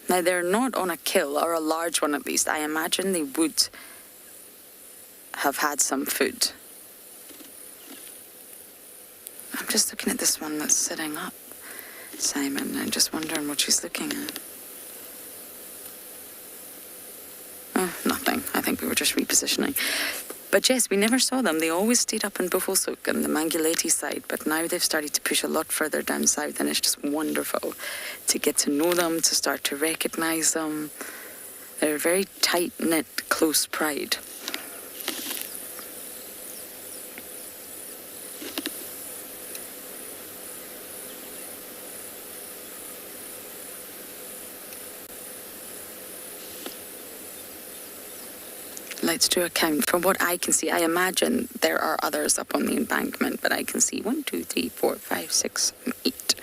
[SPEAKER 2] Now, they're not on a kill, or a large one at least. I imagine they would have had some food. I'm just looking at this one that's sitting up, Simon. I'm just wondering what she's looking at. Oh, nothing. I think we were just repositioning. But yes, we never saw them. They always stayed up in Bufalsuk and the Manguleti side, but now they've started to push a lot further down south, and it's just wonderful to get to know them, to start to recognise them. They're a very tight-knit, close pride. Let's do a count. From what I can see, I imagine there are others up on the embankment, but I can see 1, 2, 3, 4, 5, 6, 8.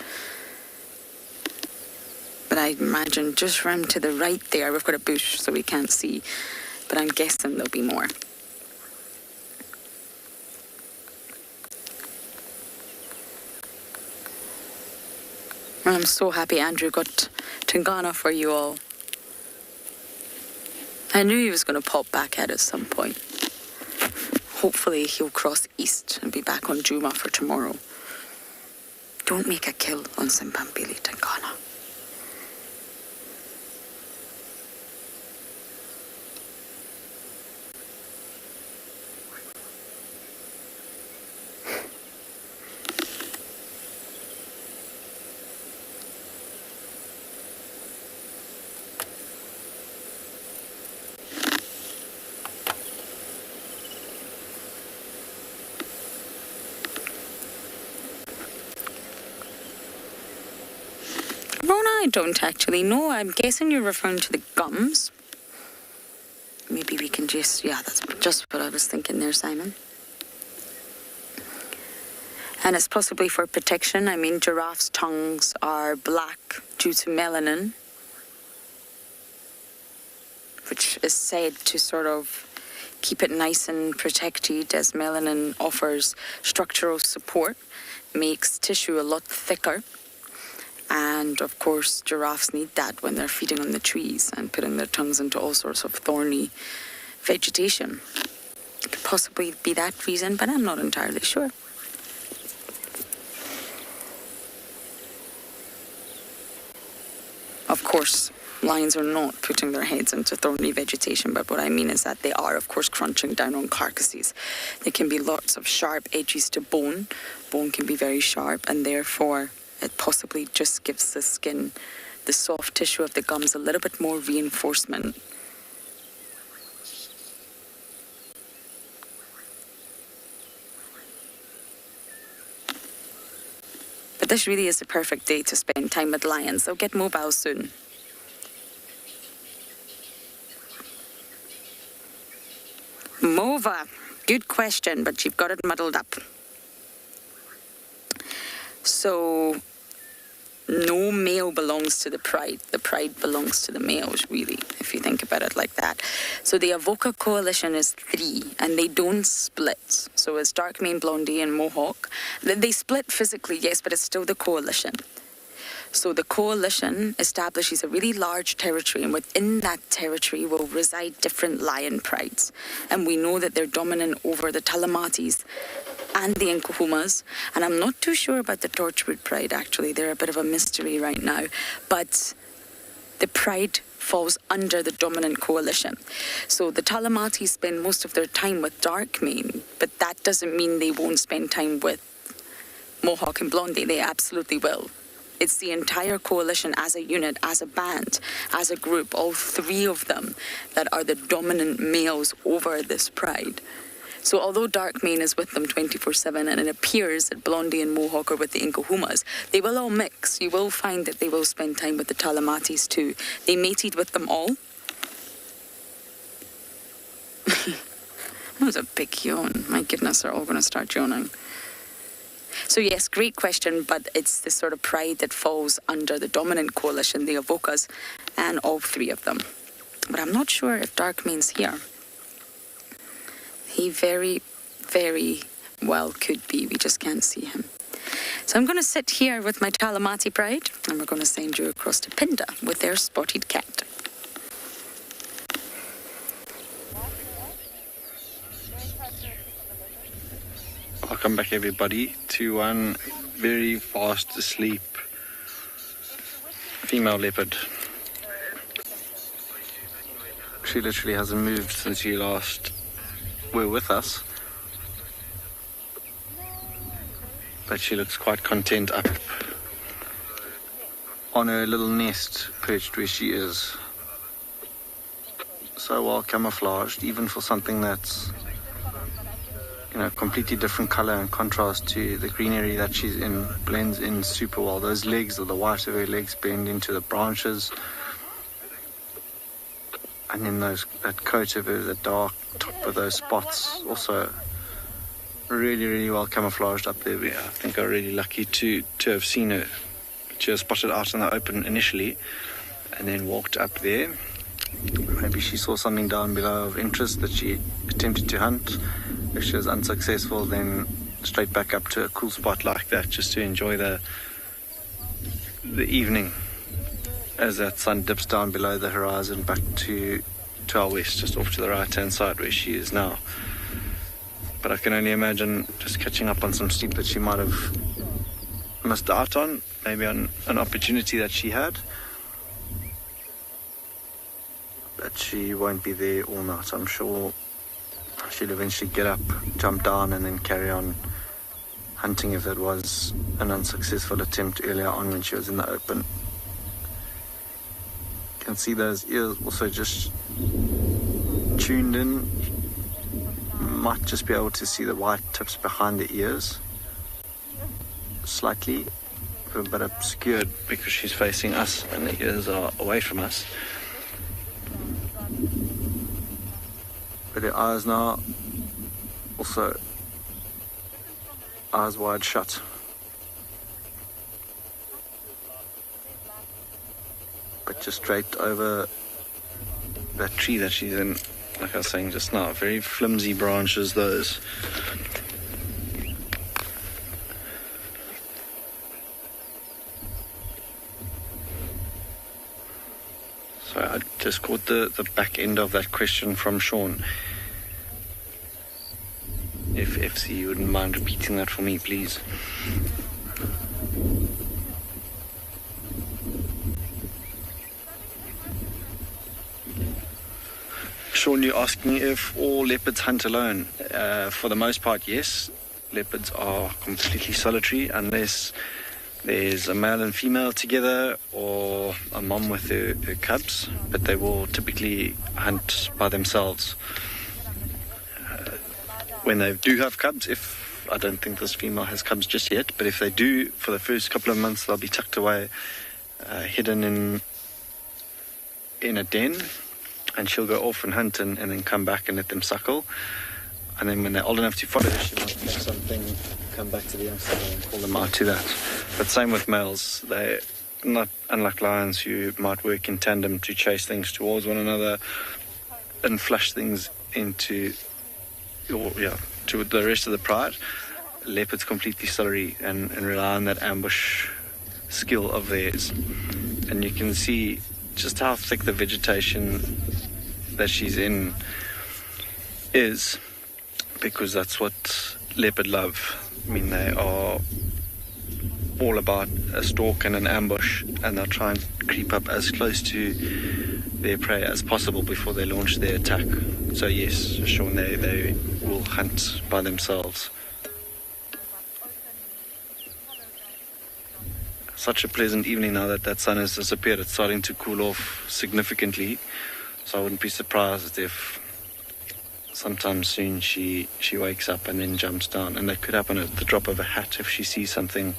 [SPEAKER 2] But I imagine just round to the right there, we've got a bush, so we can't see. But I'm guessing there'll be more. I'm so happy Andrew got Tingana for you all. I knew he was going to pop back at some point. Hopefully he'll cross east and be back on Juma for tomorrow. Don't make a kill on Simpampili Tingana. I don't actually know. I'm guessing you're referring to the gums. Maybe we can just... Yeah, that's just what I was thinking there, Simon. And it's possibly for protection. I mean, giraffes' tongues are black due to melanin, which is said to sort of keep it nice and protected, as melanin offers structural support, makes tissue a lot thicker. And, of course, giraffes need that when they're feeding on the trees and putting their tongues into all sorts of thorny vegetation. It could possibly be that reason, but I'm not entirely sure. Of course, lions are not putting their heads into thorny vegetation, but what I mean is that they are, of course, crunching down on carcasses. There can be lots of sharp edges to bone. Bone can be very sharp, and therefore it possibly just gives the skin, the soft tissue of the gums, a little bit more reinforcement. But this really is the perfect day to spend time with lions. They'll get mobile soon. Mova, good question, but you've got it muddled up. So, no male belongs to the pride. The pride belongs to the males, really, if you think about it like that. So the Avoca coalition is 3, and they don't split. So it's Dark Mane, Blondie, and Mohawk. They split physically, yes, but it's still the coalition. So the coalition establishes a really large territory, and within that territory will reside different lion prides. And we know that they're dominant over the Talamatis and the Incahumas. And I'm not too sure about the Torchwood Pride, actually. They're a bit of a mystery right now. But the Pride falls under the dominant coalition. So the Talamatis spend most of their time with Darkmane, but that doesn't mean they won't spend time with Mohawk and Blondie. They absolutely will. It's the entire coalition as a unit, as a band, as a group, all three of them that are the dominant males over this Pride. So although Darkmane is with them 24/7 and it appears that Blondie and Mohawk are with the Incahumas, they will all mix. You will find that they will spend time with the Talamatis too. They mated with them all. That was a big yawn. My goodness, they're all going to start yawning. So yes, great question, but it's the sort of Pride that falls under the dominant coalition, the Avokas, and all three of them. But I'm not sure if Darkmane's here. He very, very well could be. We just can't see him. So I'm going to sit here with my Talamati Pride, and we're going to send you across to Pinda with their spotted cat.
[SPEAKER 6] Welcome back, everybody, to one very fast asleep female leopard. She literally hasn't moved since you last were with us, but she looks quite content up on her little nest perched where she is. So well camouflaged, even for something that's, you know, completely different color and contrast to the greenery that she's in. Blends in super well. Those legs, or the white of her legs, blend into the branches, and then that coat of her, the dark top of those spots, also really, really well camouflaged up there. I think I'm really lucky to have seen her. She was spotted out in the open initially and then walked up there. Maybe she saw something down below of interest that she attempted to hunt. If she was unsuccessful, then straight back up to a cool spot like that, just to enjoy the evening as that sun dips down below the horizon back to our west, just off to the right hand side where she is now. But I can only imagine just catching up on some sleep that she might have missed out on, maybe on an opportunity that she had. But she won't be there all night. I'm sure she'll eventually get up, jump down, and then carry on hunting if that was an unsuccessful attempt earlier on when she was in the open. You can see those ears also just tuned in. Might just be able to see the white tips behind the ears slightly, but obscured because she's facing us and the ears are away from us. But her eyes now also eyes wide shut. But just draped over that tree that she's in, like I was saying just now, very flimsy branches those. So I just caught the back end of that question from Sean. If FC you wouldn't mind repeating that for me, please. Sean, you asked me if all leopards hunt alone. For the most part, yes. Leopards are completely solitary unless there's a male and female together or a mom with her cubs, but they will typically hunt by themselves. When they do have cubs, if I don't think this female has cubs just yet, but if they do, for the first couple of months, they'll be tucked away, hidden in a den, and she'll go off and hunt and then come back and let them suckle. And then when they're old enough to follow, she might catch something, come back to the youngster and call them out to that. But same with males. They're not unlike lions who might work in tandem to chase things towards one another and flush things into to the rest of the pride. Leopards completely solitary and rely on that ambush skill of theirs. And you can see just how thick the vegetation that she's in is, because that's what leopard love. I mean, they are all about a stalk and an ambush, and they'll try and creep up as close to their prey as possible before they launch their attack. So yes, Sean, they will hunt by themselves. Such a pleasant evening now that sun has disappeared. It's starting to cool off significantly, so I wouldn't be surprised if sometime soon she wakes up and then jumps down, and that could happen at the drop of a hat if she sees something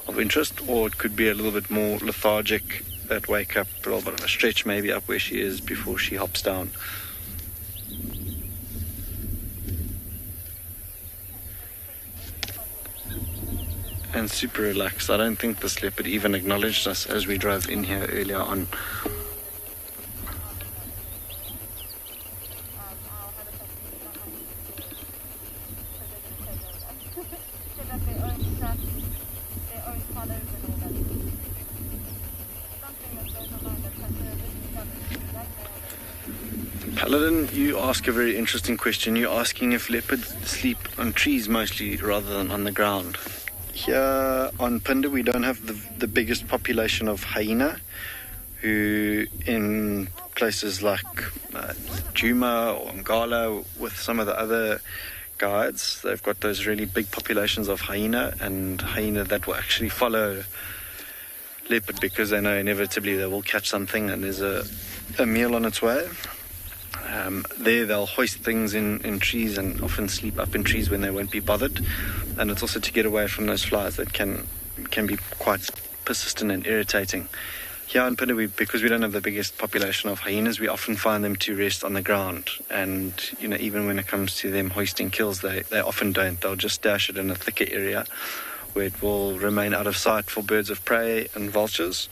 [SPEAKER 6] of interest, or it could be a little bit more lethargic, that wake up, a little bit of a stretch maybe up where she is before she hops down. And super relaxed. I don't think this leopard even acknowledged us as we drove in here earlier on. Paladin, you ask a very interesting question. You're asking if leopards sleep on trees mostly rather than on the ground. Here on Phinda, we don't have the biggest population of hyena, who in places like Djuma or Ngala, with some of the other guides, they've got those really big populations of hyena, and hyena that will actually follow leopard because they know inevitably they will catch something and there's a meal on its way. There they'll hoist things in trees and often sleep up in trees when they won't be bothered, and it's also to get away from those flies that can be quite persistent and irritating. Here in Phinda, because we don't have the biggest population of hyenas, we often find them to rest on the ground, and even when it comes to them hoisting kills, they often don't. They'll just dash it in a thicker area where it will remain out of sight for birds of prey and vultures,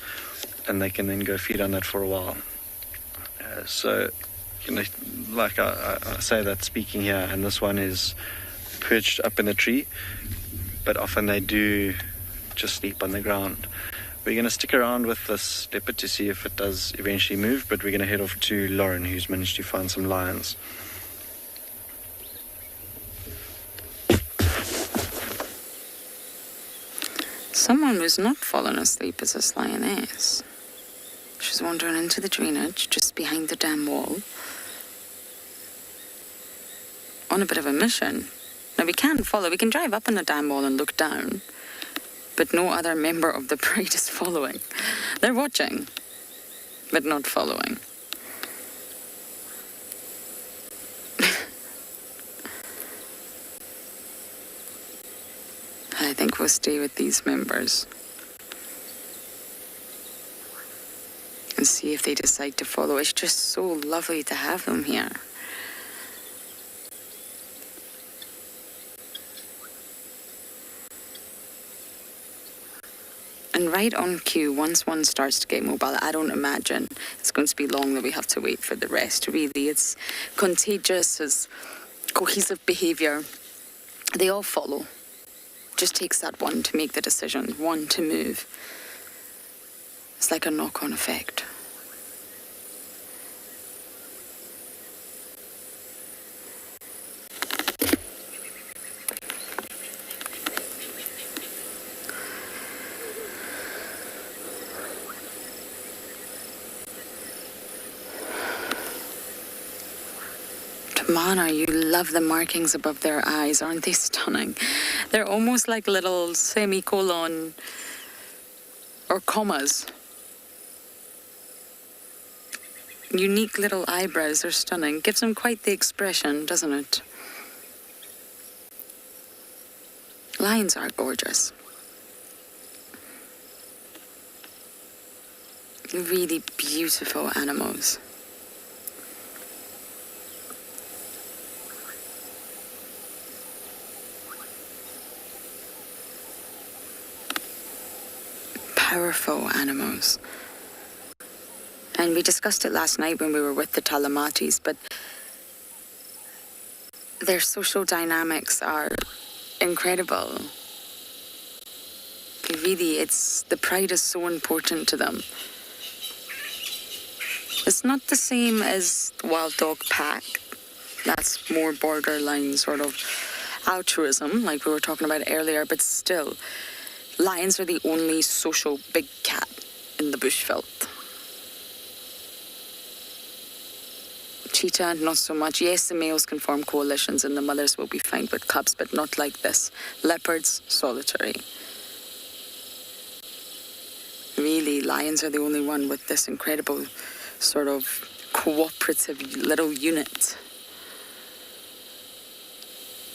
[SPEAKER 6] and they can then go feed on that for a while. Like I say that speaking here, and this one is perched up in the tree, but often they do just sleep on the ground. We're going to stick around with this leopard to see if it does eventually move, but we're going to head off to Lauren, who's managed to find some lions.
[SPEAKER 2] Someone who's not fallen asleep is this lioness. She's wandering into the drainage just behind the dam wall on a bit of a mission. Now we can drive up on the dam wall and look down, but no other member of the parade is following. They're watching, but not following. I think we'll stay with these members and see if they decide to follow. It's just so lovely to have them here. And right on cue, once one starts to get mobile, I don't imagine it's going to be long that we have to wait for the rest. Really, it's contagious, it's cohesive behaviour. They all follow. Just takes that one to make the decision, one to move. It's like a knock-on effect. Mana, you love the markings above their eyes, aren't they stunning? They're almost like little semicolon or commas. Unique little eyebrows are stunning. Gives them quite the expression, doesn't it? Lions are gorgeous. Really beautiful animals. Powerful animals. And we discussed it last night when we were with the Talamatis, but their social dynamics are incredible. The pride is so important to them. It's not the same as the wild dog pack. That's more borderline sort of altruism, like we were talking about earlier, but still, lions are the only social big cat in the bushveld. Cheetah, not so much. Yes, the males can form coalitions and the mothers will be found with cubs, but not like this. Leopards, solitary. Really, lions are the only one with this incredible sort of cooperative little unit.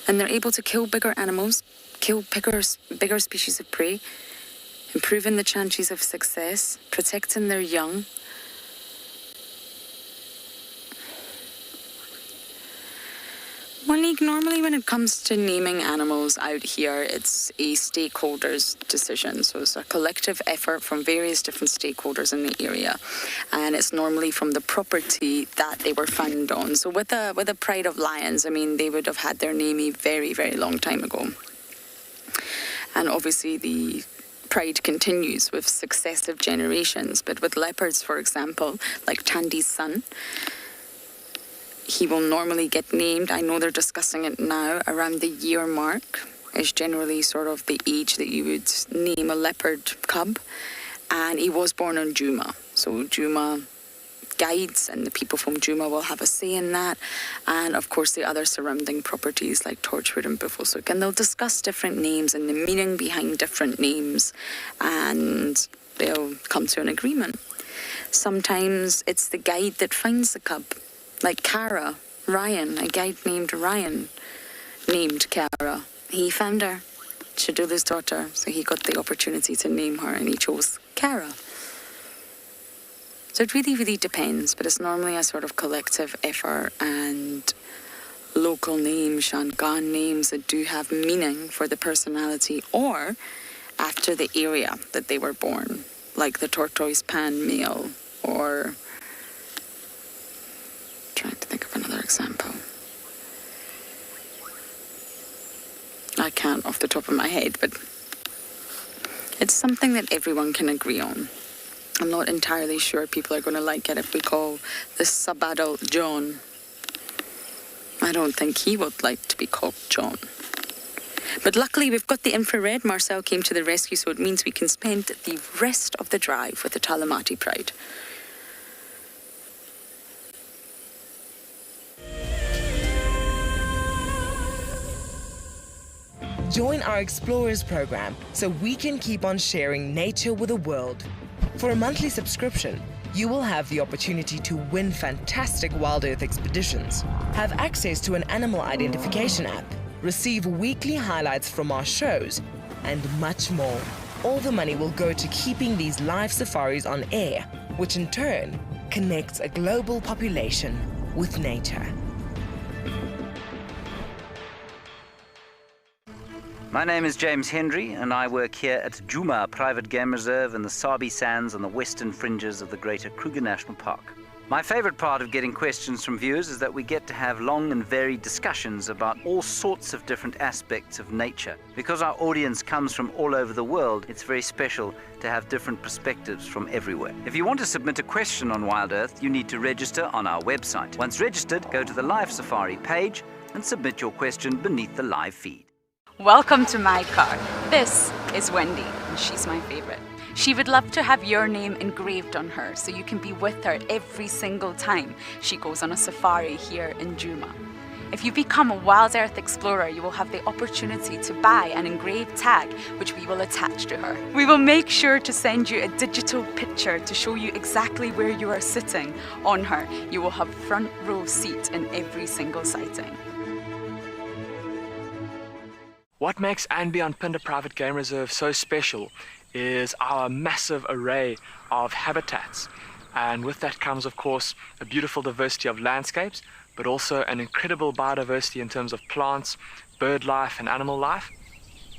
[SPEAKER 2] And they're able to kill bigger animals, kill bigger species of prey, improving the chances of success, protecting their young. Monique, normally when it comes to naming animals out here, it's a stakeholders' decision. So it's a collective effort from various different stakeholders in the area. And it's normally from the property that they were found on. So with the Pride of Lions, I mean, they would have had their name a very, very long time ago. And obviously the pride continues with successive generations. But with leopards, for example, like Tandy's son, he will normally get named. I know they're discussing it now. Around the year mark is generally sort of the age that you would name a leopard cub. And he was born on Juma. So Juma guides and the people from Juma will have a say in that. And of course the other surrounding properties like Torchwood and Buffelshoek. And they'll discuss different names and the meaning behind different names. And they'll come to an agreement. Sometimes it's the guide that finds the cub. Like Cara, Ryan, a guide named Ryan, named Cara. He found her, Shadula's daughter, so he got the opportunity to name her and he chose Cara. So it really, really depends, but it's normally a sort of collective effort and local names, Shangaan names that do have meaning for the personality or after the area that they were born, like the tortoise pan male or... Trying to think of another example. I can't off the top of my head, but it's something that everyone can agree on. I'm not entirely sure people are going to like it if we call the sub-adult John. I don't think he would like to be called John. But luckily we've got the infrared. Marcel came to the rescue, so it means we can spend the rest of the drive with the Talamati Pride.
[SPEAKER 18] Join our Explorers program so we can keep on sharing nature with the world. For a monthly subscription, you will have the opportunity to win fantastic Wild Earth expeditions, have access to an animal identification app, receive weekly highlights from our shows, and much more. All the money will go to keeping these live safaris on air, which in turn connects a global population with nature.
[SPEAKER 13] My name is James Hendry, and I work here at Juma Private Game Reserve in the Sabi Sands on the western fringes of the Greater Kruger National Park. My favorite part of getting questions from viewers is that we get to have long and varied discussions about all sorts of different aspects of nature. Because our audience comes from all over the world, it's very special to have different perspectives from everywhere. If you want to submit a question on Wild Earth, you need to register on our website. Once registered, go to the Live Safari page and submit your question beneath the live feed.
[SPEAKER 19] Welcome to my car. This is Wendy, and she's my favorite. She would love to have your name engraved on her so you can be with her every single time she goes on a safari here in Juma. If you become a Wild Earth Explorer, you will have the opportunity to buy an engraved tag which we will attach to her. We will make sure to send you a digital picture to show you exactly where you are sitting on her. You will have front row seat in every single sighting.
[SPEAKER 10] What makes Anbion Pinder Private Game Reserve so special is our massive array of habitats. And with that comes, of course, a beautiful diversity of landscapes, but also an incredible biodiversity in terms of plants, bird life and animal life,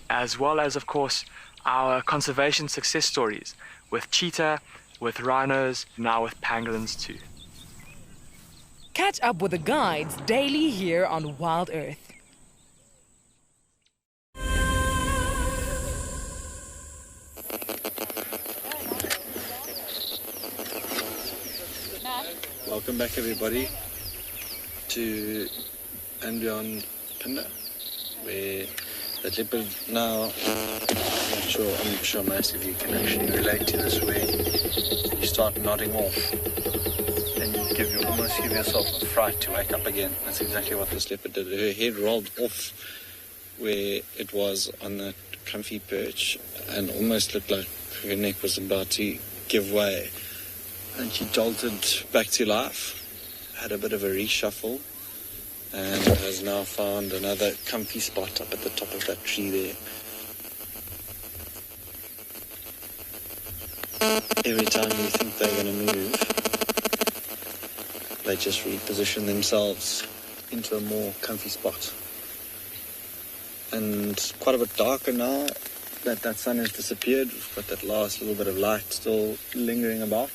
[SPEAKER 10] as well as, of course, our conservation success stories with cheetah, with rhinos, now with pangolins too.
[SPEAKER 18] Catch up with the guides daily here on Wild Earth.
[SPEAKER 6] Welcome back everybody to Anbion Pinder. where the leopard now, I'm sure most of you can actually relate to this, where you start nodding off and you almost give yourself a fright to wake up again. That's exactly what this leopard did. Her head rolled off where it was on that comfy perch and almost looked like her neck was about to give way. And she jolted back to life, had a bit of a reshuffle, and has now found another comfy spot up at the top of that tree there. Every time you think they're going to move, they just reposition themselves into a more comfy spot. And it's quite a bit darker now that that sun has disappeared. We've got that last little bit of light still lingering about.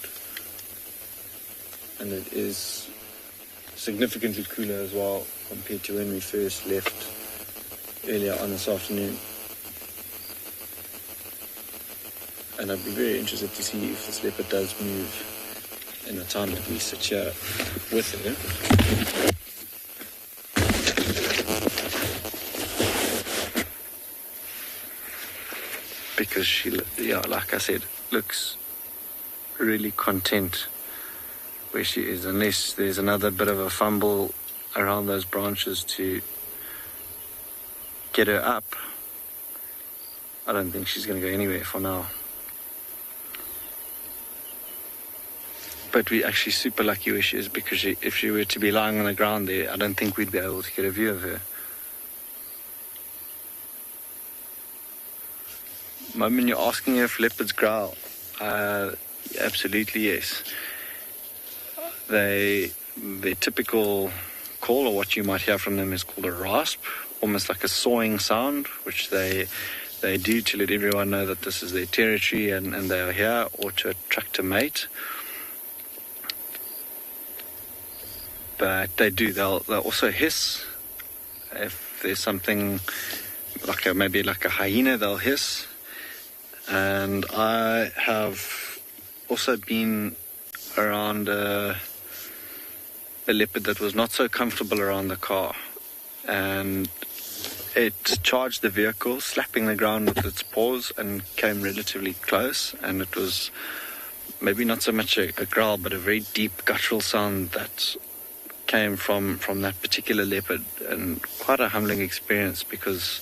[SPEAKER 6] And it is significantly cooler as well compared to when we first left earlier on this afternoon. And I'd be very interested to see if this leopard does move in the time that we sit here with her. Because she, like I said, looks really content where she is, unless there's another bit of a fumble around those branches to get her up. I don't think she's going to go anywhere for now. But we're actually super lucky where she is, because if she were to be lying on the ground there, I don't think we'd be able to get a view of her. Moment you're asking her if leopards growl. Absolutely yes. Their typical call, or what you might hear from them, is called a rasp, almost like a sawing sound, which they do to let everyone know that this is their territory and they are here, or to attract a mate. But they'll also hiss. If there's something maybe like a hyena, they'll hiss. And I have also been around a leopard that was not so comfortable around the car, and it charged the vehicle, slapping the ground with its paws, and came relatively close. And it was maybe not so much a growl, but a very deep guttural sound that came from that particular leopard, and quite a humbling experience, because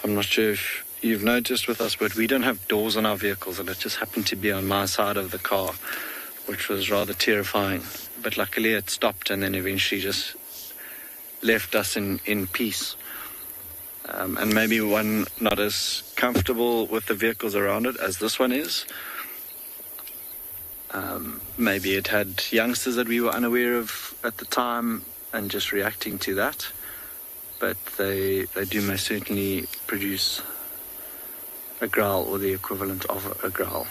[SPEAKER 6] I'm not sure if you've noticed with us, but we don't have doors on our vehicles, and it just happened to be on my side of the car, which was rather terrifying. But luckily it stopped, and then eventually just left us in peace. And maybe one not as comfortable with the vehicles around it as this one is. Maybe it had youngsters that we were unaware of at the time and just reacting to that. But they do most certainly produce a growl, or the equivalent of a growl.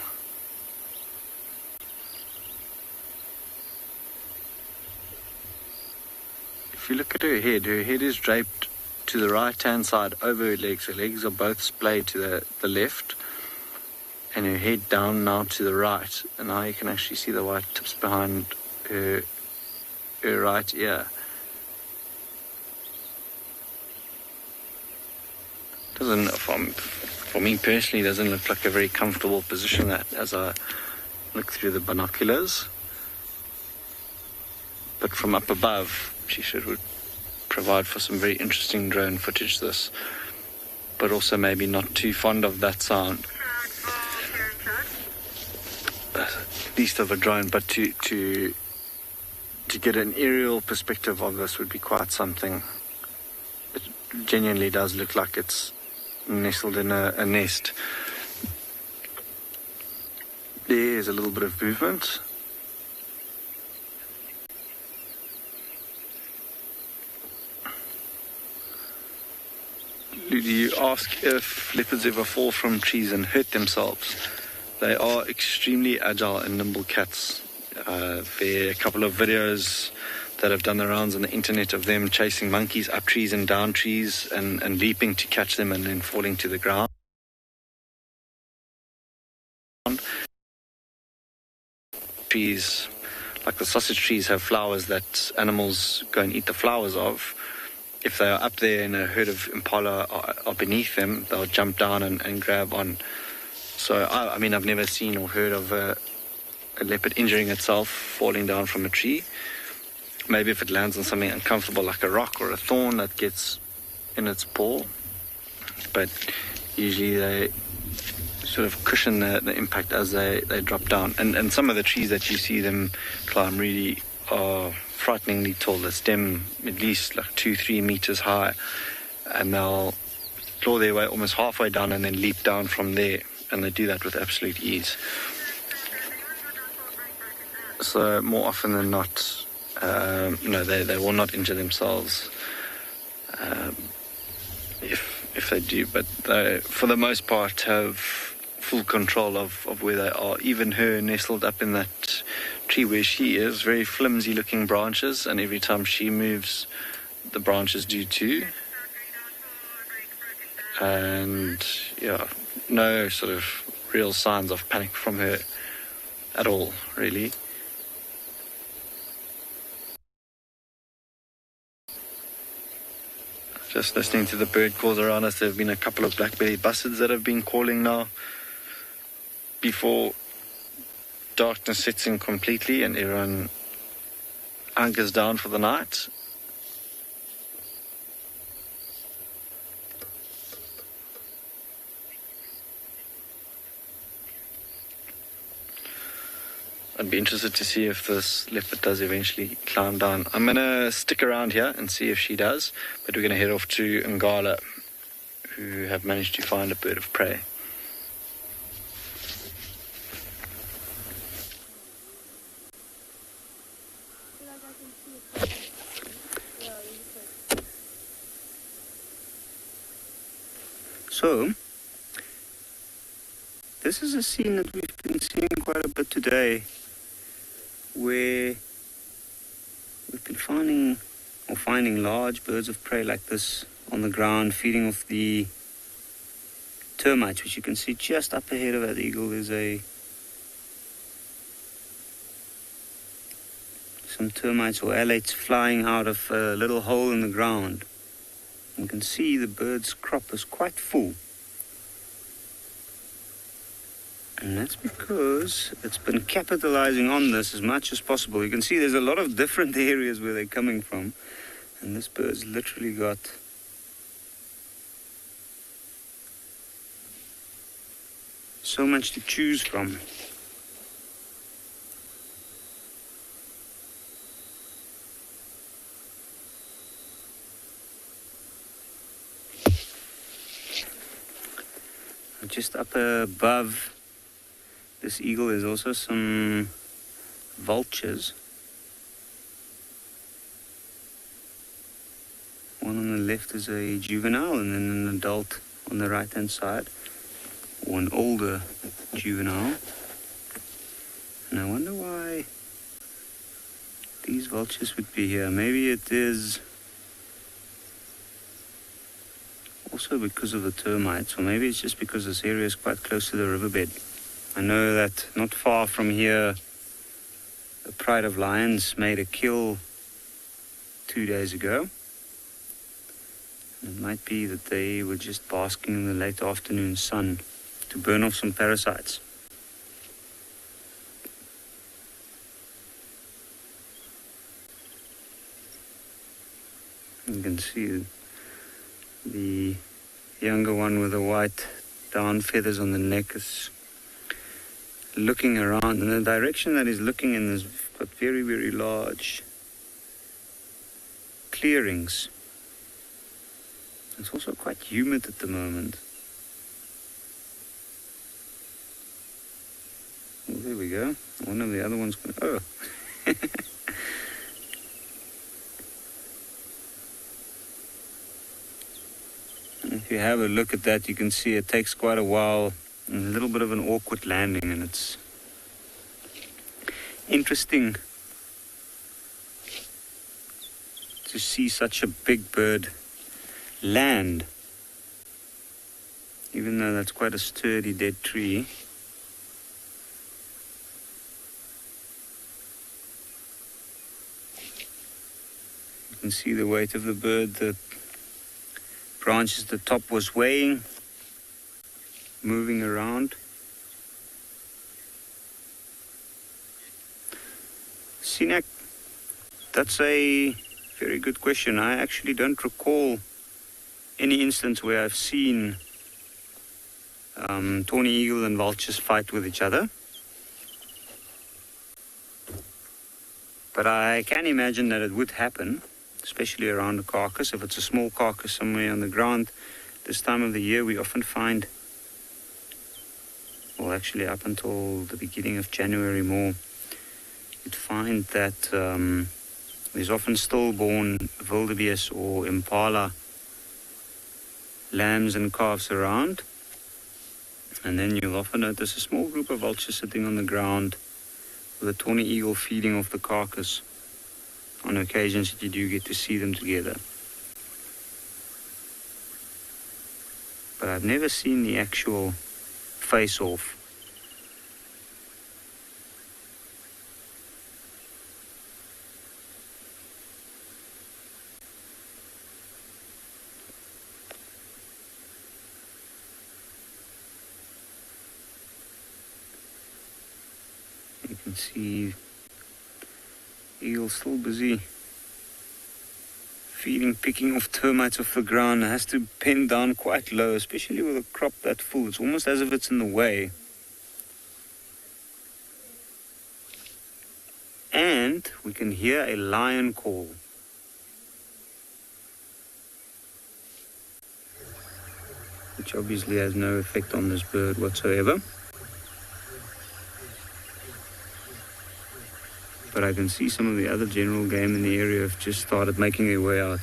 [SPEAKER 6] If you look at her head is draped to the right-hand side over her legs. Her legs are both splayed to the left, and her head down now to the right. And now you can actually see the white tips behind her right ear. Doesn't, for me personally, doesn't look like a very comfortable position, that, as I look through the binoculars. But from up above, she would provide for some very interesting drone footage, this. But also maybe not too fond of that sound. At least of a drone, but to get an aerial perspective of this would be quite something. It genuinely does look like it's nestled in a nest. There's a little bit of movement. Do you ask if leopards ever fall from trees and hurt themselves? They are extremely agile and nimble cats. There are a couple of videos that have done the rounds on the internet of them chasing monkeys up trees and down trees and leaping to catch them and then falling to the ground. Trees, like the sausage trees, have flowers that animals go and eat the flowers of. if they are up there and a herd of impala are beneath them, they'll jump down and grab on. So, I mean, I've never seen or heard of a leopard injuring itself, falling down from a tree. Maybe if it lands on something uncomfortable like a rock or a thorn that gets in its paw. But usually they sort of cushion the impact as they drop down. And some of the trees that you see them climb really are frighteningly tall. They stem at least like 2-3 meters high, and they'll claw their way almost halfway down and then leap down from there, and they do that with absolute ease. So more often than not, they will not injure themselves if they do, but they, for the most part, have full control of where they are. Even her nestled up in that tree where she is, very flimsy looking branches, and every time she moves, the branches do too. And yeah, no sort of real signs of panic from her at all, really. Just listening to the bird calls around us, there have been a couple of black-bellied buzzards that have been calling now before darkness sets in completely and everyone hunkers down for the night. I'd be interested to see if this leopard does eventually climb down. I'm going to stick around here and see if she does, but we're going to head off to Ngala, who have managed to find a bird of prey. So, this is a scene that we've been seeing quite a bit today, where we've been finding large birds of prey like this on the ground, feeding off the termites, which you can see just up ahead of that eagle. There's some termites or alates flying out of a little hole in the ground. You can see the bird's crop is quite full. And that's because it's been capitalizing on this as much as possible. You can see there's a lot of different areas where they're coming from. And this bird's literally got so much to choose from. Just up above this eagle, there's also some vultures. One on the left is a juvenile, and then an adult on the right hand side, or an older juvenile. And I wonder why these vultures would be here. Maybe it is also because of the termites, or maybe it's just because this area is quite close to the riverbed. I know that not far from here, the Pride of Lions made a kill 2 days ago. It might be that they were just basking in the late afternoon sun to burn off some parasites. You can see the younger one with the white down feathers on the neck is looking around, and the direction that he's looking in has got very, very large clearings. It's also quite humid at the moment. Oh, there we go. One of the other ones going, oh. If you have a look at that, you can see it takes quite a while, and a little bit of an awkward landing, and it's interesting to see such a big bird land, even though that's quite a sturdy dead tree. You can see the weight of the bird, the
[SPEAKER 5] branches at the top was swaying, moving around. Sinek, that's a very good question. I actually don't recall any instance where I've seen tawny eagle and vultures fight with each other. But I can imagine that it would happen, especially around a carcass. If it's a small carcass somewhere on the ground, this time of the year we often find, well, actually up until the beginning of January more, you'd find that there's often stillborn wildebeest or impala lambs and calves around. And then you'll often notice a small group of vultures sitting on the ground with a tawny eagle feeding off the carcass. On occasions that you do get to see them together. But I've never seen the actual face-off. You can see eagle still busy feeding, picking off termites off the ground. It has to bend down quite low, especially with a crop that full. It's almost as if it's in the way. And we can hear a lion call. Which obviously has no effect on this bird whatsoever. But I can see some of the other general game in the area have just started making their way out.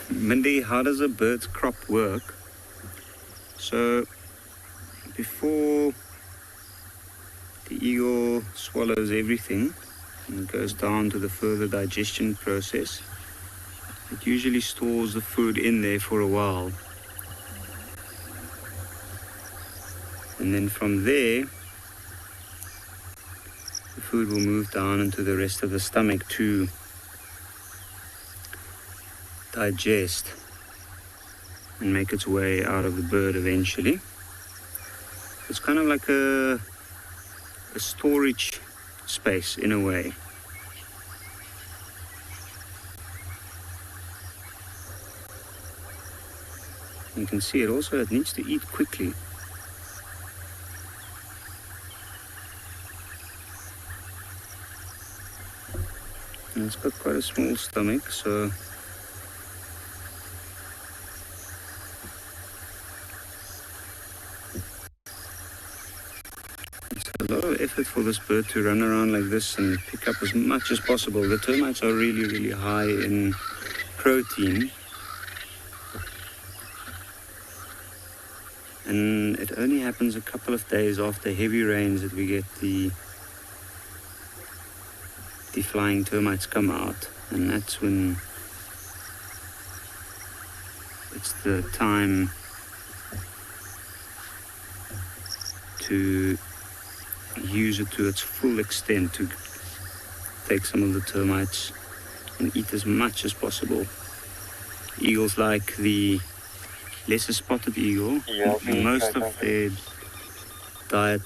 [SPEAKER 5] Mindy, how does a bird's crop work? So, before the eagle swallows everything and goes down to the further digestion process, it usually stores the food in there for a while. And then from there, the food will move down into the rest of the stomach to digest and make its way out of the bird eventually. It's kind of like a storage space in a way. You can see it also, it needs to eat quickly. And it's got quite a small stomach, so it's a lot of effort for this bird to run around like this and pick up as much as possible. The termites are really, really high in protein. And it only happens a couple of days after heavy rains that we get the flying termites come out, and that's when it's the time to use it to its full extent, to take some of the termites and eat as much as possible. Eagles like the lesser spotted eagle, most of their diet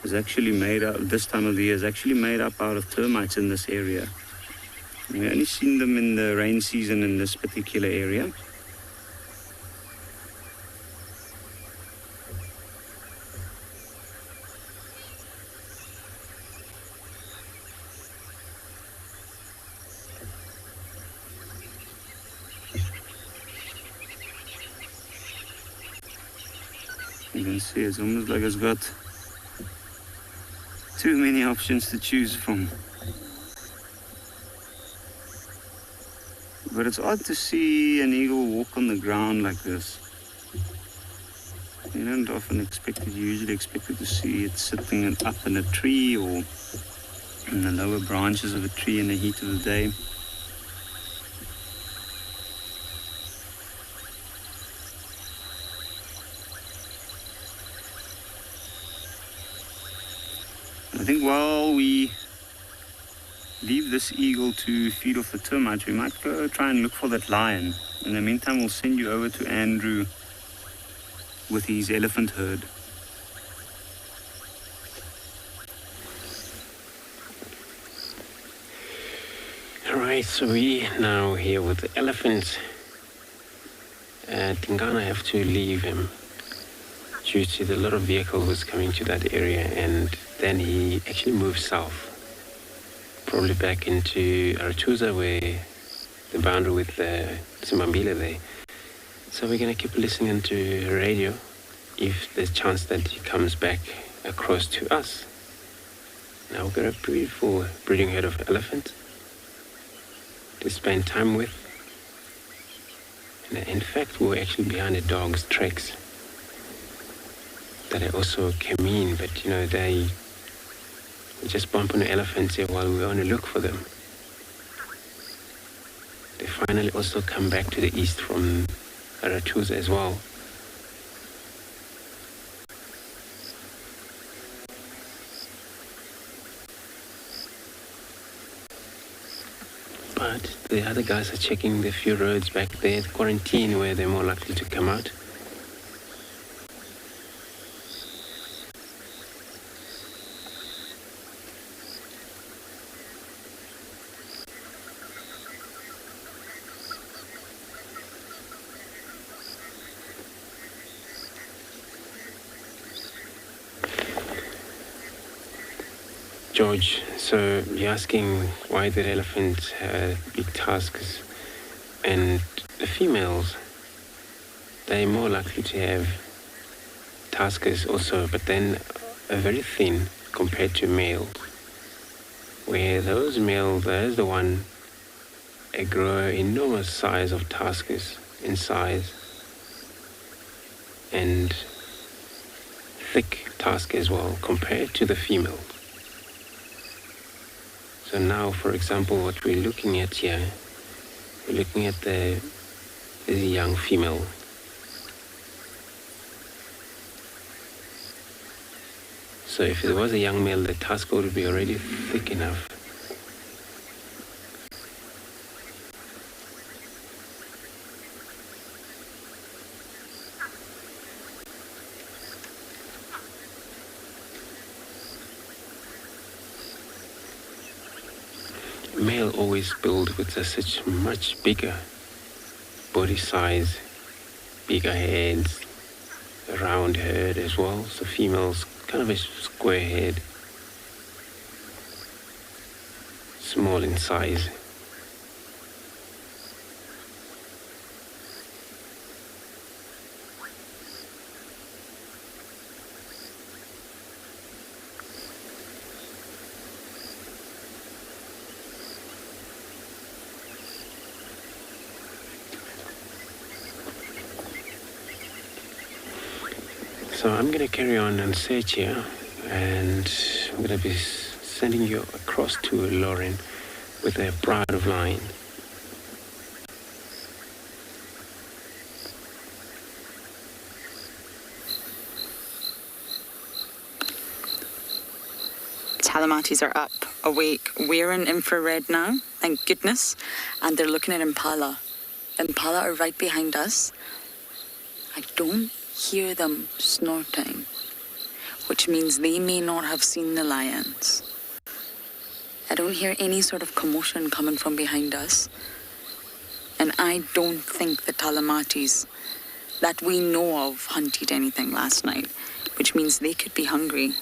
[SPEAKER 5] is actually made up, this time of the year, is actually made up out of termites in this area. We've only seen them in the rain season in this particular area. You can see it's almost like it's got too many options to choose from. But it's odd to see an eagle walk on the ground like this. You don't often expect it. You usually expect it to see it sitting up in a tree or in the lower branches of a tree in the heat of the day. think while we leave this eagle to feed off the termites, we might go try and look for that lion. In the meantime, we'll send you over to Andrew with his elephant herd.
[SPEAKER 4] Alright, so we now here with the elephant. Tingana have to leave him due to the lot of vehicles coming to that area, and then he actually moved south, probably back into Aratuza, where the boundary with Simambila there. So we're going to keep listening to radio if there's a chance that he comes back across to us. Now we've got a beautiful breeding herd of elephants to spend time with. And in fact, we were actually behind the dog's tracks that I also came in, but you know, they just bump on the elephants here while we were on the look for them. They finally also come back to the east from Aratuza as well. But the other guys are checking the few roads back there, the quarantine, where they're more likely to come out. George, so you're asking why the elephants have big tusks, and the females, they're more likely to have tusks also, but then are very thin compared to males, where those males, there's the one, they grow enormous size of tusks in size, and thick tusk as well compared to the female. So now, for example, what we're looking at here, we're looking at the young female. So if it was a young male, the tusk would be already thick enough. Male always build with such much bigger body size, bigger heads, a round head as well. So females kind of a square head, small in size. So I'm going to carry on and search here, and I'm going to be sending you across to Lauren with a Pride of Line.
[SPEAKER 2] Talamatis are up, awake. We're in infrared now, thank goodness, and they're looking at impala. Impala are right behind us. I don't hear them snorting, which means they may not have seen the lions. I don't hear any sort of commotion coming from behind us, and I don't think the Talamatis that we know of hunted anything last night, which means they could be hungry.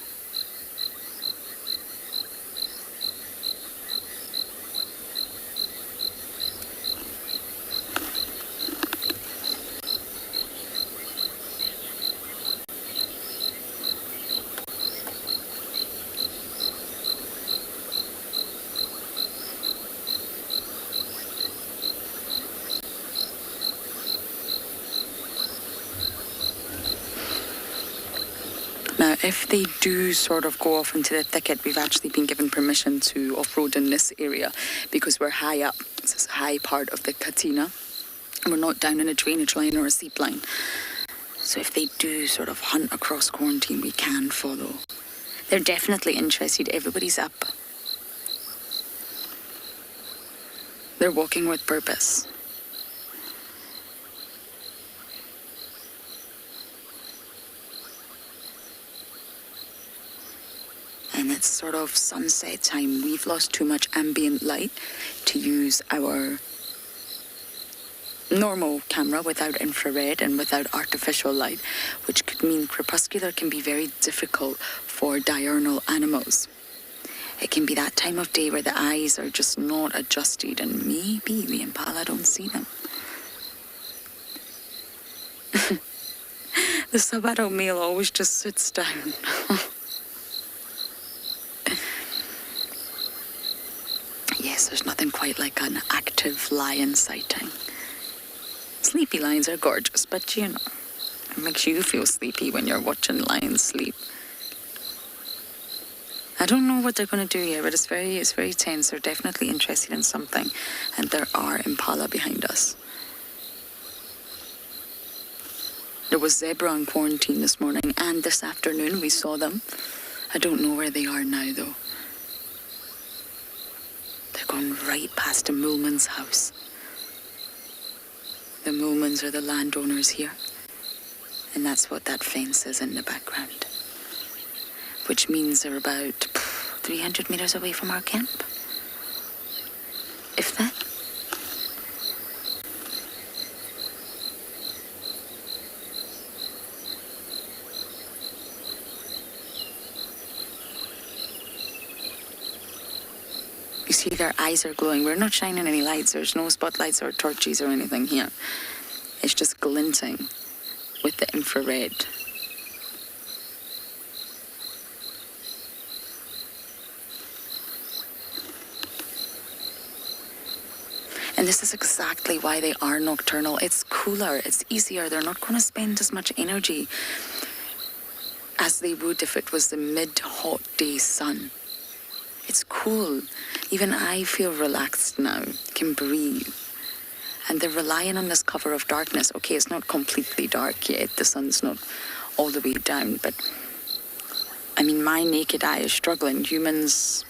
[SPEAKER 2] Now, if they do sort of go off into the thicket, we've actually been given permission to off-road in this area because we're high up. This is a high part of the Katina, and we're not down in a drainage line or a seep line. So if they do sort of hunt across quarantine, we can follow. They're definitely interested. Everybody's up. They're walking with purpose. And it's sort of sunset time. We've lost too much ambient light to use our normal camera without infrared and without artificial light, which could mean crepuscular can be very difficult for diurnal animals. It can be that time of day where the eyes are just not adjusted, and maybe the impala don't see them. The subadult male always just sits down. Yes, there's nothing quite like an active lion sighting. Sleepy lions are gorgeous, but you know, it makes you feel sleepy when you're watching lions sleep. I don't know what they're going to do here, but it's very tense. They're definitely interested in something, and there are impala behind us. There was zebra in quarantine this morning, and this afternoon we saw them. I don't know where they are now, though. They're going right past the Moolman's house. The Moolmans are the landowners here, and that's what that fence is in the background. Which means they're about 300 meters away from our camp. If that. You see, their eyes are glowing. We're not shining any lights. There's no spotlights or torches or anything here. It's just glinting with the infrared. And this is exactly why they are nocturnal. It's cooler, it's easier. They're not going to spend as much energy as they would if it was the mid-hot day sun. It's cool. Even I feel relaxed now, can breathe. And they're relying on this cover of darkness. Okay, it's not completely dark yet. The sun's not all the way down. But, I mean, my naked eye is struggling. Humans,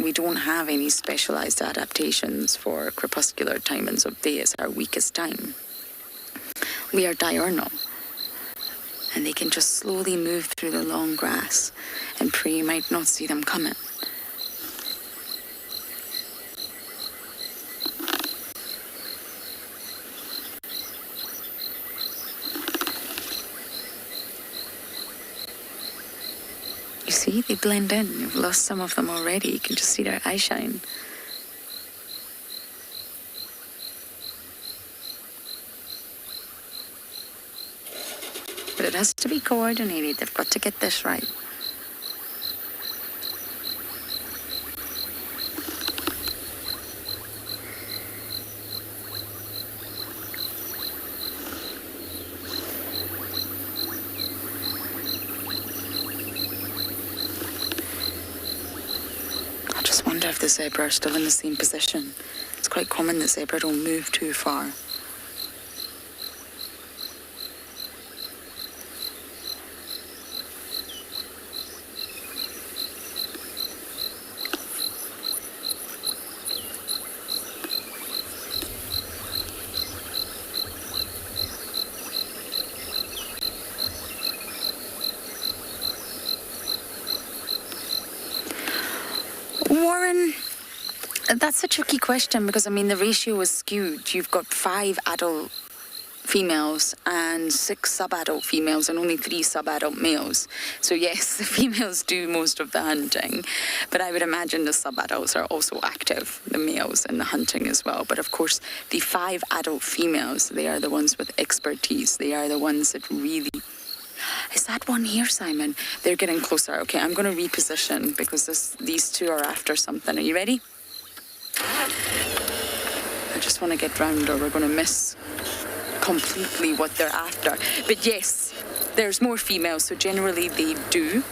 [SPEAKER 2] we don't have any specialized adaptations for crepuscular timings of day. It's our weakest time. We are diurnal. And they can just slowly move through the long grass, and prey might not see them coming. You see, they blend in. You've lost some of them already. You can just see their eye shine. But it has to be coordinated. They've got to get this right. I just wonder if the zebra are still in the same position. It's quite common that zebra don't move too far. Warren, that's a tricky question because, I mean, the ratio is skewed. You've got 5 adult females and 6 sub-adult females and only 3 sub-adult males. So yes, the females do most of the hunting, but I would imagine the sub-adults are also active, the males, in the hunting as well. But of course, the 5 adult females, they are the ones with expertise. They are the ones that really... Is that one here, Simon? They're getting closer. Okay, I'm going to reposition because these two are after something. Are you ready? I just want to get round or we're going to miss completely what they're after. But yes, there's more females, so generally they do.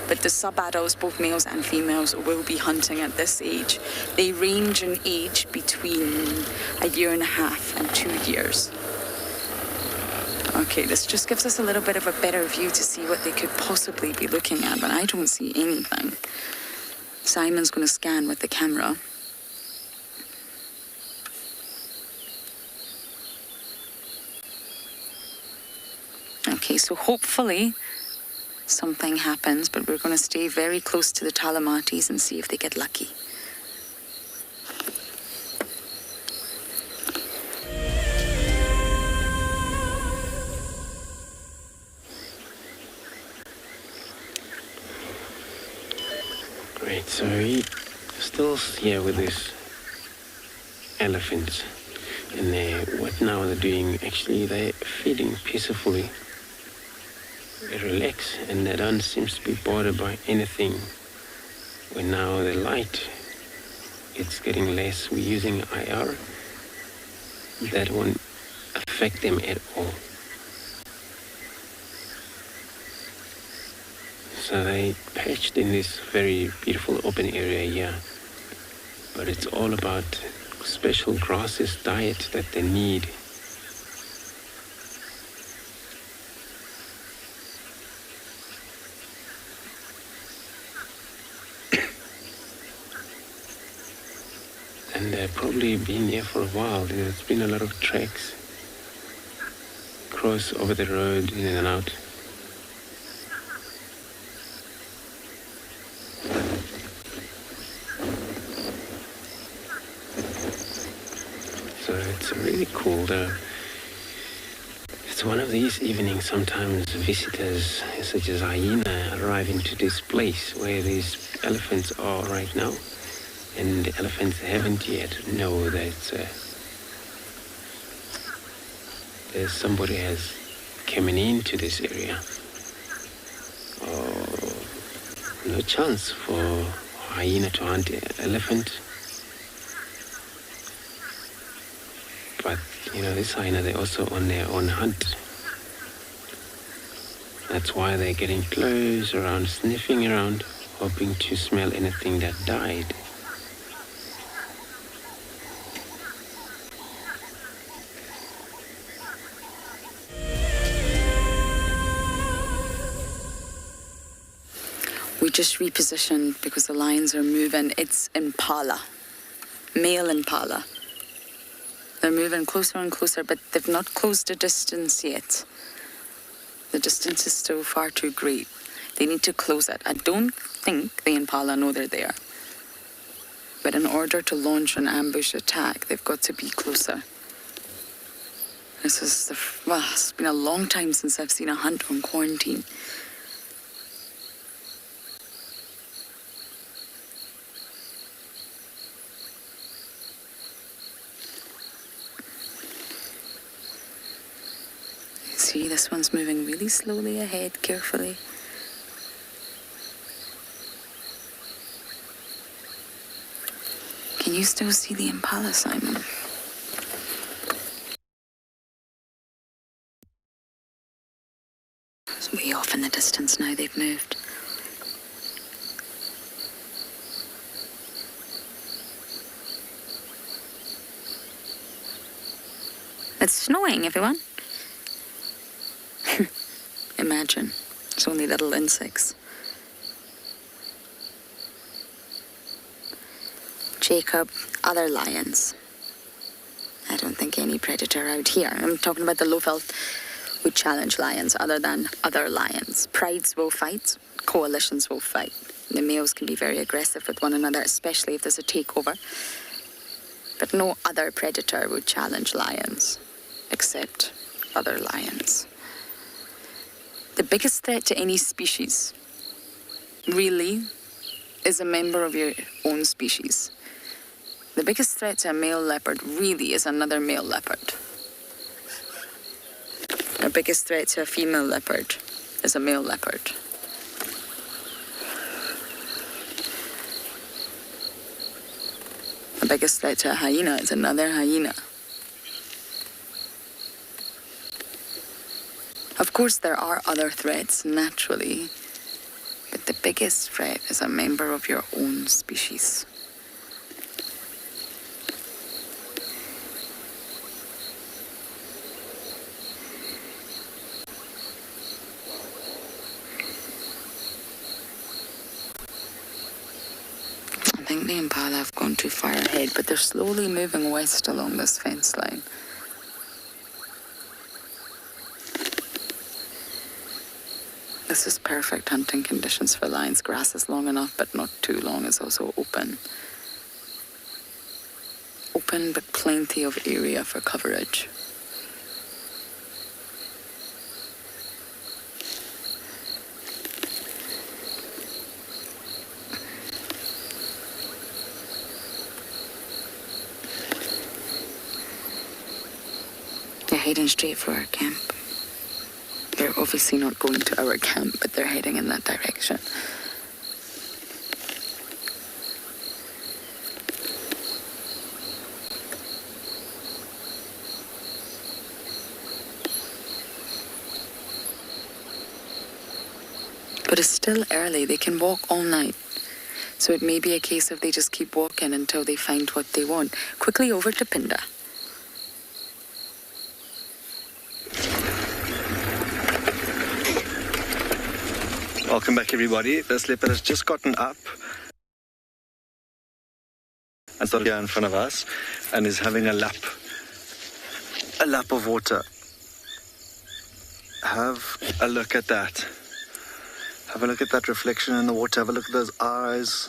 [SPEAKER 2] But the sub-adults, both males and females, will be hunting at this age. They range in age between 1.5 years and 2 years. Okay, this just gives us a little bit of a better view to see what they could possibly be looking at, but I don't see anything. Simon's going to scan with the camera. Okay, so hopefully something happens, but we're going to stay very close to the Talamates and see if they get lucky.
[SPEAKER 4] Great, so we're still here with this elephants. And what now they're doing, actually they're feeding peacefully. They relax and they don't seem to be bothered by anything. When now the light, it's getting less, we're using IR. That won't affect them at all. So they patched in this very beautiful open area here. But it's all about special grasses diet that they need. And they've probably been here for a while. There's been a lot of tracks cross over the road in and out. So it's really cool though. It's one of these evenings sometimes visitors such as Hyena arrive into this place where these elephants are right now. And the elephants haven't yet know that there's somebody has coming into this area. Oh, no chance for hyena to hunt an elephant. But, you know, this hyena, they're also on their own hunt. That's why they're getting close around, sniffing around, hoping to smell anything that died.
[SPEAKER 2] We just repositioned because the lions are moving. It's impala, male impala. They're moving closer and closer, but they've not closed the distance yet. The distance is still far too great. They need to close it. I don't think the impala know they're there. But in order to launch an ambush attack, they've got to be closer. This is it's been a long time since I've seen a hunt on quarantine. See, this one's moving really slowly ahead, carefully. Can you still see the impala, Simon? It's way off in the distance now, they've moved. It's snowing, everyone. Imagine, it's only little insects. Jacob, other lions. I don't think any predator out here. I'm talking about the Lowveld would challenge lions other than other lions. Prides will fight, coalitions will fight. The males can be very aggressive with one another, especially if there's a takeover. But no other predator would challenge lions, except other lions. The biggest threat to any species, really, is a member of your own species. The biggest threat to a male leopard really is another male leopard. The biggest threat to a female leopard is a male leopard. The biggest threat to a hyena is another hyena. Of course, there are other threats, naturally, but the biggest threat is a member of your own species. the impala have gone too far ahead, but they're slowly moving west along this fence line. This is perfect hunting conditions for lions. Grass is long enough, but not too long. It's also open. Open, but plenty of area for coverage. They're heading straight for our camp. They're obviously not going to our camp, but they're heading in that direction. But it's still early. They can walk all night. So it may be a case of they just keep walking until they find what they want. Quickly over to Pinda.
[SPEAKER 6] Welcome back, everybody. This leopard has just gotten up and started here in front of us and is having a lap of water. Have a look at that. Have a look at that reflection in the water. Have a look at those eyes.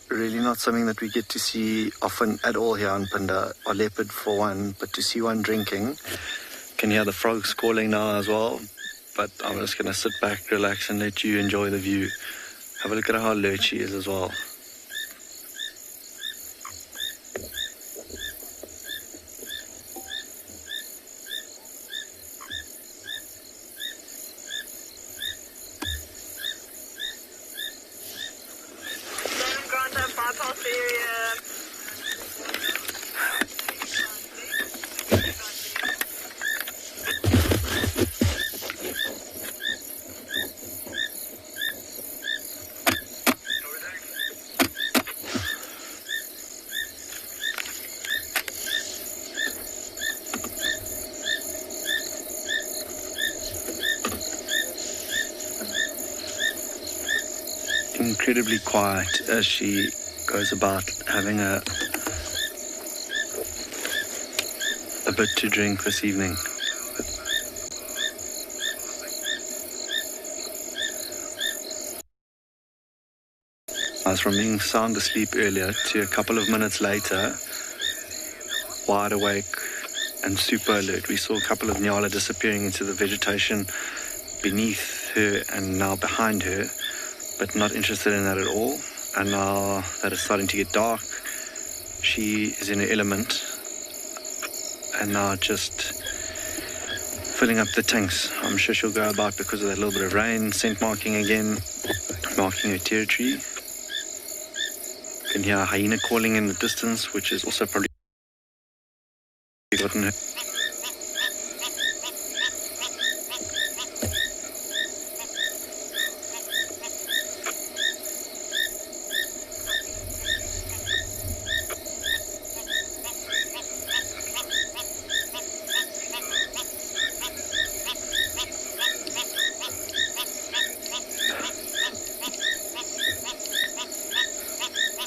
[SPEAKER 6] Really not something that we get to see often at all here on Pinda, or leopard for one, but to see one drinking. Can hear the frogs calling now as well. But I'm just going to sit back, relax, and let you enjoy the view. Have a look at how alert she is as well. Incredibly quiet as she goes about having a bit to drink this evening. I was from being sound asleep earlier to a couple of minutes later, wide awake and super alert. We saw a couple of nyala disappearing into the vegetation beneath her and now behind her, but not interested in that at all. And now that it's starting to get dark, she is in her element and now just filling up the tanks. I'm sure she'll go about because of that little bit of rain, scent marking again, marking her territory. You can hear a hyena calling in the distance, which is also probably gotten her.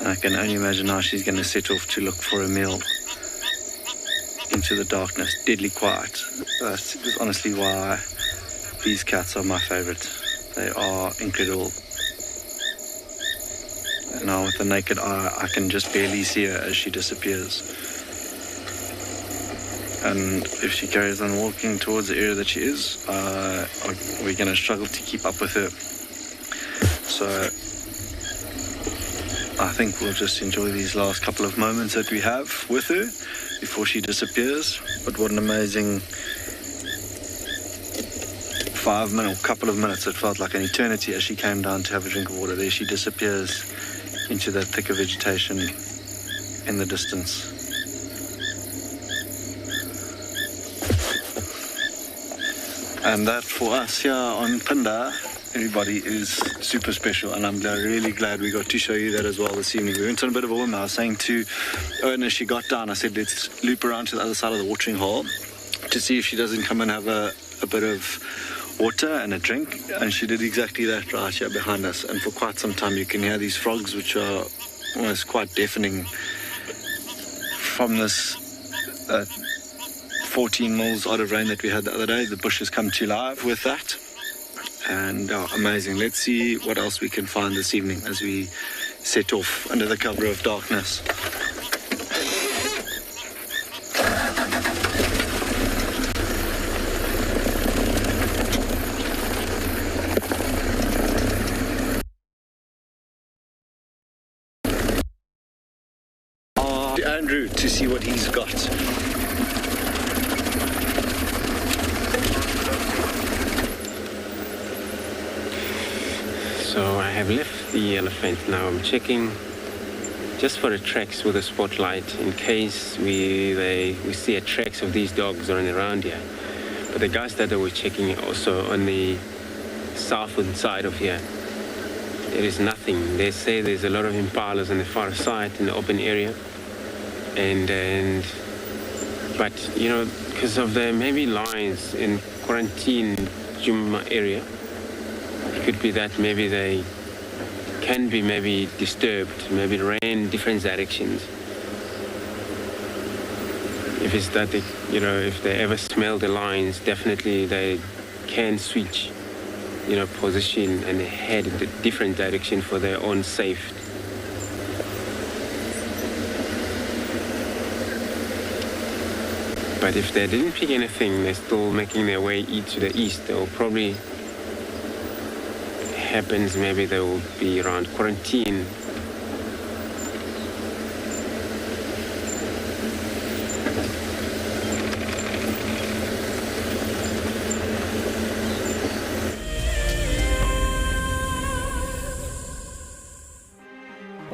[SPEAKER 6] I can only imagine how she's going to set off to look for a meal into the darkness. Deadly quiet. That's honestly why these cats are my favorite. They are incredible. And now with the naked eye, I can just barely see her as she disappears. And if she carries on walking towards the area that she is, we're going to struggle to keep up with her. So I think we'll just enjoy these last couple of moments that we have with her before she disappears. But what an amazing 5 minutes, couple of minutes. It felt like an eternity as she came down to have a drink of water. There she disappears into that thicker vegetation in the distance. And that for us here on Pinda, everybody, is super special, and I'm really glad we got to show you that as well this evening. We went on a bit of a whim. I was saying to Owen as she got down, I said, let's loop around to the other side of the watering hole to see if she doesn't come and have a bit of water and a drink, and she did exactly that right here behind us. And for quite some time you can hear these frogs, which are almost quite deafening. From this 14 mils odd of rain that we had the other day, the bush has come to life with that. And amazing. Let's see what else we can find this evening as we set off under the cover of darkness. Andrew to see what he's got.
[SPEAKER 4] So I have left the elephant. Now I'm checking just for the tracks with a spotlight in case we see tracks of these dogs running around here. But the guys that were checking also on the southern side of here, there is nothing. They say there's a lot of impalas on the far side in the open area. But you know, because of the maybe lions in quarantine Juma area, it could be that maybe they can be maybe disturbed, maybe ran different directions. If it's that they, you know, if they ever smell the lions, definitely they can switch, you know, position and head in a different direction for their own safety. But if they didn't pick anything, they're still making their way to the east. They'll probably happens, maybe they will be around quarantine.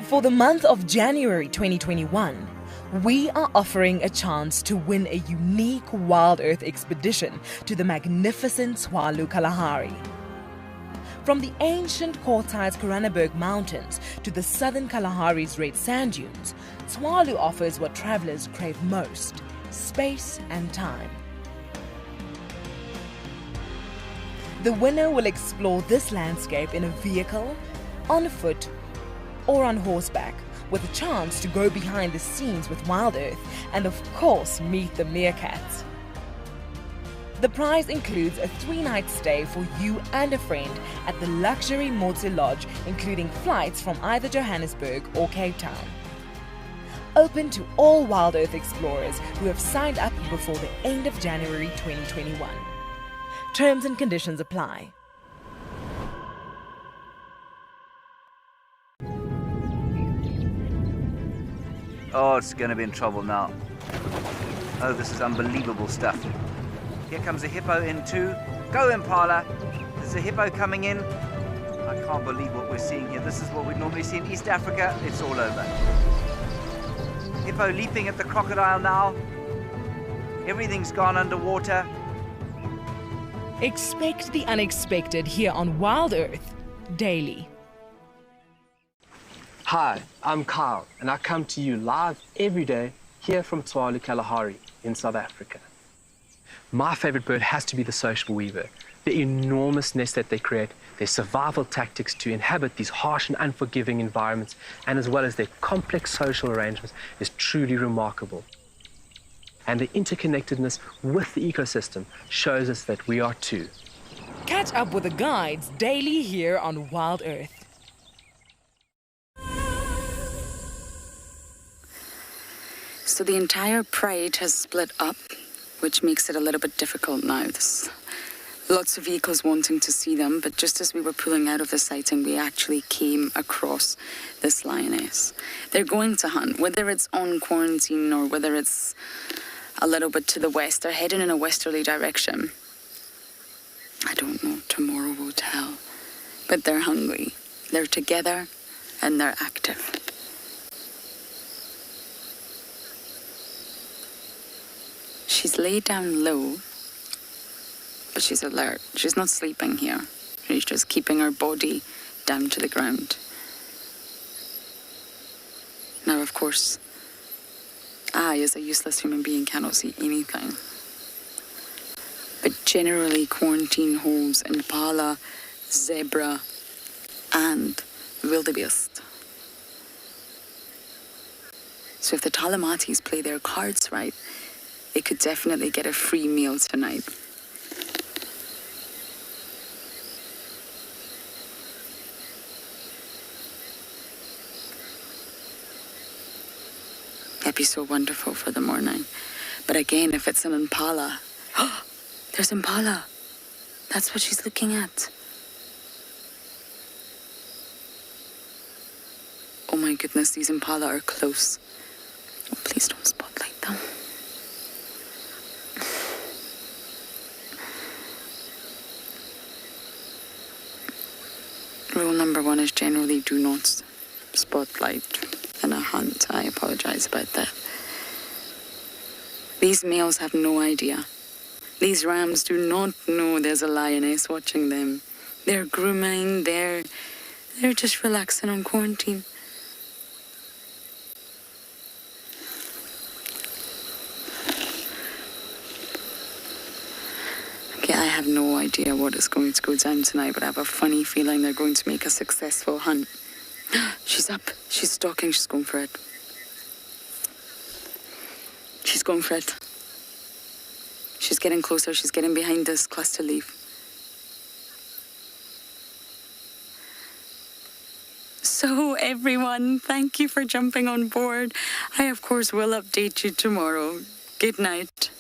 [SPEAKER 18] For the month of January 2021, we are offering a chance to win a unique Wild Earth expedition to the magnificent Tswalu Kalahari. From the ancient Kortai's Koranenberg Mountains to the southern Kalahari's red sand dunes, Tswalu offers what travelers crave most: space and time. The winner will explore this landscape in a vehicle, on foot, or on horseback, with a chance to go behind the scenes with Wild Earth and of course meet the meerkats. The prize includes a 3-night stay for you and a friend at the luxury Motse Lodge, including flights from either Johannesburg or Cape Town. Open to all Wild Earth explorers who have signed up before the end of January 2021. Terms and conditions apply.
[SPEAKER 13] Oh, it's going to be in trouble now. Oh, this is unbelievable stuff. Here comes a hippo in too. Go, Impala. There's a hippo coming in. I can't believe what we're seeing here. This is what we normally see in East Africa. It's all over. Hippo leaping at the crocodile now. Everything's gone underwater.
[SPEAKER 18] Expect the unexpected here on Wild Earth daily.
[SPEAKER 20] Hi, I'm Kyle, and I come to you live every day here from Tswalu Kalahari in South Africa. My favorite bird has to be the social weaver. The enormous nest that they create, their survival tactics to inhabit these harsh and unforgiving environments, and as well as their complex social arrangements, is truly remarkable. And the interconnectedness with the ecosystem shows us that we are too.
[SPEAKER 18] Catch up with the guides daily here on Wild Earth.
[SPEAKER 2] So the entire parade has split up, which makes it a little bit difficult now. There's lots of vehicles wanting to see them, but just as we were pulling out of the sighting, we actually came across this lioness. They're going to hunt, whether it's on quarantine or whether it's a little bit to the west. They're heading in a westerly direction. I don't know, tomorrow will tell. But they're hungry. They're together and they're active. She's laid down low, but she's alert. She's not sleeping here. She's just keeping her body down to the ground. Now, of course, I, as a useless human being, cannot see anything. But generally, quarantine holds impala, zebra, and wildebeest. So if the Talamatis play their cards right, they could definitely get a free meal tonight. That'd be so wonderful for the morning. But again, if it's an impala, there's impala. That's what she's looking at. Oh my goodness, these impala are close. Oh, please don't spotlight them. Rule number 1 is generally do not spotlight in a hunt. I apologize about that. These males have no idea. These rams do not know there's a lioness watching them. They're grooming, they're just relaxing on quarantine. Okay, I have no idea what is going to go down tonight, but I have a funny feeling they're going to make a successful hunt. She's up. She's stalking. She's going for it. She's going for it. She's getting closer. She's getting behind this cluster leaf. So, everyone, thank you for jumping on board. I, of course, will update you tomorrow. Good night.